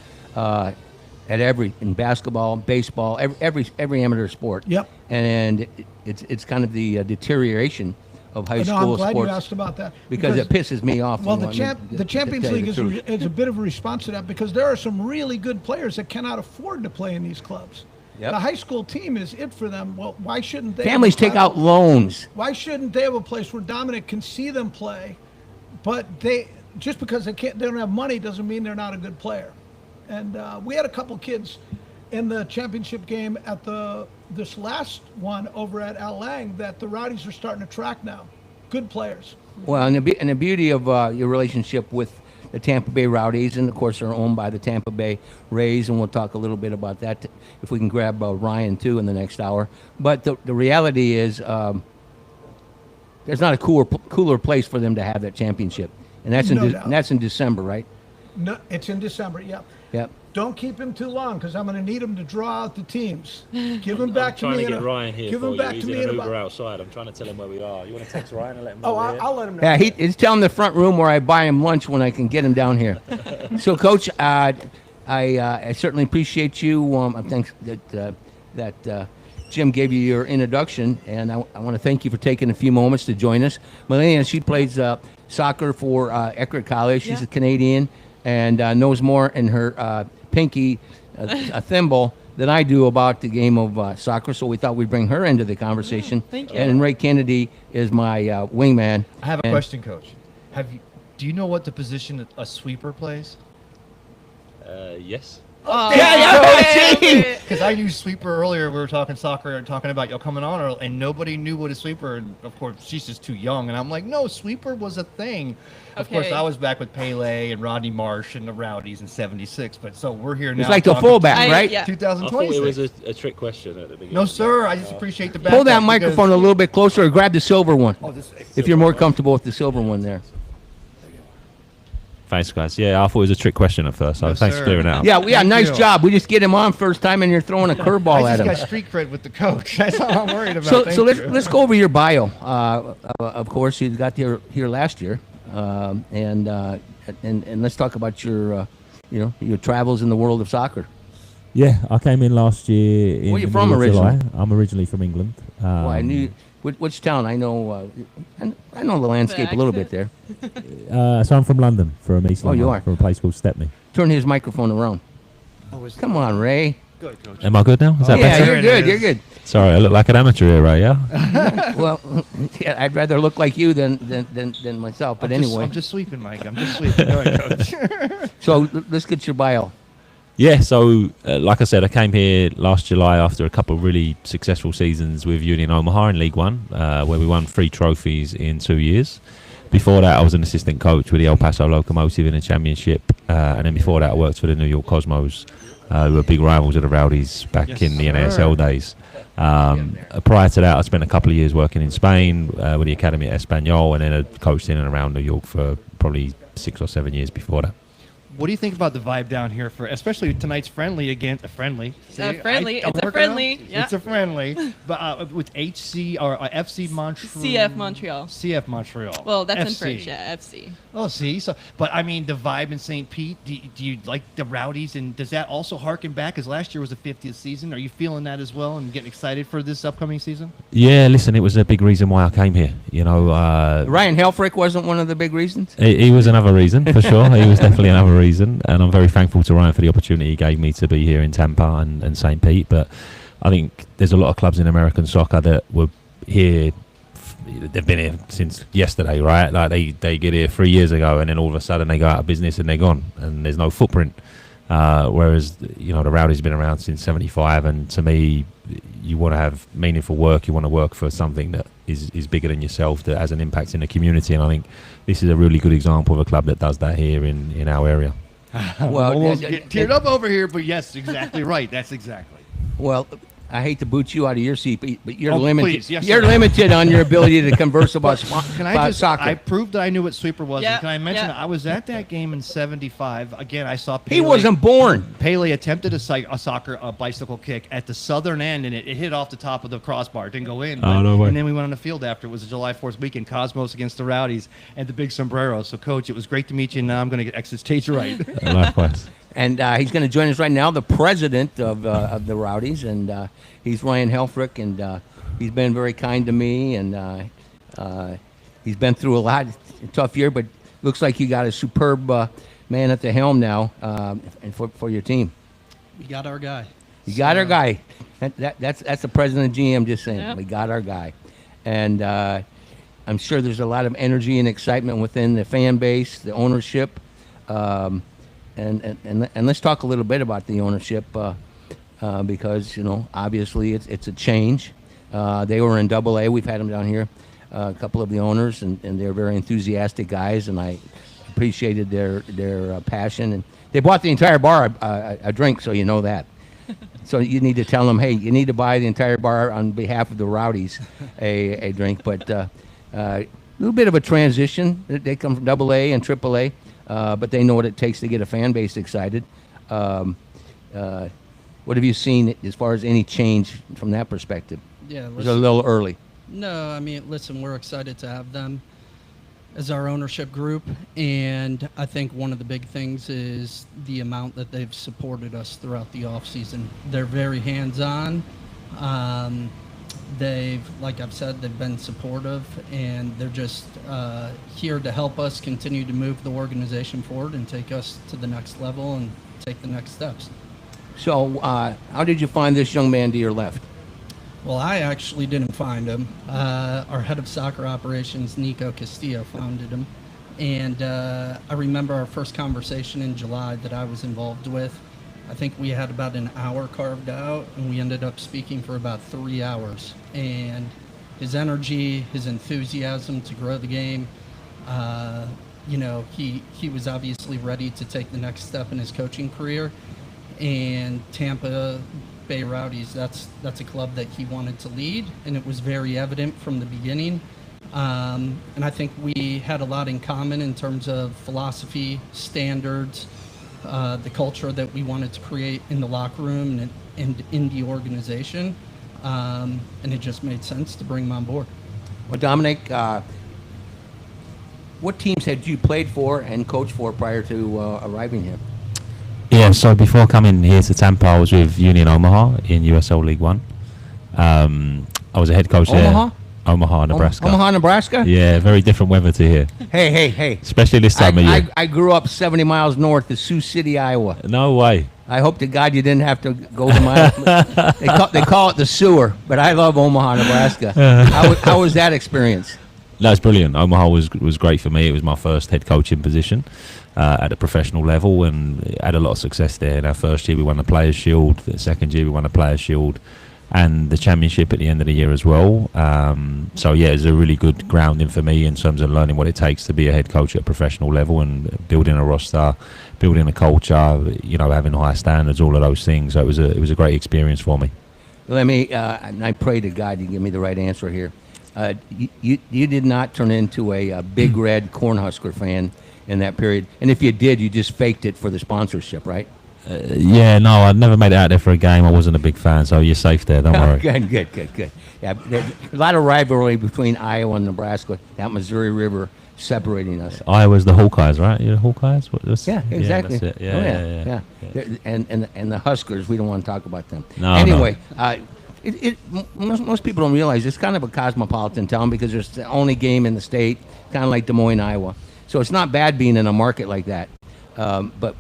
in basketball, baseball, every amateur sport. Yep. And it's kind of the deterioration of high school sports. I'm glad you asked about that. Because it pisses me off. Well, the Champions League is a bit of a response to that, because there are some really good players that cannot afford to play in these clubs. Yep. The high school team is it for them. Well, why shouldn't they? Families take out loans. Why shouldn't they have a place where Dominic can see them play? But just because they don't have money doesn't mean they're not a good player. And we had a couple kids in the championship game at this last one over at Al Lang that the Rowdies are starting to track now. Good players. Well, and the beauty of your relationship with the Tampa Bay Rowdies, and of course are owned by the Tampa Bay Rays, and we'll talk a little bit about that if we can grab Ryan too in the next hour. But the reality is there's not a cooler place for them to have that championship, and that's in December, right? No, it's in December. Yep. Yep. Don't keep him too long, because I'm going to need him to draw out the teams. Give him back to me. I'm trying to get Ryan here give for him you. back He's to in me an in Uber about. outside. I'm trying to tell him where we are. You want to text Ryan and let him know? Oh, we're here? I'll let him know. Yeah, he's telling the front room where I buy him lunch when I can get him down here. So, Coach, I certainly appreciate you. Thanks that Jim gave you your introduction, and I want to thank you for taking a few moments to join us. Melania, she plays soccer for Eckerd College. She's a Canadian and knows more in her pinky, a thimble, than I do about the game of soccer, so we thought we'd bring her into the conversation. Thank you. And Ray Kennedy is my wingman. I have a And- question, Coach. Do you know what the position a sweeper plays? Yes. Oh, Because I knew sweeper earlier. We were talking soccer and talking about y'all coming on, and nobody knew what a sweeper. And of course, she's just too young. And I'm like, no, sweeper was a thing. Of course, Okay. I was back with Pele and Rodney Marsh and the Rowdies in '76. But so we're here now. It's like the talking fullback, right? Yeah. I thought it 2026. was a trick question at the beginning. No, sir. I just appreciate the back. Pull that microphone a little bit closer, or grab the silver one, Oh, this, if you're more comfortable with the silver one there. Thanks, guys. Yeah, I thought it was a trick question at first, so No, thanks sir. for clearing it up. Yeah, Thank nice you. job. We just get him on first time, and you're throwing a curveball I at just him. got street cred with the coach. That's all I'm worried about. So, Thank so you. let's go over your bio. Of course, you got here last year, and let's talk about your your travels in the world of soccer. Yeah, I came in last year in Where you the from middle of July. originally? I'm originally from England. Well, I knew which town. I know. I know the landscape a little bit there. So I'm from London, from East Oh, London, you are? from a place called Stepney. Turn his microphone around. Come on, Ray. Good, coach. Am I good now? Is that Yeah, better? you're good. You're good. Sorry, I look like an amateur here, right? Yeah. Well, yeah, I'd rather look like you than myself. But anyway, I'm just sweeping, Mike. I'm just sweeping. Go ahead, coach. so let's get your bio. Yeah, so like I said, I came here last July after a couple of really successful seasons with Union Omaha in League One, where we won 3 trophies in 2 years. Before that, I was an assistant coach with the El Paso Locomotive in the championship, and then before that, I worked for the New York Cosmos, who were big rivals of the Rowdies back in the NASL days. Prior to that, I spent a couple of years working in Spain with the Academy at Espanyol, and then I coached in and around New York for probably 6 or 7 years before that. What do you think about the vibe down here for, especially tonight's friendly against a friendly? Friendly. I'm It's a working on- friendly. Yeah. It's a friendly, but with HC or FC Montreal. CF Montreal. CF Montreal. Well, that's in FC. French. Yeah, FC. Oh, see, so but I mean the vibe in St. Pete. Do you like the Rowdies, and does that also harken back? Because last year was the 50th season. Are you feeling that as well, and getting excited for this upcoming season? Yeah, listen, it was a big reason why I came here. You know, Ryan Helfrich wasn't one of the big reasons. he was another reason for sure. He was definitely another reason, and I'm very thankful to Ryan for the opportunity he gave me to be here in Tampa and St. Pete. But I think there's a lot of clubs in American soccer that were here. They've been here since yesterday, right? Like they get here 3 years ago, and then all of a sudden they go out of business and they're gone, and there's no footprint. Whereas the Rowdies have been around since '75, and to me, you want to have meaningful work. You want to work for something that is bigger than yourself, that has an impact in the community. And I think this is a really good example of a club that does that here in our area. Well, Almost get teared up over here, but yes, exactly right. That's exactly. Well, I hate to boot you out of your seat, but you're Oh, limited. please, yes, you're sir. limited on your ability to converse about, Can I about just? soccer. I proved that I knew what sweeper was. Yeah, And can I mention yeah. that I was at that game in '75? Again, I saw. he Pele- wasn't born. Pele attempted a soccer bicycle kick at the southern end, and it hit off the top of the crossbar. It didn't go in. Oh, no way. And then we went on the field after. It was a July 4th weekend. Cosmos against the Rowdies and the big sombrero. So, Coach, it was great to meet you. And now I'm going to get exit stage right. Likewise. And he's going to join us right now, the president of the Rowdies, and he's Ryan Helfrich, and he's been very kind to me, and he's been through a lot, a tough year, but looks like you got a superb man at the helm now, and for your team. We got our guy. You got our guy. That's the president and GM just saying. Yep. We got our guy, and I'm sure there's a lot of energy and excitement within the fan base, the ownership. And let's talk a little bit about the ownership because obviously it's a change. They were in AA. We've had them down here, a couple of the owners, and they're very enthusiastic guys, and I appreciated their passion. And they bought the entire bar a drink, so you know that. So you need to tell them, hey, you need to buy the entire bar on behalf of the Rowdies a drink. But a little bit of a transition. They come from AA and AAA. But they know what it takes to get a fan base excited. What have you seen as far as any change from that perspective? Yeah, It was a little early. No, I mean, listen, we're excited to have them as our ownership group, and I think one of the big things is the amount that they've supported us throughout the off season. They're very hands-on. They've, like I've said, they've been supportive, and they're just here to help us continue to move the organization forward and take us to the next level and take the next steps. So, how did you find this young man to your left? Well, I actually didn't find him. Our head of soccer operations, Nico Castillo, founded him. And I remember our first conversation in July that I was involved with. I think we had about an hour carved out, and we ended up speaking for about 3 hours. And his energy, his enthusiasm to grow the game, he was obviously ready to take the next step in his coaching career. And Tampa Bay Rowdies, that's a club that he wanted to lead, and it was very evident from the beginning. And I think we had a lot in common in terms of philosophy, standards, the culture that we wanted to create in the locker room and in the organization. And it just made sense to bring him on board. Well, Dominic, what teams had you played for and coached for prior to arriving here? Yeah, so before coming here to Tampa, I was with Union Omaha in USL League One. I was a head coach there. Omaha, Nebraska. Omaha, Nebraska? Yeah, very different weather to here. Hey. Especially this time of year. I grew up 70 miles north of Sioux City, Iowa. No way. I hope to God you didn't have to go to my... they call it the sewer, but I love Omaha, Nebraska. How was that experience? That's brilliant. Omaha was great for me. It was my first head coaching position at a professional level, and had a lot of success there. In our first year, we won the Players' Shield. The second year, we won the Players' Shield and the championship at the end of the year as well. So yeah, it's a really good grounding for me in terms of learning what it takes to be a head coach at a professional level and building a roster, building a culture, having high standards, all of those things. So it was a great experience for me. Let me, and I pray to God you give me the right answer here. You did not turn into a Big Red Cornhusker fan in that period, and if you did, you just faked it for the sponsorship, right? Yeah, no, I'd never made it out there for a game. I wasn't a big fan, so you're safe there. Don't worry. Good. Yeah, there's a lot of rivalry between Iowa and Nebraska. That Missouri River separating us. Iowa's the Hawkeyes, right? You're the Hawkeyes? Yeah, exactly. Yeah, that's it. Yeah. And the Huskers, we don't want to talk about them. No, anyway, most people don't realize it's kind of a cosmopolitan town because it's the only game in the state, kind of like Des Moines, Iowa. So it's not bad being in a market like that. But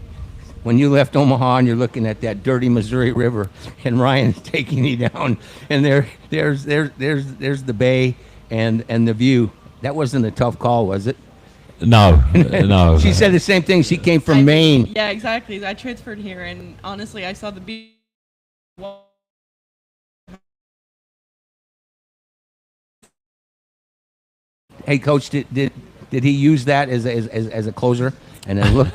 when you left Omaha and you're looking at that dirty Missouri River and Ryan's taking you down, and there's the bay and the view. That wasn't a tough call, was it? No, no. She said the same thing. She came from Maine. Yeah, exactly. I transferred here, and honestly, I saw the beach. Hey, Coach, did he use that as a closer? And then look,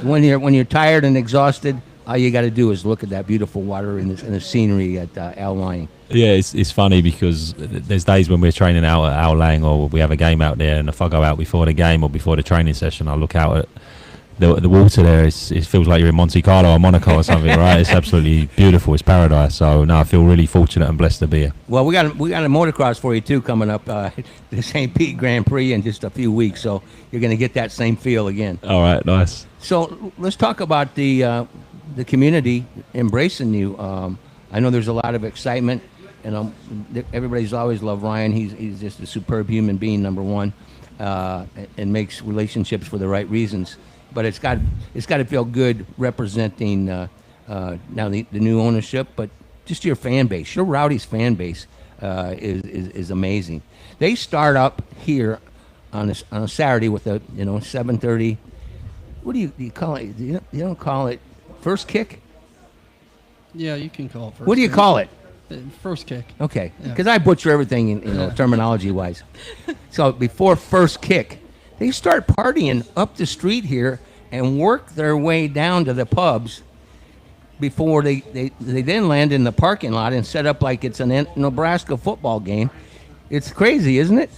when you're tired and exhausted, all you got to do is look at that beautiful water and the scenery at Al Lang. Yeah, it's funny because there's days when we're training out at Al Lang or we have a game out there, and if I go out before the game or before the training session, I look out at the water there. It feels like you're in Monte Carlo or Monaco or something, right? It's absolutely beautiful. It's paradise. So no, I feel really fortunate and blessed to be here. Well, we got a motocross for you too coming up, the St. Pete Grand Prix in just a few weeks. So you're going to get that same feel again. All right, nice. So let's talk about the community embracing you. I know there's a lot of excitement, and everybody's always loved Ryan. He's just a superb human being, number one, and makes relationships for the right reasons. But it's got to feel good representing now the new ownership, but just your fan base. Your Rowdies fan base is amazing. They start up here on a Saturday with a 7:30. What do you call it? You don't call it first kick? Yeah, you can call it first. What do you call it? First kick. Okay, because I butcher everything in terminology wise. So before first kick, they start partying up the street here and work their way down to the pubs before they then land in the parking lot and set up like it's a Nebraska football game. It's crazy, isn't it?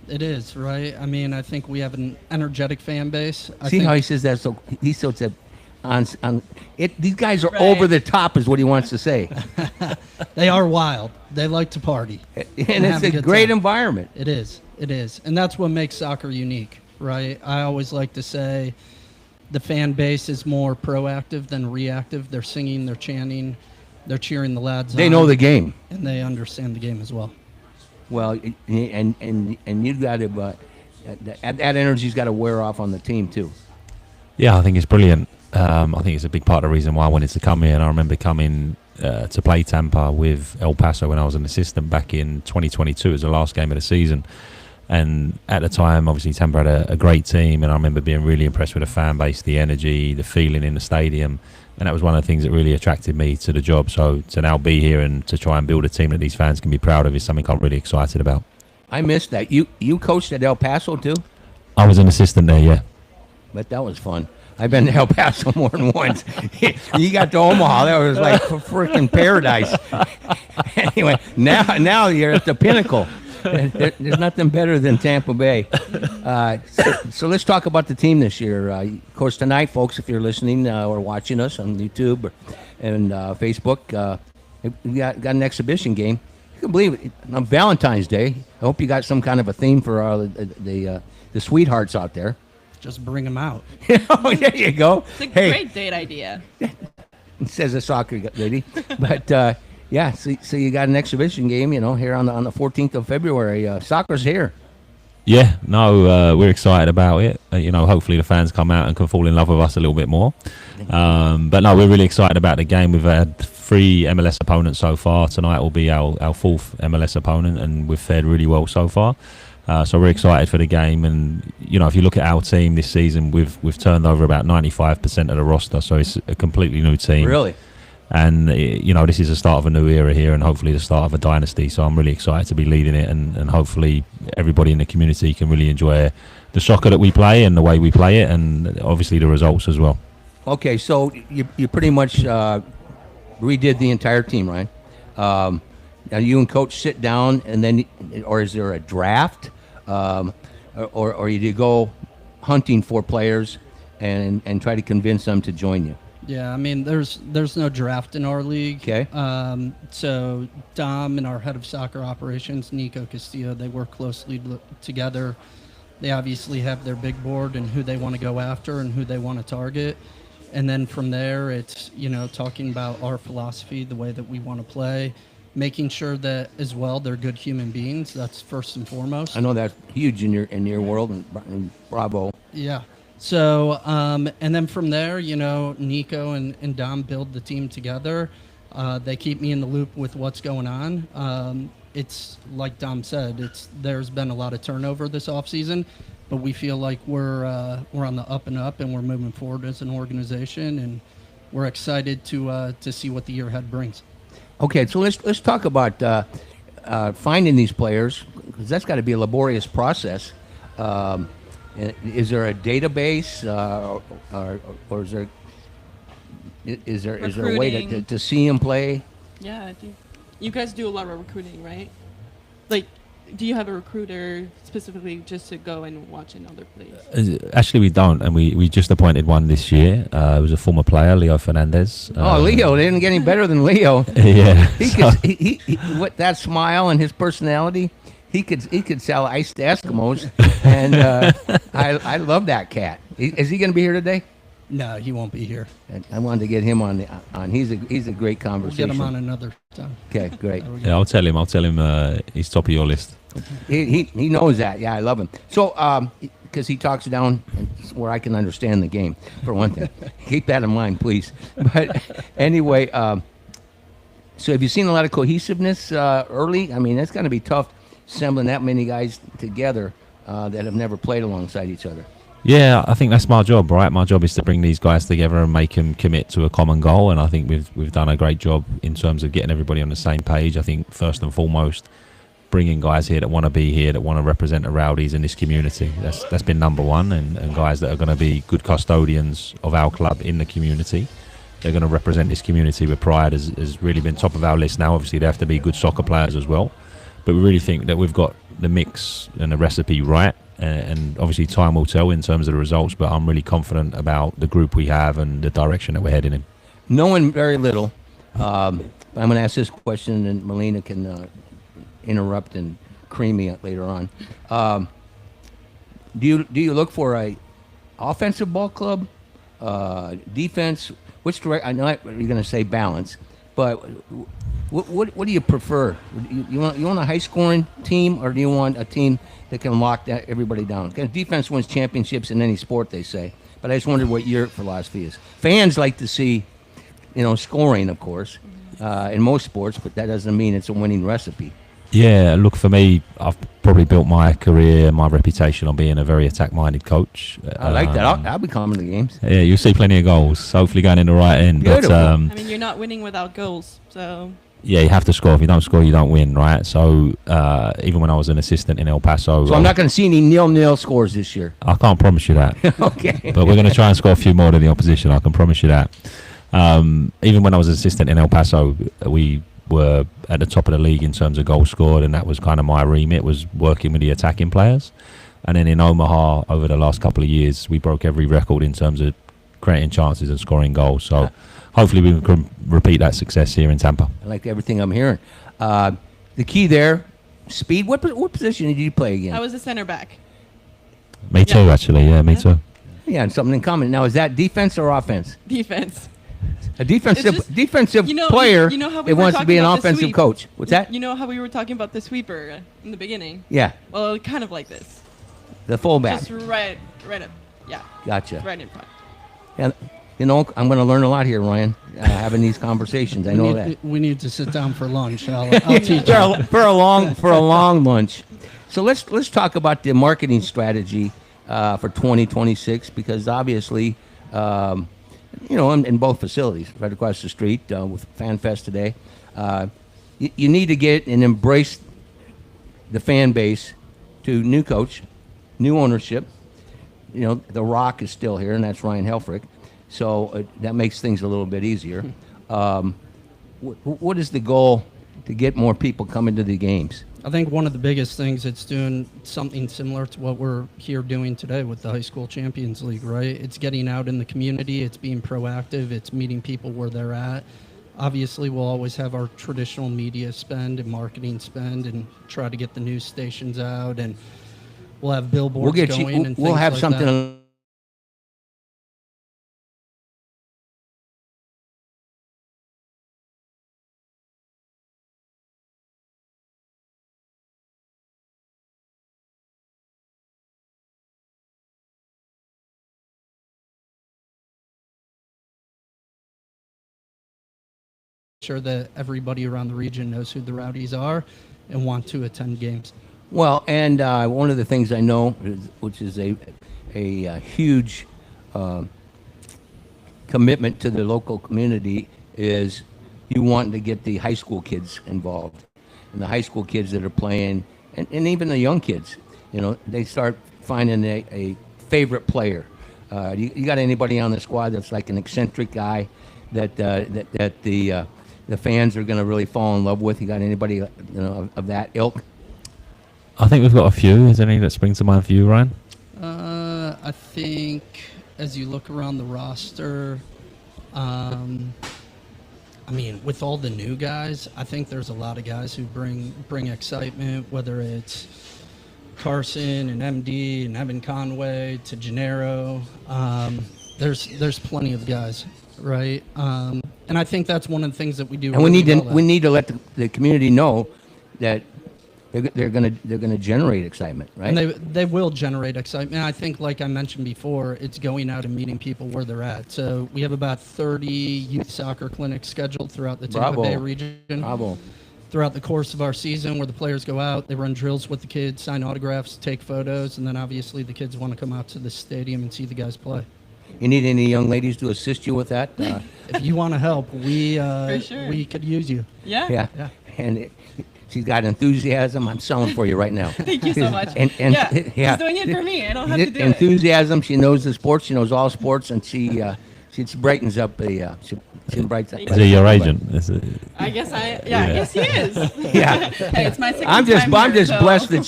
It is, right? I mean, I think we have an energetic fan base. See how he says that? So he's so said on it. These guys are over the top, is what he wants to say. They are wild. They like to party, and it's a great environment. It is, and that's what makes soccer unique. Right. I always like to say the fan base is more proactive than reactive. They're singing, they're chanting, they're cheering the lads on. They know the game. And they understand the game as well. Well, and you've got to, that energy's got to wear off on the team too. Yeah, I think it's brilliant. I think it's a big part of the reason why I wanted to come here. And I remember coming to play Tampa with El Paso when I was an assistant back in 2022. It was the last game of the season. And at the time, obviously, Tampa had a great team. And I remember being really impressed with the fan base, the energy, the feeling in the stadium. And that was one of the things that really attracted me to the job. So to now be here and to try and build a team that these fans can be proud of is something I'm really excited about. I missed that. You coached at El Paso too? I was an assistant there, yeah. But that was fun. I've been to El Paso more than once. You got to Omaha. That was like freaking paradise. Anyway, now you're at the pinnacle. There's nothing better than Tampa Bay. So let's talk about the team this year. Of course, tonight, folks, if you're listening or watching us on YouTube and Facebook, we got an exhibition game. You can believe it. On Valentine's Day, I hope you got some kind of a theme for the sweethearts out there. Just bring them out. Oh, there you go. It's a great date idea. Says a soccer lady. But, yeah, so you got an exhibition game, here on the 14th of February. Soccer's here. Yeah, no, we're excited about it. Hopefully the fans come out and can fall in love with us a little bit more. But no, we're really excited about the game. We've had 3 MLS opponents so far. Tonight will be our 4th MLS opponent, and we've fared really well so far. So we're excited for the game. And, if you look at our team this season, we've turned over about 95% of the roster. So it's a completely new team. Really? And, this is the start of a new era here and hopefully the start of a dynasty. So I'm really excited to be leading it, and hopefully everybody in the community can really enjoy the soccer that we play and the way we play it, and obviously the results as well. Okay, so you pretty much redid the entire team, right? Now you and Coach sit down, and then, or is there a draft? Or you do go hunting for players and try to convince them to join you? Yeah, I mean, there's no draft in our league. Okay. So Dom and our head of soccer operations, Nico Castillo, they work closely together. They obviously have their big board and who they want to go after and who they want to target. And then from there, it's, talking about our philosophy, the way that we want to play, making sure that as well they're good human beings. That's first and foremost. I know that's huge in your world, and bravo. Yeah. So, and then from there, Nico and Dom build the team together. They keep me in the loop with what's going on. It's like Dom said, there's been a lot of turnover this offseason, but we feel like we're on the up and up, and we're moving forward as an organization, and we're excited to see what the year ahead brings. Okay, so let's talk about finding these players, because that's got to be a laborious process. Is there a database, or is there a way to see them play? Yeah, I think you guys do a lot of recruiting, right? Like, do you have a recruiter specifically just to go and watch in other places? Actually, we don't, and we just appointed one this year. It was a former player, Leo Fernandez. Leo! They didn't get any better than Leo. Yeah, he with that smile and his personality, he could sell ice to Eskimos, and I love that cat. Is he going to be here today? No, he won't be here. I wanted to get him on. He's a great conversation. We'll get him on another time. Okay, great. Yeah, I'll tell him. He's top of your list. He knows that. Yeah, I love him. So, because he talks down where I can understand the game, for one thing. Keep that in mind, please. But anyway, so have you seen a lot of cohesiveness early? I mean, it's going to be tough assembling that many guys together that have never played alongside each other. Yeah, I think that's my job, right? My job is to bring these guys together and make them commit to a common goal, and I think we've done a great job in terms of getting everybody on the same page. I think first and foremost, bringing guys here that want to be here, that want to represent the Rowdies in this community. That's been number one, and guys that are going to be good custodians of our club in the community. They're going to represent this community with pride has really been top of our list now. Obviously, they have to be good soccer players as well, but we really think that we've got the mix and the recipe right. And obviously time will tell in terms of the results, but I'm really confident about the group we have and the direction that we're heading in. Knowing very little, I'm going to ask this question, and Melina can interrupt and cream me later on. Do you look for a offensive ball club, defense? Which direct? I know you're going to say balance, but what do you prefer? You want a high scoring team, or do you want a team that can lock everybody down? Because defense wins championships in any sport, they say. but I just wondered what your philosophy is. Fans like to see, scoring, of course, in most sports, but that doesn't mean it's a winning recipe. Yeah, look, for me, I've probably built my career, my reputation on being a very attack-minded coach. I like that. I'll be coming to the games. Yeah, you'll see plenty of goals, hopefully going in the right end. Beautiful. But, I mean, you're not winning without goals, so. yeah, you have to score. If you don't score, you don't win, right? So even when I was an assistant in El Paso... So I'm not going to see any 0-0 scores this year. I can't promise you that. Okay. But we're going to try and score a few more than the opposition, I can promise you that. Even when I was an assistant in El Paso, we were at the top of the league in terms of goals scored, and that was kind of my remit, was working with the attacking players. And then in Omaha, over the last couple of years, we broke every record in terms of creating chances and scoring goals. So hopefully we can repeat that success here in Tampa. I like everything I'm hearing. The key there, speed. What position did you play again? I was a center back. Me too, actually. Yeah, me too. Yeah, and something in common. Now, is that defense or offense? Defense. A defensive player. How we it were wants to be talking an about the offensive sweep. coach. What's that? You know how we were talking about the sweeper in the beginning? Yeah, Well, kind of like this. the fullback. Just right up. Yeah. Gotcha. Right in front. Yeah, I'm going to learn a lot here, Ryan, having these conversations. I know that. We need to sit down for lunch. I'll teach you. for a long lunch. So let's talk about the marketing strategy for 2026, because obviously, in both facilities, right across the street with FanFest today, you need to get and embrace the fan base to new coach, new ownership. The Rock is still here, and that's Ryan Helfrich. So that makes things a little bit easier. What is the goal to get more people coming to the games? I think one of the biggest things, it's doing something similar to what we're here doing today with the High School Champions League, right? It's getting out in the community, it's being proactive, it's meeting people where they're at. Obviously, we'll always have our traditional media spend and marketing spend and try to get the news stations out, and we'll have billboards going and we'll things have like something. that. Sure that everybody around the region knows who the Rowdies are and want to attend games. Well, and one of the things I know, which is a huge commitment to the local community, is you want to get the high school kids involved, and the high school kids that are playing, and even the young kids. They start finding a favorite player. You got anybody on the squad that's like an eccentric guy that the fans are going to really fall in love with? You got anybody of that ilk? I think we've got a few. Is there any that springs to mind for you, Ryan? I think as you look around the roster, with all the new guys, I think there's a lot of guys who bring excitement, whether it's Carson and MD and Evan Conway to Gennaro. There's plenty of guys, right? And I think that's one of the things that we do. And really we need to let the community know that they're gonna generate excitement, right? And they will generate excitement. I think, like I mentioned before, it's going out and meeting people where they're at. So we have about 30 youth soccer clinics scheduled throughout the Tampa Bay region. Bravo. Throughout the course of our season, where the players go out, they run drills with the kids, sign autographs, take photos, and then obviously the kids want to come out to the stadium and see the guys play. You need any young ladies to assist you with that? If you want to help, we sure. we could use you. Yeah. Yeah. And she's got enthusiasm. I'm selling for you right now. Thank you so much. And yeah. yeah. She's doing it for me. I don't have to do it. Enthusiasm. She knows the sports. She knows all sports, and she brightens up the. She brightens up. Is he your agent? I guess I guess he is. Yeah. Hey, it's my second I'm just time here, so. blessed that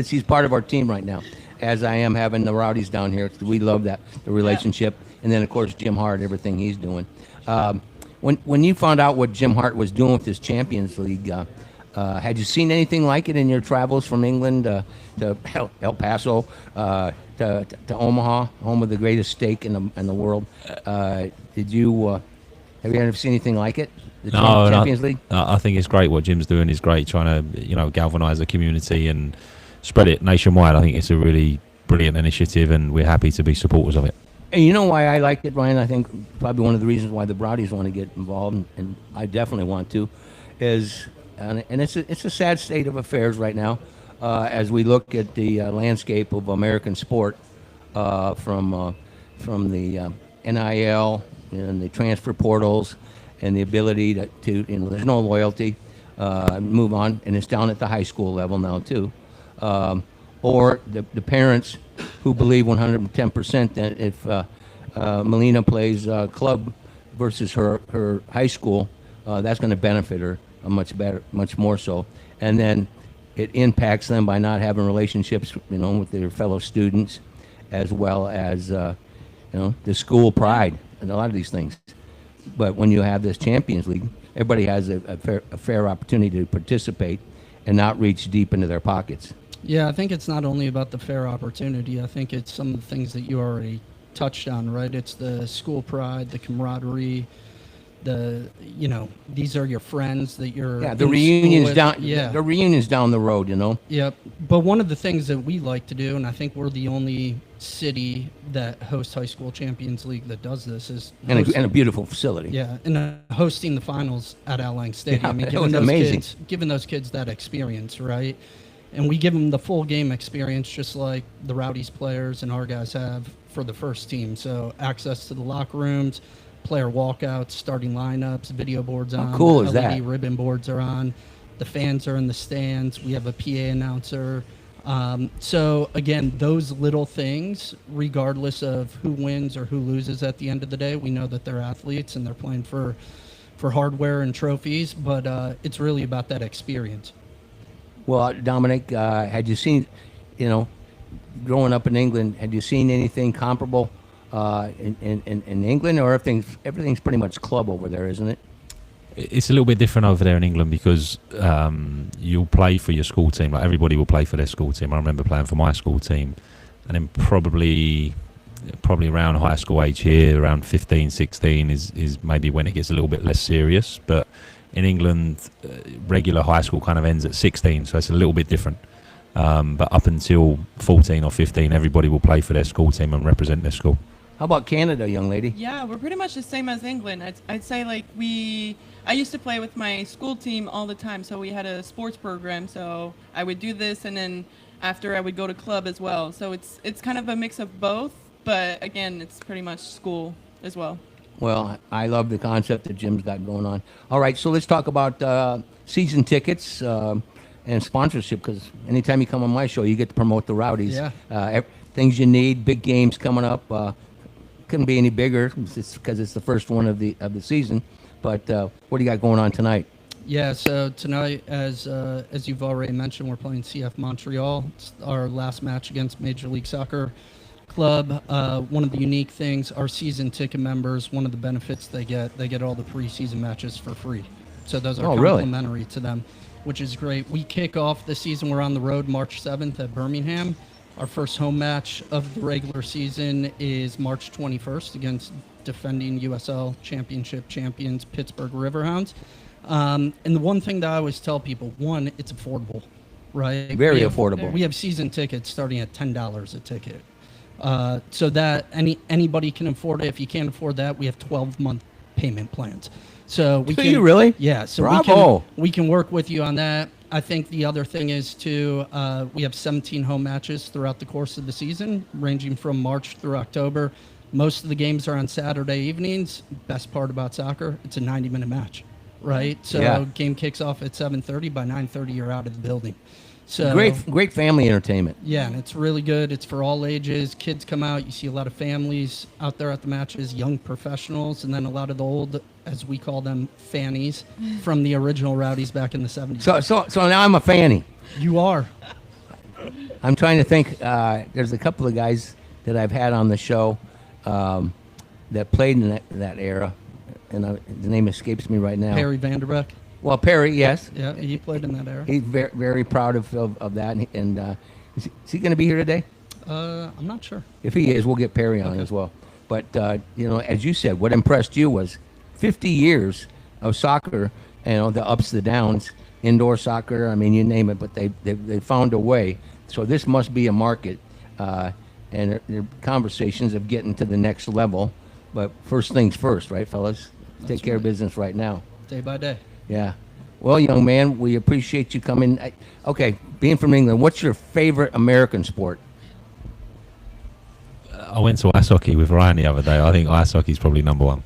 she's part of our team right now, as I am having the Rowdies down here. We love the relationship, and then of course Jim Hart, everything he's doing. When you found out what Jim Hart was doing with this Champions League, had you seen anything like it in your travels from England to El Paso to Omaha, home of the greatest steak in the world? Did you have you ever seen anything like it? The Champions League? I think it's great. What Jim's doing is great, trying to galvanise the community and spread it nationwide. I think it's a really brilliant initiative, and we're happy to be supporters of it. And you know why I like it, Ryan? I think probably one of the reasons why the Browdies want to get involved, and I definitely want to, is, and it's a sad state of affairs right now, as we look at the landscape of American sport, from the NIL and the transfer portals, and the ability to there's no loyalty, move on, and it's down at the high school level now too, or the parents who believe 110% that if Melina plays club versus her high school, that's going to benefit her much more so. And then it impacts them by not having relationships, with their fellow students, as well as, the school pride and a lot of these things. But when you have this Champions League, everybody has a fair opportunity to participate and not reach deep into their pockets. Yeah, I think it's not only about the fair opportunity. I think it's some of the things that you already touched on, right? It's the school pride, the camaraderie, these are your friends that you're the in reunions school with. down. Yeah, the reunions down the road. Yep. But one of the things that we like to do, and I think we're the only city that hosts high school Champions League that does this, is and a beautiful facility. Yeah, and hosting the finals at Al Lang Stadium. Yeah, I mean, that was amazing. Giving those kids that experience, right? And we give them the full game experience, just like the Rowdies players and our guys have for the first team. So access to the locker rooms, player walkouts, starting lineups, video boards on. How cool is LED that? Ribbon boards are on. The fans are in the stands. We have a PA announcer. So again, those little things, regardless of who wins or who loses at the end of the day, we know that they're athletes and they're playing for hardware and trophies, but it's really about that experience. Well, Dominic, had you seen, growing up in England, had you seen anything comparable in England, or everything's pretty much club over there, isn't it? It's a little bit different over there in England because you'll play for your school team. Like everybody will play for their school team. I remember playing for my school team, and then probably around high school age here, around 15, 16 is maybe when it gets a little bit less serious. But in England, regular high school kind of ends at 16, so it's a little bit different. But up until 14 or 15, everybody will play for their school team and represent their school. How about Canada, young lady? Yeah, we're pretty much the same as England. I'd say I used to play with my school team all the time, so we had a sports program. So I would do this, and then after I would go to club as well. So it's kind of a mix of both, but again, it's pretty much school as well. Well, I love the concept that Jim's got going on. All right, so let's talk about season tickets and sponsorship, because anytime you come on my show, you get to promote the Rowdies. Yeah. Things you need, big games coming up. Couldn't be any bigger because it's the first one of the season. But what do you got going on tonight? Yeah, so tonight, as you've already mentioned, we're playing CF Montreal. It's our last match against Major League Soccer Club. One of the unique things, our season ticket members, one of the benefits they get all the preseason matches for free. So those are complimentary to them, which is great. We kick off the season. We're on the road March 7th at Birmingham. Our first home match of the regular season is March 21st against defending USL Championship champions Pittsburgh Riverhounds. And the one thing that I always tell people, one, it's affordable, right? Very affordable. We have season tickets starting at $10 a ticket. So that anybody can afford it. If you can't afford that, we have 12-month payment plans. So we Do you really? Yeah. So Bravo. we can work with you on that. I think the other thing is too, we have 17 home matches throughout the course of the season, ranging from March through October. Most of the games are on Saturday evenings. Best part about soccer, it's a 90-minute match, right? So game kicks off at 7:30. By 9:30, you're out of the building. So Great family entertainment. yeah, and it's really good. It's for all ages. Kids come out. You see a lot of families out there at the matches, young professionals, and then a lot of the old, as we call them, fannies from the original Rowdies back in the 70s. So now I'm a fanny. You are. I'm trying to think. There's a couple of guys that I've had on the show that played in that era, and the name escapes me right now. Perry Vanderbeck. Well, Perry, yes. Yeah, he played in that era. He's very, very proud of that. And is he going to be here today? I'm not sure. If he is, we'll get Perry on as well. But, as you said, what impressed you was 50 years of soccer, the ups, the downs, indoor soccer, I mean, you name it, but they found a way. So this must be a market and there are conversations of getting to the next level. But first things first, right, fellas? Take care of business right now. Day by day. Yeah. Well, young man, we appreciate you coming. Okay, being from England, what's your favorite American sport? I went to ice hockey with Ryan the other day. I think ice hockey is probably number one.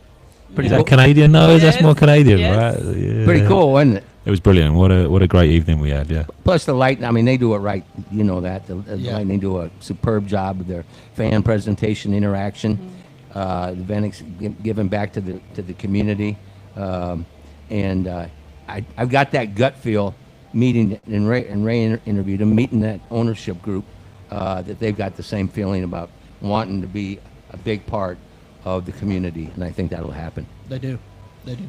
Pretty Is that cool. Canadian? No, that's more Canadian, Yes. right? Yeah. Pretty cool, wasn't it? It was brilliant. What a great evening we had. Yeah. Plus the light. I mean, they do it right. You know that the Yeah. Lightning do a superb job with their fan presentation, interaction, event giving back to the community, and I've got that gut feel meeting and Ray interviewed him, meeting that ownership group that they've got the same feeling about wanting to be a big part of the community, and I think that'll happen. They do. They do.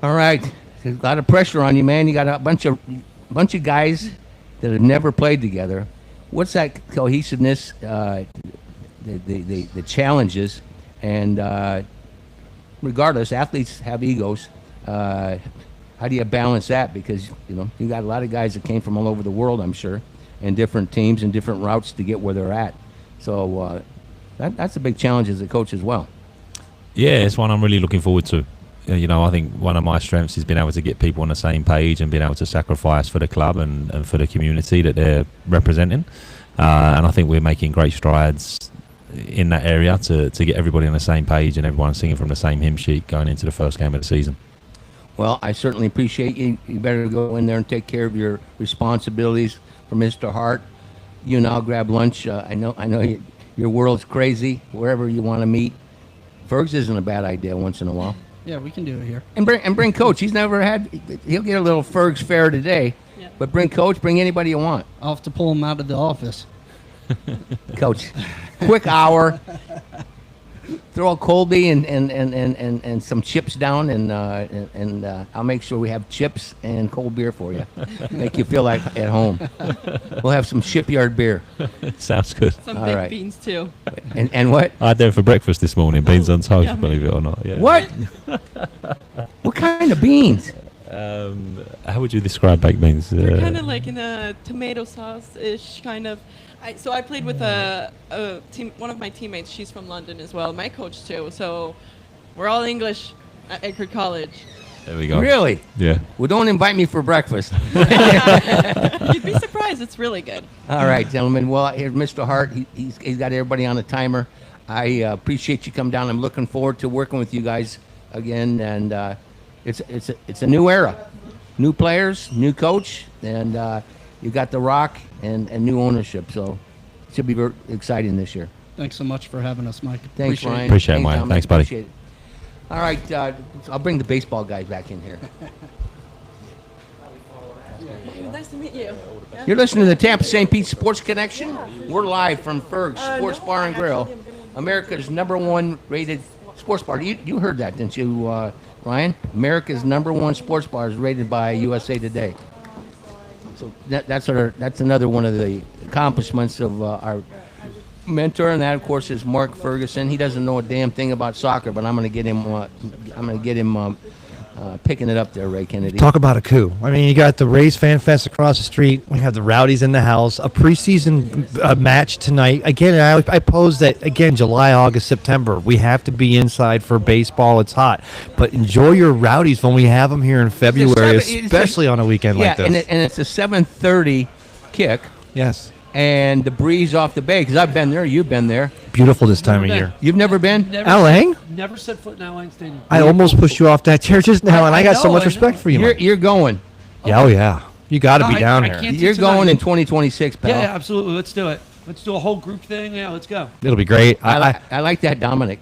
All right, there's a lot of pressure on you, man. You got a bunch of guys that have never played together. What's that cohesiveness? The challenges, and regardless, athletes have egos. How do you balance that? Because you got a lot of guys that came from all over the world, I'm sure, and different teams and different routes to get where they're at. So that's a big challenge as a coach as well. Yeah, it's one I'm really looking forward to. I think one of my strengths is being able to get people on the same page and being able to sacrifice for the club and for the community that they're representing. And I think we're making great strides in that area to get everybody on the same page and everyone singing from the same hymn sheet going into the first game of the season. Well, I certainly appreciate you. You better go in there and take care of your responsibilities for Mr. Hart. You and I'll grab lunch. I know your world's crazy. Wherever you want to meet, Fergs isn't a bad idea once in a while. Yeah, we can do it here. And bring Coach. He's never had. He'll get a little Fergs fare today. Yeah. But bring Coach. Bring anybody you want. I'll have to pull him out of the office. Coach, quick hour. Throw a Colby and some chips down, and I'll make sure we have chips and cold beer for you. Make you feel like at home. We'll have some shipyard beer. Sounds good. Some All big right. beans too. And what? I had them for breakfast this morning, beans on toast, yummy. believe it or not. Yeah. What? What kind of beans? How would you describe baked beans? They're kind of like in a tomato sauce-ish kind of. So I played with a team. One of my teammates, she's from London as well. My coach too. So we're all English at Edgewood College. There we go. Really? Yeah. Well, don't invite me for breakfast. You'd be surprised. It's really good. All right, gentlemen. Well, here's Mr. Hart. He's got everybody on a timer. I appreciate you come down. I'm looking forward to working with you guys again. And it's a new era, new players, new coach, and you got The Rock and new ownership. So it should be very exciting this year. Thanks so much for having us, Mike. Thanks, Appreciate it. Ryan. Appreciate it, Mike. Dominic. Thanks, buddy. Appreciate it. All right, I'll bring the baseball guys back in here. Nice to meet you. You're listening to the Tampa St. Pete Sports Connection. We're live from Ferg's Sports Bar and Grill, America's #1 rated sports bar. You heard that, didn't you, Ryan? America's #1 sports bar is rated by USA Today. So that's another one of the accomplishments of our mentor, and that of course is Mark Ferguson. He doesn't know a damn thing about soccer, but I'm going to get him. Picking it up there, Ray Kennedy. Talk about a coup. I mean, you got the Rays Fan Fest across the street. We have the Rowdies in the house. A preseason match tonight. Again, I pose that, again, July, August, September. We have to be inside for baseball. It's hot. But enjoy your Rowdies when we have them here in February, especially on a weekend like this. Yeah, and it's a 7:30 kick. Yes. And the breeze off the bay, because I've been there, you've been there. Beautiful this time of Never year. been. You've never been? Al-Ain? Never set foot in Al-Ain Stadium. I almost pushed you off that chair just now, and I got so much I respect know. for you. Mike. You're going. Yeah, oh, yeah. You got to No, be down I here. can't- You're tonight. going in 2026, pal. Yeah, absolutely. Let's do it. Let's do a whole group thing. Yeah, let's go. It'll be great. I like that, Dominic.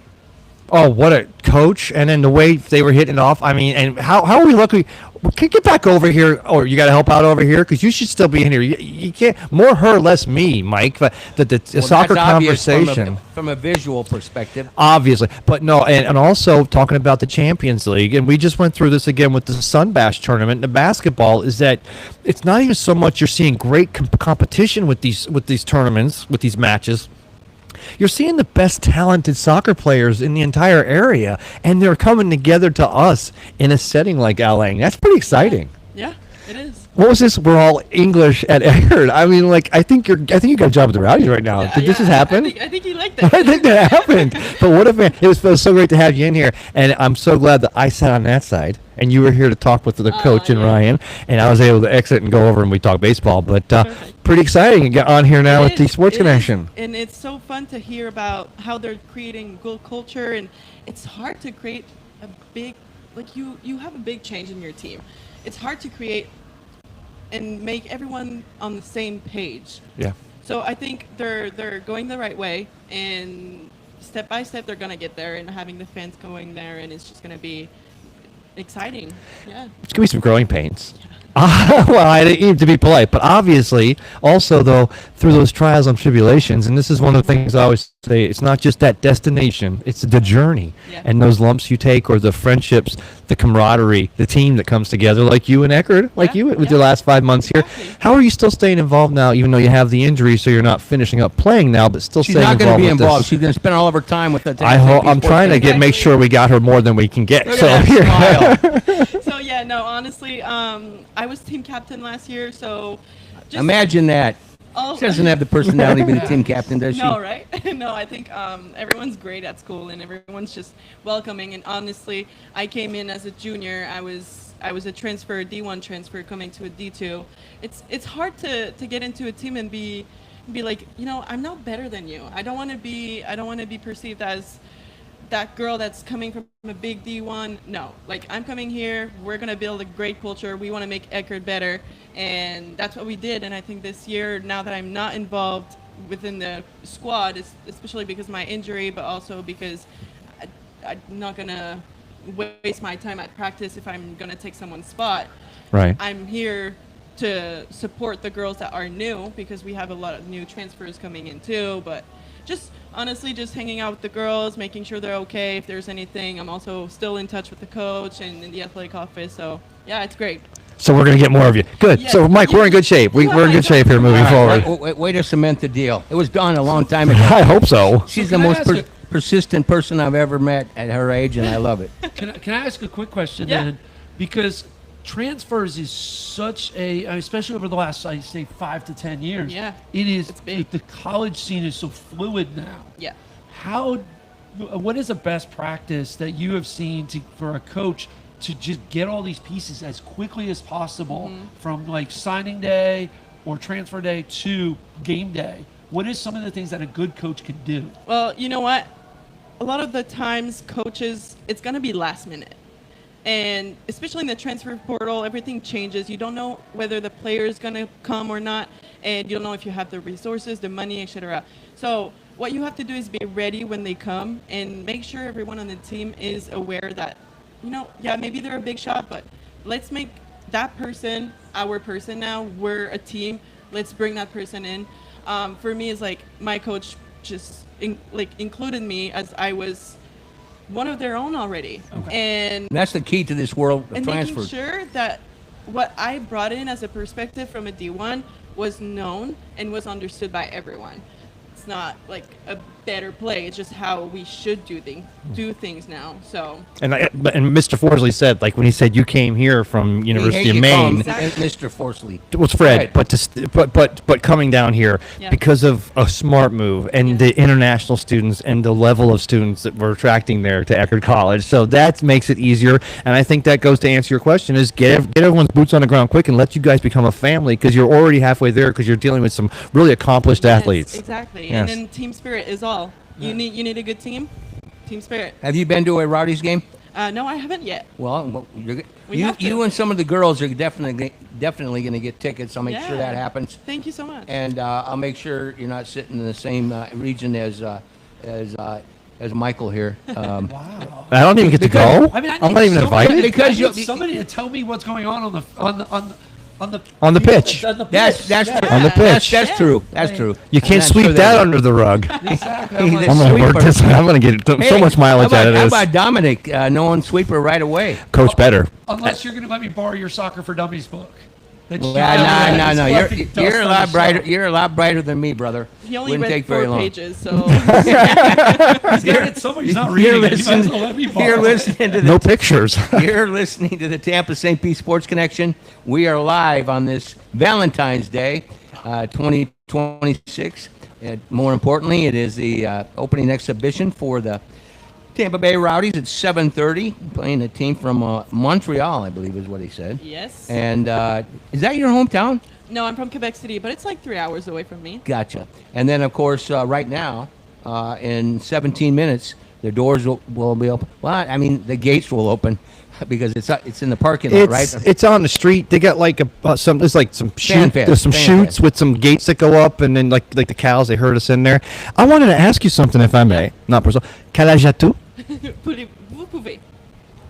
Oh, what a coach! And then the way they were hitting it off. I mean, and how are we lucky? Can you get back over here, or you got to help out over here because you should still be in here. You can't more her, less me, Mike. But the Well, soccer that's obvious conversation, from a visual perspective. obviously, but no, and also talking about the Champions League, and we just went through this again with the Sun Bash tournament. The basketball is that it's not even so much you're seeing great competition with these tournaments, with these matches. You're seeing the best talented soccer players in the entire area, and they're coming together to us in a setting like Al-Ain. That's pretty exciting. Yeah. It is. What was this? We're all English at Eckerd. I mean, like, I think you got a job with the Rowdies right now. Did this just happen? I think you liked that. I think that happened. But what if it was so great to have you in here, and I'm so glad that I sat on that side and you were here to talk with the coach and Ryan, and I was able to exit and go over and we talk baseball. But pretty exciting to get on here now with the Sports Connection. And it's so fun to hear about how they're creating good culture, and it's hard to create a big, like you have a big change in your team. It's hard to create and make everyone on the same page. Yeah. So I think they're going the right way, and step by step they're gonna get there, and having the fans going there, and it's just gonna be exciting. Yeah. It's gonna be some growing pains. Well, I didn't mean to be polite, but obviously, also though, through those trials and tribulations, and this is one of the things I always say, it's not just that destination, it's the journey, and those lumps you take, or the friendships, the camaraderie, the team that comes together, like you and Eckerd, like you with your last 5 months here. How are you still staying involved now, even though you have the injury, so you're not finishing up playing now, but still She's staying not involved? going to be with involved. this? She's going to spend all of her time with the. I'm trying to make sure we got her more than we can get. Look So at here. that smile. So yeah, no, honestly, I was team captain last year, so just Imagine that. Oh. She doesn't have the personality to be the team captain, does she? No, right? No, I think everyone's great at school, and everyone's just welcoming. And honestly, I came in as a junior. I was a transfer, a D1 transfer, coming to a D2. It's hard to get into a team and be like, I'm not better than you. I don't want to be perceived as that girl that's coming from a big D1. No, like, I'm coming here, we're going to build a great culture. We want to make Eckerd better. And that's what we did. And I think this year, now that I'm not involved within the squad, especially because of my injury, but also because I'm not going to waste my time at practice if I'm going to take someone's spot. Right. I'm here to support the girls that are new, because we have a lot of new transfers coming in too. But just honestly, just hanging out with the girls, making sure they're okay. If there's anything, I'm also still in touch with the coach and in the athletic office. So yeah, it's great. So we're going to get more of you. Good. Yes. So, Mike, we're in good shape. We're in good shape here moving forward. Way to cement the deal. It was done a long time ago. I hope so. She's the most persistent person I've ever met at her age, and I love it. Can I ask a quick question Yeah. then? Because transfers is such especially over the last, I say, 5 to 10 years. Yeah, it is. it's big. The college scene is so fluid now. Yeah. What is the best practice that you have seen for a coach to just get all these pieces as quickly as possible from like signing day or transfer day to game day? What is some of the things that a good coach can do? Well, you know what? A lot of the times, coaches, it's going to be last minute. And especially in the transfer portal, everything changes. You don't know whether the player is going to come or not, and you don't know if you have the resources, the money, etc. So what you have to do is be ready when they come, and make sure everyone on the team is aware that, maybe they're a big shot, but let's make that person our person now. We're a team. Let's bring that person in. For me, it's like my coach just included me as I was one of their own already. And that's the key to this world of and transfer. making sure that what I brought in as a perspective from a D1 was known and was understood by everyone. It's not like a better play. It's just how we should do things now. So. And Mr. Forsley said, like, when he said you came here from University of Maine, Mr. Forsley. It was Fred, but coming down here because of a smart move and the international students and the level of students that we're attracting there to Eckerd College. So that makes it easier. And I think that goes to answer your question: is get everyone's boots on the ground quick and let you guys become a family, because you're already halfway there, because you're dealing with some really accomplished athletes. Exactly. Yes. And then team spirit is all. You need a good team spirit. Have you been to a Rowdies game? No, I haven't yet. Well, We have to. you and some of the girls are definitely going to get tickets. I'll make sure that happens. Thank you so much. And I'll make sure you're not sitting in the same region as Michael here. Wow. I don't even get to go. I mean, I'm not even invited. Because I need somebody to tell me what's going on the On the pitch. On the pitch. That's On the pitch. That's true. That's true. You can't sweep that under the rug. Exactly. I'm going to work this. I'm going to get so much mileage out of How this. about Dominic? No one sweeper right away. Coach better. Unless you're going to let me borrow your Soccer for Dummies book. That's No. It's You're a dust on lot the brighter. shelf. You're a lot brighter than me, brother. He only Wouldn't read take very 4 long. pages, so He's got it so much. He's not You're reading it. You might as listening, well let me you're borrow it. listening to the No pictures. You're listening to the Tampa St. Pete Sports Connection. We are live on this Valentine's Day, 2026. And more importantly, it is the opening exhibition for the Tampa Bay Rowdies at 7:30, playing a team from Montreal, I believe is what he said. yes. And is that your hometown? No, I'm from Quebec City, but it's like 3 hours away from me. Gotcha. And then, of course, right now, in 17 minutes, the doors will be open. Well, I mean, the gates will open because it's in the parking lot, right? It's on the street. They got like there's like some Fanfest, there's some fanfest. chutes with some gates that go up, and then like the cows, they herd us in there. I wanted to ask you something, if I may, not personal. Quel âge as-tu? Vous pouvez.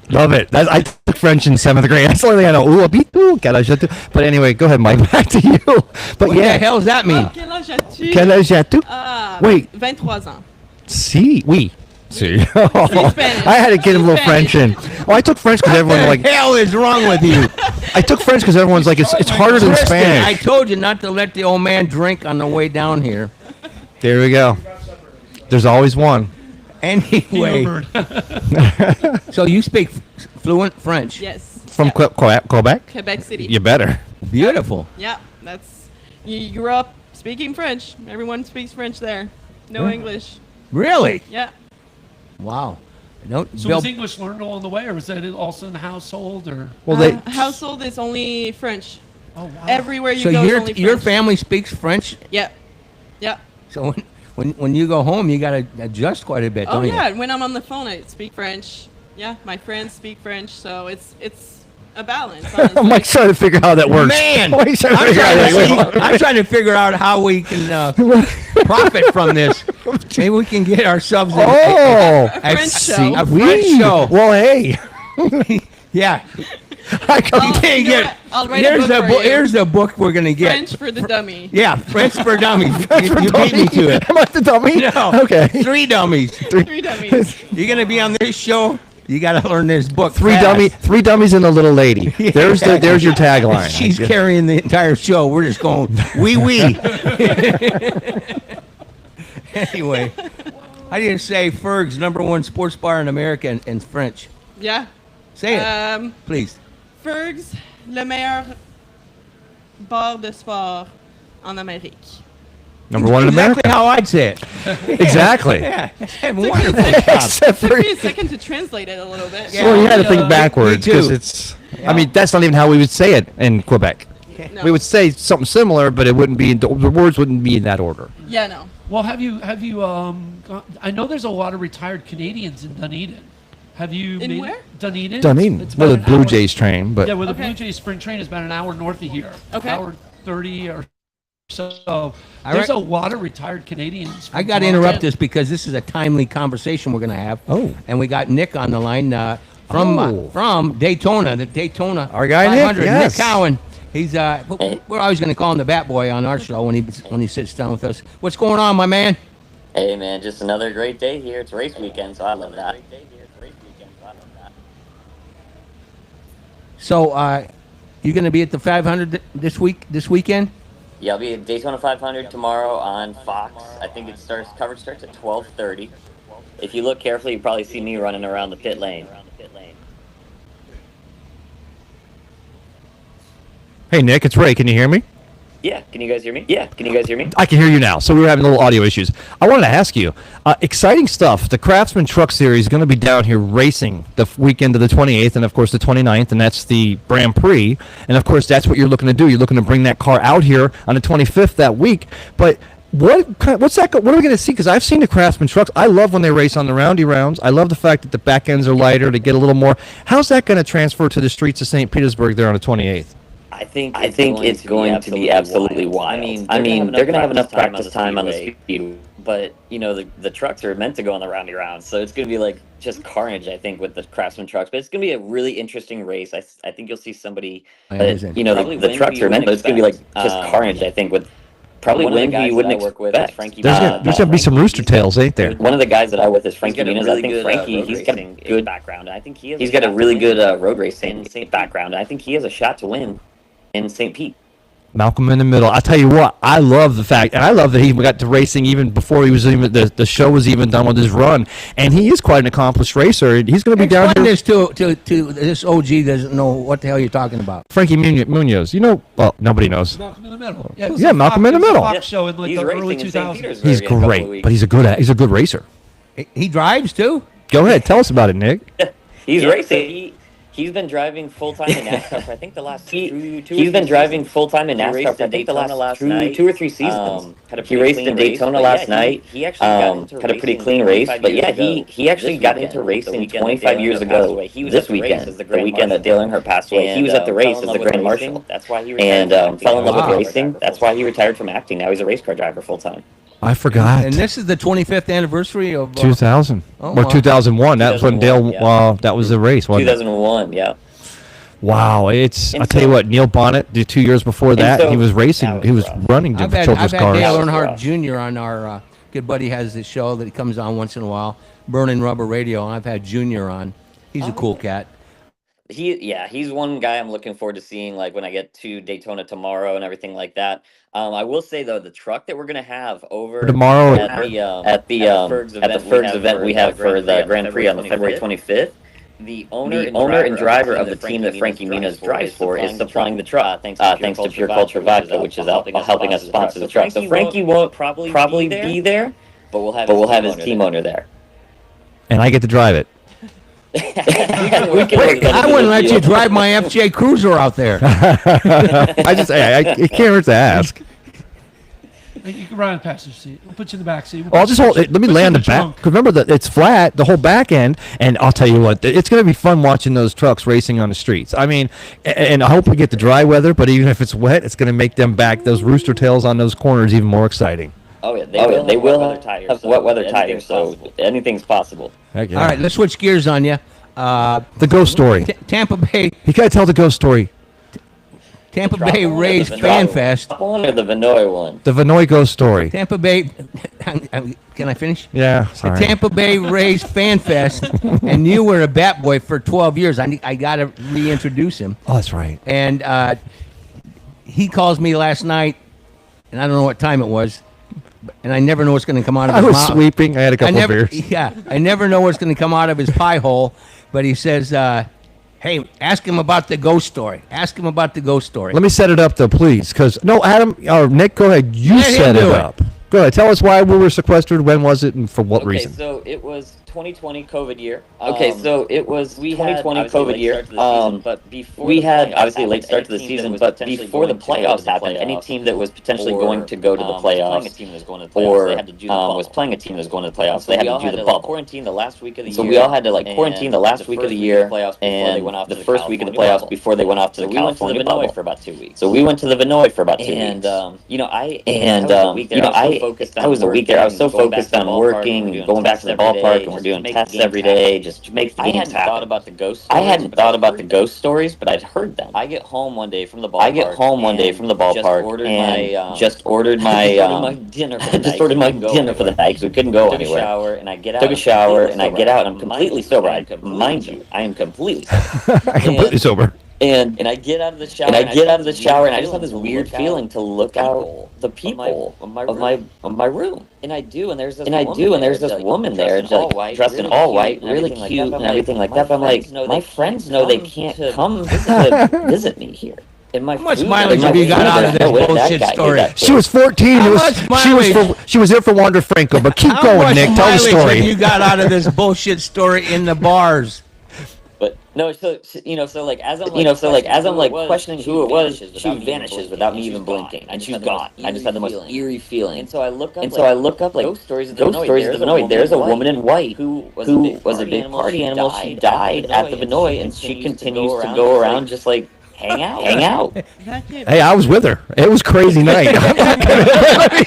Love it. I took French in 7th grade. That's the only thing I know. Ooh, habitu, quel âge as-tu? But anyway, go ahead, Mike. Back to you. But What yeah, the hell does that mean? Quel âge as-tu? quel âge as-tu? Wait. Wait. 23 ans. Si, oui. See, Spanish. I had to get a little Spanish. French in. Oh, I took French because everyone What like. the hell is wrong with you? I took French because everyone's like it's harder than Kristen, Spanish. I told you not to let the old man drink on the way down here. There we go. There's always one. Anyway, Humor. so you speak fluent French. Yes. From Quebec? Quebec City. You better. Beautiful. Yeah, that's. You grew up speaking French. Everyone speaks French there. No English. Really? Yeah. Wow. No, So Bill, was English learned along the way, or was that also in the household, or? Well, they. Household is only French. Oh wow. Everywhere you so go is your only your French. family speaks French. Yeah. Yeah. So when you go home, you got to adjust quite a bit, Oh don't yeah. you? When I'm on the phone, I speak French. Yeah, my friends speak French, so it's a balance. Honestly. I'm like trying to figure out how that works. Man, Mike's trying to I'm figure out how that trying, works. I'm trying to figure out how we can profit from this. Maybe we can get ourselves Oh, A French see, show. a French oui. show. Well, hey. Yeah. I got- You can't you know get. what? I'll write a book for you. Here's the book we're gonna get. French for the dummy. Yeah, French for dummies. You beat me to it. Am I the dummy? No. Okay. 3 dummies. 3 dummies. You're gonna be on this show. You gotta learn this book. Three dummies and a little lady. There's your tagline. She's carrying the entire show. We're just going wee wee. Anyway, how do you say Ferg's #1 sports bar in America in French? Yeah. Say it, please. Ferg's, le meilleur bar de sport en Amérique. Number 1 in Exactly America. how I'd say it. Exactly. Yeah, wonderful job. Except Took for, me a second to translate it a little bit. Yeah. well, you had to Me think backwards too. because it's. I mean, that's not even how we would say it in Quebec. No. We would say something similar, but it wouldn't be. The words wouldn't be in that order. Yeah, no. Well, have you I know there's a lot of retired Canadians in Dunedin. Have you In made where? Dunedin? Dunedin, It's where the about an Blue hour- Jays train, but Yeah, where the Okay. Blue Jays spring train is about an hour north of here. Okay. Hour 30 or so. I There's re- a lot of retired Canadians. I got to interrupt this because this is a timely conversation we're going to have. Oh. And we got Nick on the line from Daytona, the Daytona Our guy Nick, 500. yes. Nick Cowan. He's we're always going to call him the Bat Boy on our show when he sits down with us. What's going on, my man? Hey man, just another great day here. It's race weekend, so I love that. So, you going to be at the 500 this weekend? Yeah, I'll be at Daytona 500 tomorrow on Fox. I think coverage starts at 12:30. If you look carefully, you probably see me running around the pit lane. hey, Nick, it's Ray. Can you hear me? Yeah, can you guys hear me? Yeah, can you guys hear me? I can hear you now. So we were having little audio issues. I wanted to ask you, exciting stuff. The Craftsman Truck Series is going to be down here racing the weekend of the 28th and, of course, the 29th, and that's the Grand Prix. And, of course, that's what you're looking to do. You're looking to bring that car out here on the 25th that week. But what are we going to see? Because I've seen the Craftsman trucks. I love when they race on the roundy rounds. I love the fact that the back ends are lighter to get a little more. How's that going to transfer to the streets of St. Petersburg there on the 28th? I think it's going to be absolutely wild. I mean, they're going to have enough practice time on the speed, but you know the trucks are meant to go on the roundy rounds, so it's going to be like just carnage. I think with the Craftsman trucks, but it's going to be a really interesting race. I think you'll see somebody. You know, the trucks are meant, but it's going to be like just carnage. I think with probably Wynn, who you wouldn't expect. There's going to be some rooster tails, ain't there? One of the guys that I work with is Frankie Muniz. I think Frankie, he's got a good background. I think he's got a really good road racing background. I think he has a shot to win. in St. Pete. Malcolm in the Middle. I tell you what, I love the fact, and I love that he got to racing even before he was even the show was even done with his run. And he is quite an accomplished racer. He's going to be down Explain here. this to this OG doesn't know what the hell you're talking about. Frankie Munoz. You know, well, nobody knows. Malcolm in the Middle. Yeah, Malcolm in the Middle. Fox show in like He's the early racing in St. 2000s. Petersburg He's in a couple of great, weeks. but he's a good racer. He drives too. Go ahead, tell us about it, Nick. He's racing. He's been driving full time in NASCAR for I think the last He's been driving full time in NASCAR for I think the last two or three seasons. He raced in Daytona last night. He actually had a pretty clean race, but yeah, he actually got into racing 25 years ago. This weekend, the weekend that Dale Earnhardt passed away, he was at the race as the Grand Marshal. That's why he and fell in love with racing. That's why he retired from acting. Now he's a race car driver full time. I forgot. And this is the 25th anniversary of 2000 oh, or wow. 2001. That was when Dale. 2001, That was the race. Wasn't it? 2001, yeah. Wow, it's. I'll tell you what. Neil Bonnet did 2 years before that. so- he was racing. He was running I've had children's cars. Dale That was Earnhardt rough. Jr. on our good buddy has this show that he comes on once in a while, Burning Rubber Radio. And I've had Junior on. He's a cool cat. He's one guy I'm looking forward to seeing, like when I get to Daytona tomorrow and everything like that. I will say though, the truck that we're gonna have over Tomorrow- at the Fergs event we have for the Grand Prix on the February 25th. The owner and driver of the team that Frankie Muniz drives for is supplying the truck, thanks to Pure Culture Vodka, which is helping us sponsor the truck. So Frankie won't probably be there, but we'll have his team owner there. And I get to drive it. I wouldn't let you drive my FJ Cruiser out there. It can't hurt to ask. You can ride in the passenger seat. We'll put you in the back seat. We'll Well, I'll put just you- hold it. Let me put you lay in on the back. trunk. 'Cause remember that it's flat, the whole back end, and I'll tell you what, it's going to be fun watching those trucks racing on the streets. I mean, and I hope we get the dry weather, but even if it's wet, it's going to make them back those rooster tails on those corners even more exciting. Oh yeah, they will have wet weather tires, so anything's possible. Heck yeah. All right, let's switch gears on you. The ghost story. Tampa Bay. You got to tell the ghost story. Tampa Bay Rays Fan Fest. One or the Vinoy one? The Vinoy ghost story. Tampa Bay. Can I finish? Yeah, The sorry. Tampa Bay Rays Fan Fest, and you were a bat boy for 12 years. I got to reintroduce him. Oh, that's right. And he calls me last night, and I don't know what time it was, and I never know what's going to come out of I his was mouth. sleeping. I had a couple of beers. Yeah, I never know what's going to come out of his pie hole, but he says, hey, ask him about the ghost story. Ask him about the ghost story. Let me set it up, though, please. Because, no, Adam, or Nick, go ahead. You Let him set it do it. up. Go ahead. Tell us why we were sequestered, when was it, and for what reason. So it was 2020 COVID year. So it was 2020 COVID year. But before we had obviously a late start to the season, but before the playoffs happened, any team that was potentially going to go to the playoffs or was playing a team that was going to the playoffs, they had to do the bubble. Quarantine the last week of the year. So we all had to quarantine the last week of the year and the first week of the playoffs before they went off to the California bubble for about 2 weeks. So we went to the Vinoy for about 2 weeks. I was a week there. I was so focused on working and going back to the ballpark, and we're doing tests every day, just to make the games happen. I hadn't thought about the ghost stories, but I'd heard them. I get home one day from the ballpark and just ordered my dinner for the night because we couldn't go anywhere. Took a shower and I get out and I'm completely sober. Mind you, I am completely sober. Completely sober. And I get out of the shower and I just have this weird feeling to look out the people of my room. And I do, and there's this woman there, just dressed in all white, really cute and everything like that. But I'm like, my friends know they can't come visit me here. How much mileage have you got out of this bullshit story? She was 14. How much mileage? She was there for Wander Franco. But keep going, Nick. Tell the story. How much mileage have you got out of this bullshit story in the bars? But no, so as I'm questioning who it was, she vanishes without me even blinking, and she's gone. I just had the most eerie feeling. And so I look up like ghost stories of the Vinoy. There's a woman in white who was a big party animal. She died at the Vinoy, and she continues to go around just like hang out. Hey, I was with her. It was a crazy night. Let me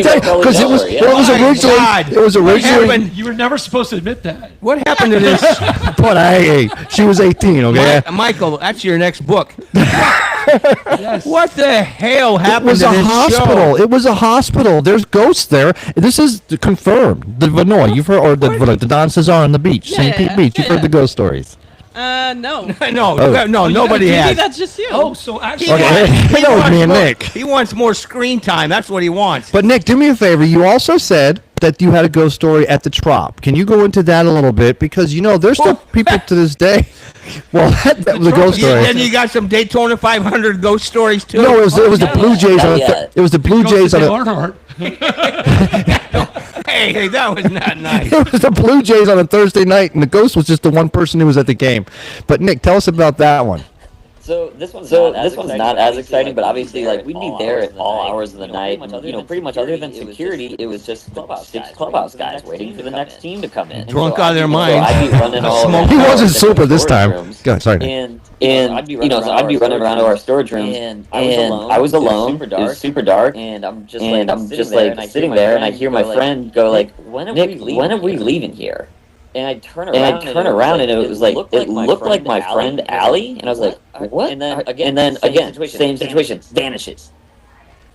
tell you, because it was originally. You were never supposed to admit that. What happened to this? But she was 18. Okay, Michael, that's your next book. What the hell happened It was to a this hospital. show? It was a hospital. There's ghosts there. This is confirmed. The Vinoy, you've heard, or the Don Cesar on the beach, St. Pete Beach. You've heard the ghost stories. No. no, nobody Maybe has. that's just you. Oh, so actually, That was me and Nick. He wants more screen time. That's what he wants. But Nick, do me a favor. You also said that you had a ghost story at the Trop. Can you go into that a little bit? Because, there's still people to this day. Well, that was a ghost story. Then you got some Daytona 500 ghost stories too. No, it was the Blue Jays on it was the Blue Jays on Earnhardt. Hey, that was not nice. It was the Blue Jays on a Thursday night, and the ghost was just the one person who was at the game. But Nick, tell us about that one. So this one's not as exciting, but obviously, like, we'd be there at all hours of the night, and, pretty much other than security, it was just 6 clubhouse guys waiting for the next team to come in. Drunk out of their minds. I'd be running all. He wasn't super this time. Go ahead, sorry. And I'd be running around to our storage rooms, and I was alone. It was super dark, and I'm just like sitting there, and I hear my friend go like, "Nick, when are we leaving here?" And I'd turn around, and it was like it looked like my friend Allie, and I was like, "What?" And then again, same situation, vanishes.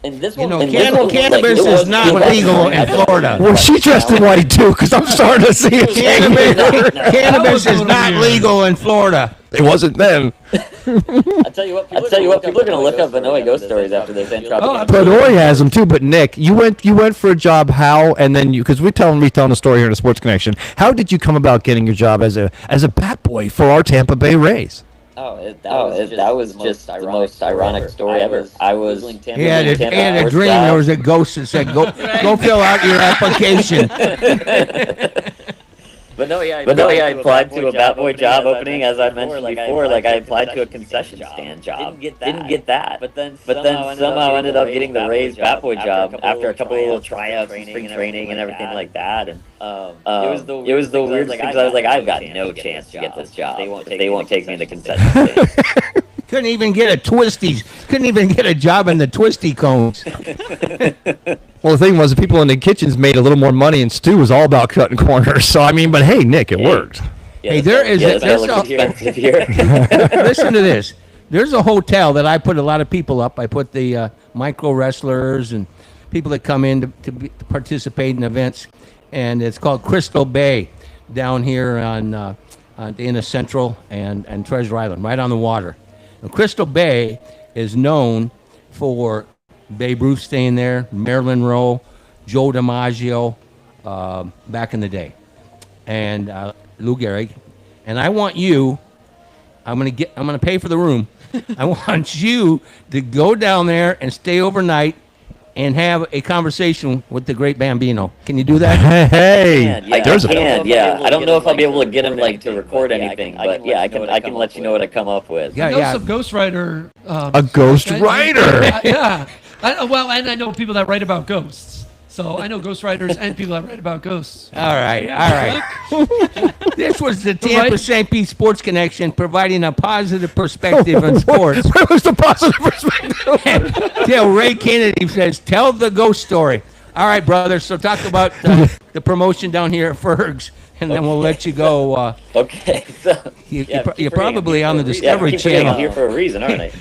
And this one, cannabis is not legal in Florida. Well, she dressed in white too, because I'm starting to see it. Cannabis is not legal in Florida. It wasn't then. I tell you what, people are gonna look up Vinoy ghost stories after this Entropic. Vinoy has them too, but Nick, you went for a job. How? And then because we're telling the story here in the Sports Connection. How did you come about getting your job as a bat boy for our Tampa Bay Rays? That was just the most ironic story ever. I was. He had a dream. There was a ghost that said, "Go fill out your application." But no, I applied to a Bat Boy job opening, as I mentioned before. Like, I applied to a concession stand job. Didn't get that. But then somehow ended up getting the Rays Bat Boy job after a couple of little tryouts and spring training and everything like that. And it was the weirdest thing, because I was like, I've got no chance to get this job. They won't take me in the concession stand. Couldn't even get a Twisties. Couldn't even get a job in the Twisty cones. Well, the thing was, the people in the kitchens made a little more money, and Stu was all about cutting corners. So, but hey, Nick, it worked. Hey, listen to this. There's a hotel that I put a lot of people up. I put the micro wrestlers and people that come in to participate in events, and it's called Crystal Bay down here on Dana Central and Treasure Island, right on the water. Now, Crystal Bay is known for Babe Ruth staying there, Marilyn Monroe, Joe DiMaggio, back in the day, and Lou Gehrig. And I want you. I'm gonna pay for the room. I want you to go down there and stay overnight and have a conversation with the great Bambino. Can you do that? Hey, I don't know if I'll be able to get him to record anything, but I can let you know what I come up with. I know some ghostwriter. A ghostwriter. Yeah. And I know people that write about ghosts. So I know ghostwriters and people that write about ghosts. All right. This was the Tampa St. Pete Sports Connection, providing a positive perspective on sports. Where was the positive perspective? Till Ray Kennedy says, "Tell the ghost story." All right, brother. So talk about the promotion down here at Ferg's, and then we'll let you go. Okay. So you're probably on the Discovery Channel. I'm here for a reason, aren't I?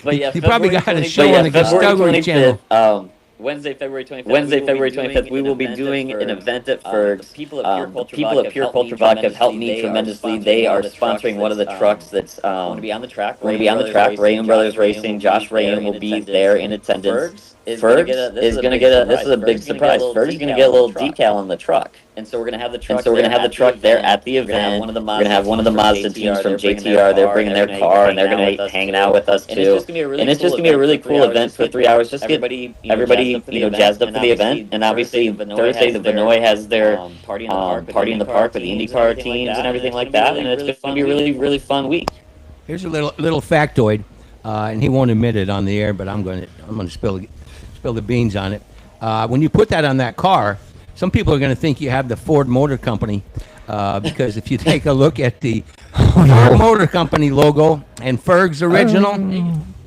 But you probably got a show on the Discovery Channel. Wednesday, February 25th, we will be doing an event at Ferg's. People at Pure Culture Vodka have helped me tremendously. They are sponsoring one of the trucks that's going to be on the track. Rayum Brothers Racing. Josh Rayum will be there in attendance. Ferg's is going to get this is a big surprise. Ferg's is going to get a little decal on the truck. And so we're going to have the truck there at the event. We're going to have one of the Mazda teams from JTR. They're bringing their car, and they're going to be hanging out with us too. And it's just going to be a really cool event for 3 hours. Just get everybody jazzed up for the event. And obviously Thursday, the Vinoy has their party in the park with the IndyCar teams and everything like that. And it's going to be a really, really fun week. Here's a little factoid, and he won't admit it on the air, but I'm going to spill the beans on it. When you put that on that car, some people are going to think you have the Ford Motor Company, because if you take a look at the Ford Motor Company logo and Ferg's original,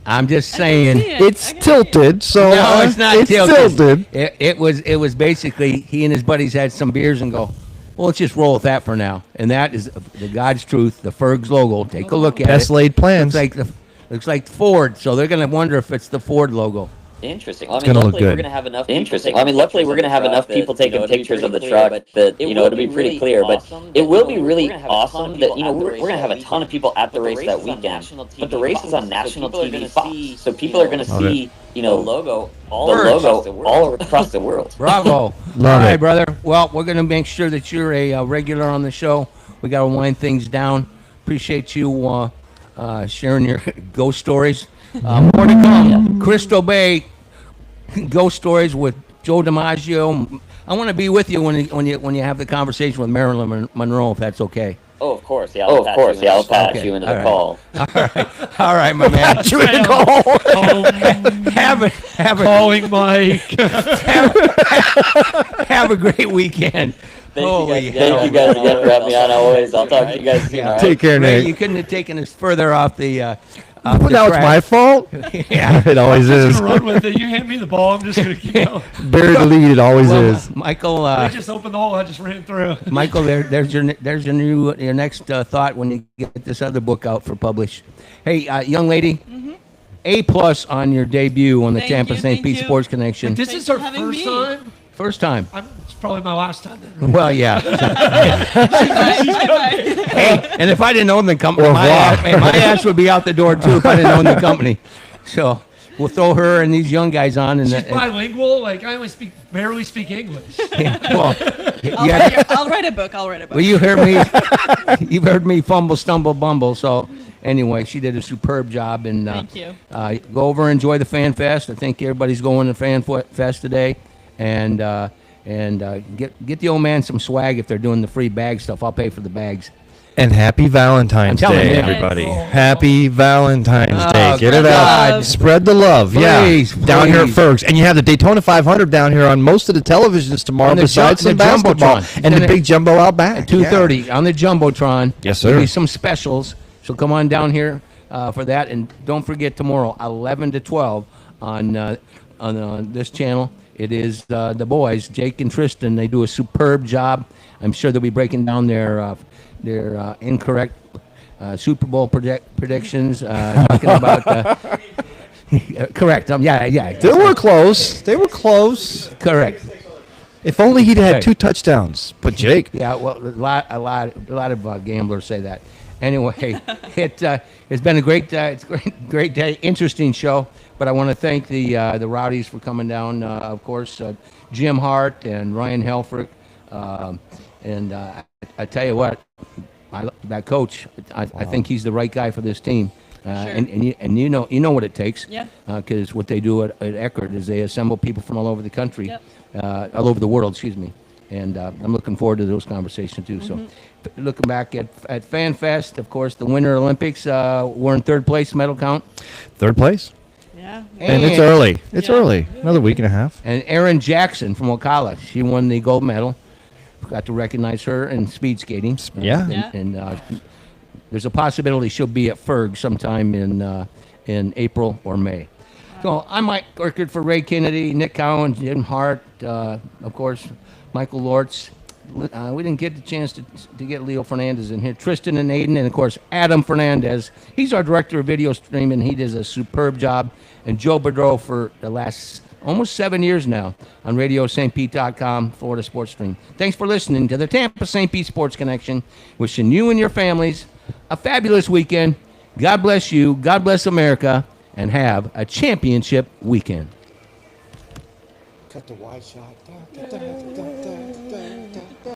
I'm just saying it's tilted. So no, it's not tilted. It was basically he and his buddies had some beers and go, well, let's just roll with that for now. And that is the God's truth, the Ferg's logo. Take a look at it. Best laid plans. Looks like Ford, so they're going to wonder if it's the Ford logo. Interesting. Well, I It's mean, gonna look luckily we're good. gonna have enough. Interesting. I mean, luckily we're gonna have enough people taking pictures of the truck that it'll be pretty clear. But it will be really awesome that we're gonna have a ton of people at the race that weekend. But the race is on national TV Fox, so people are gonna see the logo all across the world. Bravo. Love All right, it. brother. Well, we're going to make sure that you're a regular on the show. We got to wind things down. Appreciate you sharing your ghost stories. More to come. Crystal Bay ghost stories with Joe DiMaggio. I want to be with you when you have the conversation with Marilyn Monroe, if that's okay. Oh, of course. Yeah. I'll patch you into the call. All right, my man. You in the call. Have a Calling Mike. have a great weekend. Thank you guys again for having me on. Always. I'll talk to you guys soon. all right? Take care, Ray, Nate. you couldn't have taken us further off the. But now it's my fault. Yeah. It always I'm is. just gonna run with it. You hand me the ball. I'm just gonna keep going. Bury the lead. It always Well, is. Michael. I just opened the hole. I just ran through. Michael, there's your next thought when you get this other book out for publish. Hey, young lady, A+ on your debut on the Thank Tampa you, St. thank Pete you. Sports Connection. This Thanks is our for having first me. time. First time. It's probably my last time. Then. Well, yeah. Bye-bye. Hey, and if I didn't own the company, Au my ass would be out the door too if I didn't own the company. So we'll throw her and these young guys on. And She's bilingual. Like I only barely speak English. well, I'll write a book. well, you heard me. You've heard me fumble, stumble, bumble. So anyway, she did a superb job. And Thank you. Go over and enjoy the Fan Fest. I think everybody's going to Fan Fest today, and get the old man some swag if they're doing the free bag stuff. I'll pay for the bags. And happy Valentine's I'm telling Day, you. everybody. Happy Valentine's Oh, Day. Get it God. out. Spread the love. Please, yeah. Down here at please. Fergs. And you have the Daytona 500 down here on most of the televisions tomorrow, On the besides ju- some the basketball. Jumbotron. And the Then big jumbo out back. At 2:30 on the Jumbotron. Yes, There'll sir. be some specials. So come on down here for that. And don't forget tomorrow, 11 to 12 on this channel. It is the boys, Jake and Tristan. They do a superb job. I'm sure they'll be breaking down their incorrect Super Bowl predictions. Talking about correct. Yeah. They were close. They were close. Correct. If only he'd had Okay. 2 touchdowns. But Jake. Yeah, well, a lot of gamblers say that. Anyway, it's been a great day, interesting show. But I want to thank the Rowdies for coming down. Of course, Jim Hart and Ryan Helfrich, and I tell you what, that coach, I think he's the right guy for this team. And you know what it takes. Yeah. Because what they do at Eckerd is they assemble people from all over the country, Yep. all over the world. Excuse me. And I'm looking forward to those conversations too. So, looking back at Fan Fest, of course, the Winter Olympics, we're in third place medal count. 3rd place. Yeah. And it's early. It's early. Another week and a half. And Erin Jackson from Ocala, she won the gold medal. Got to recognize her in speed skating. Yeah. Yeah. And there's a possibility she'll be at Ferg sometime in April or May. So I'm Mike Urquhart for Ray Kennedy, Nick Cowan, Jim Hart, of course, Michael Lortz. We didn't get the chance to get Leo Fernandez in here. Tristan and Aiden, and of course Adam Fernandez. He's our director of video streaming. He does a superb job. And Joe Bedreau for the last almost 7 years now on RadioSt.Pete.com, Florida Sports Stream. Thanks for listening to the Tampa St. Pete Sports Connection. Wishing you and your families a fabulous weekend. God bless you. God bless America. And have a championship weekend. Cut the wide shot.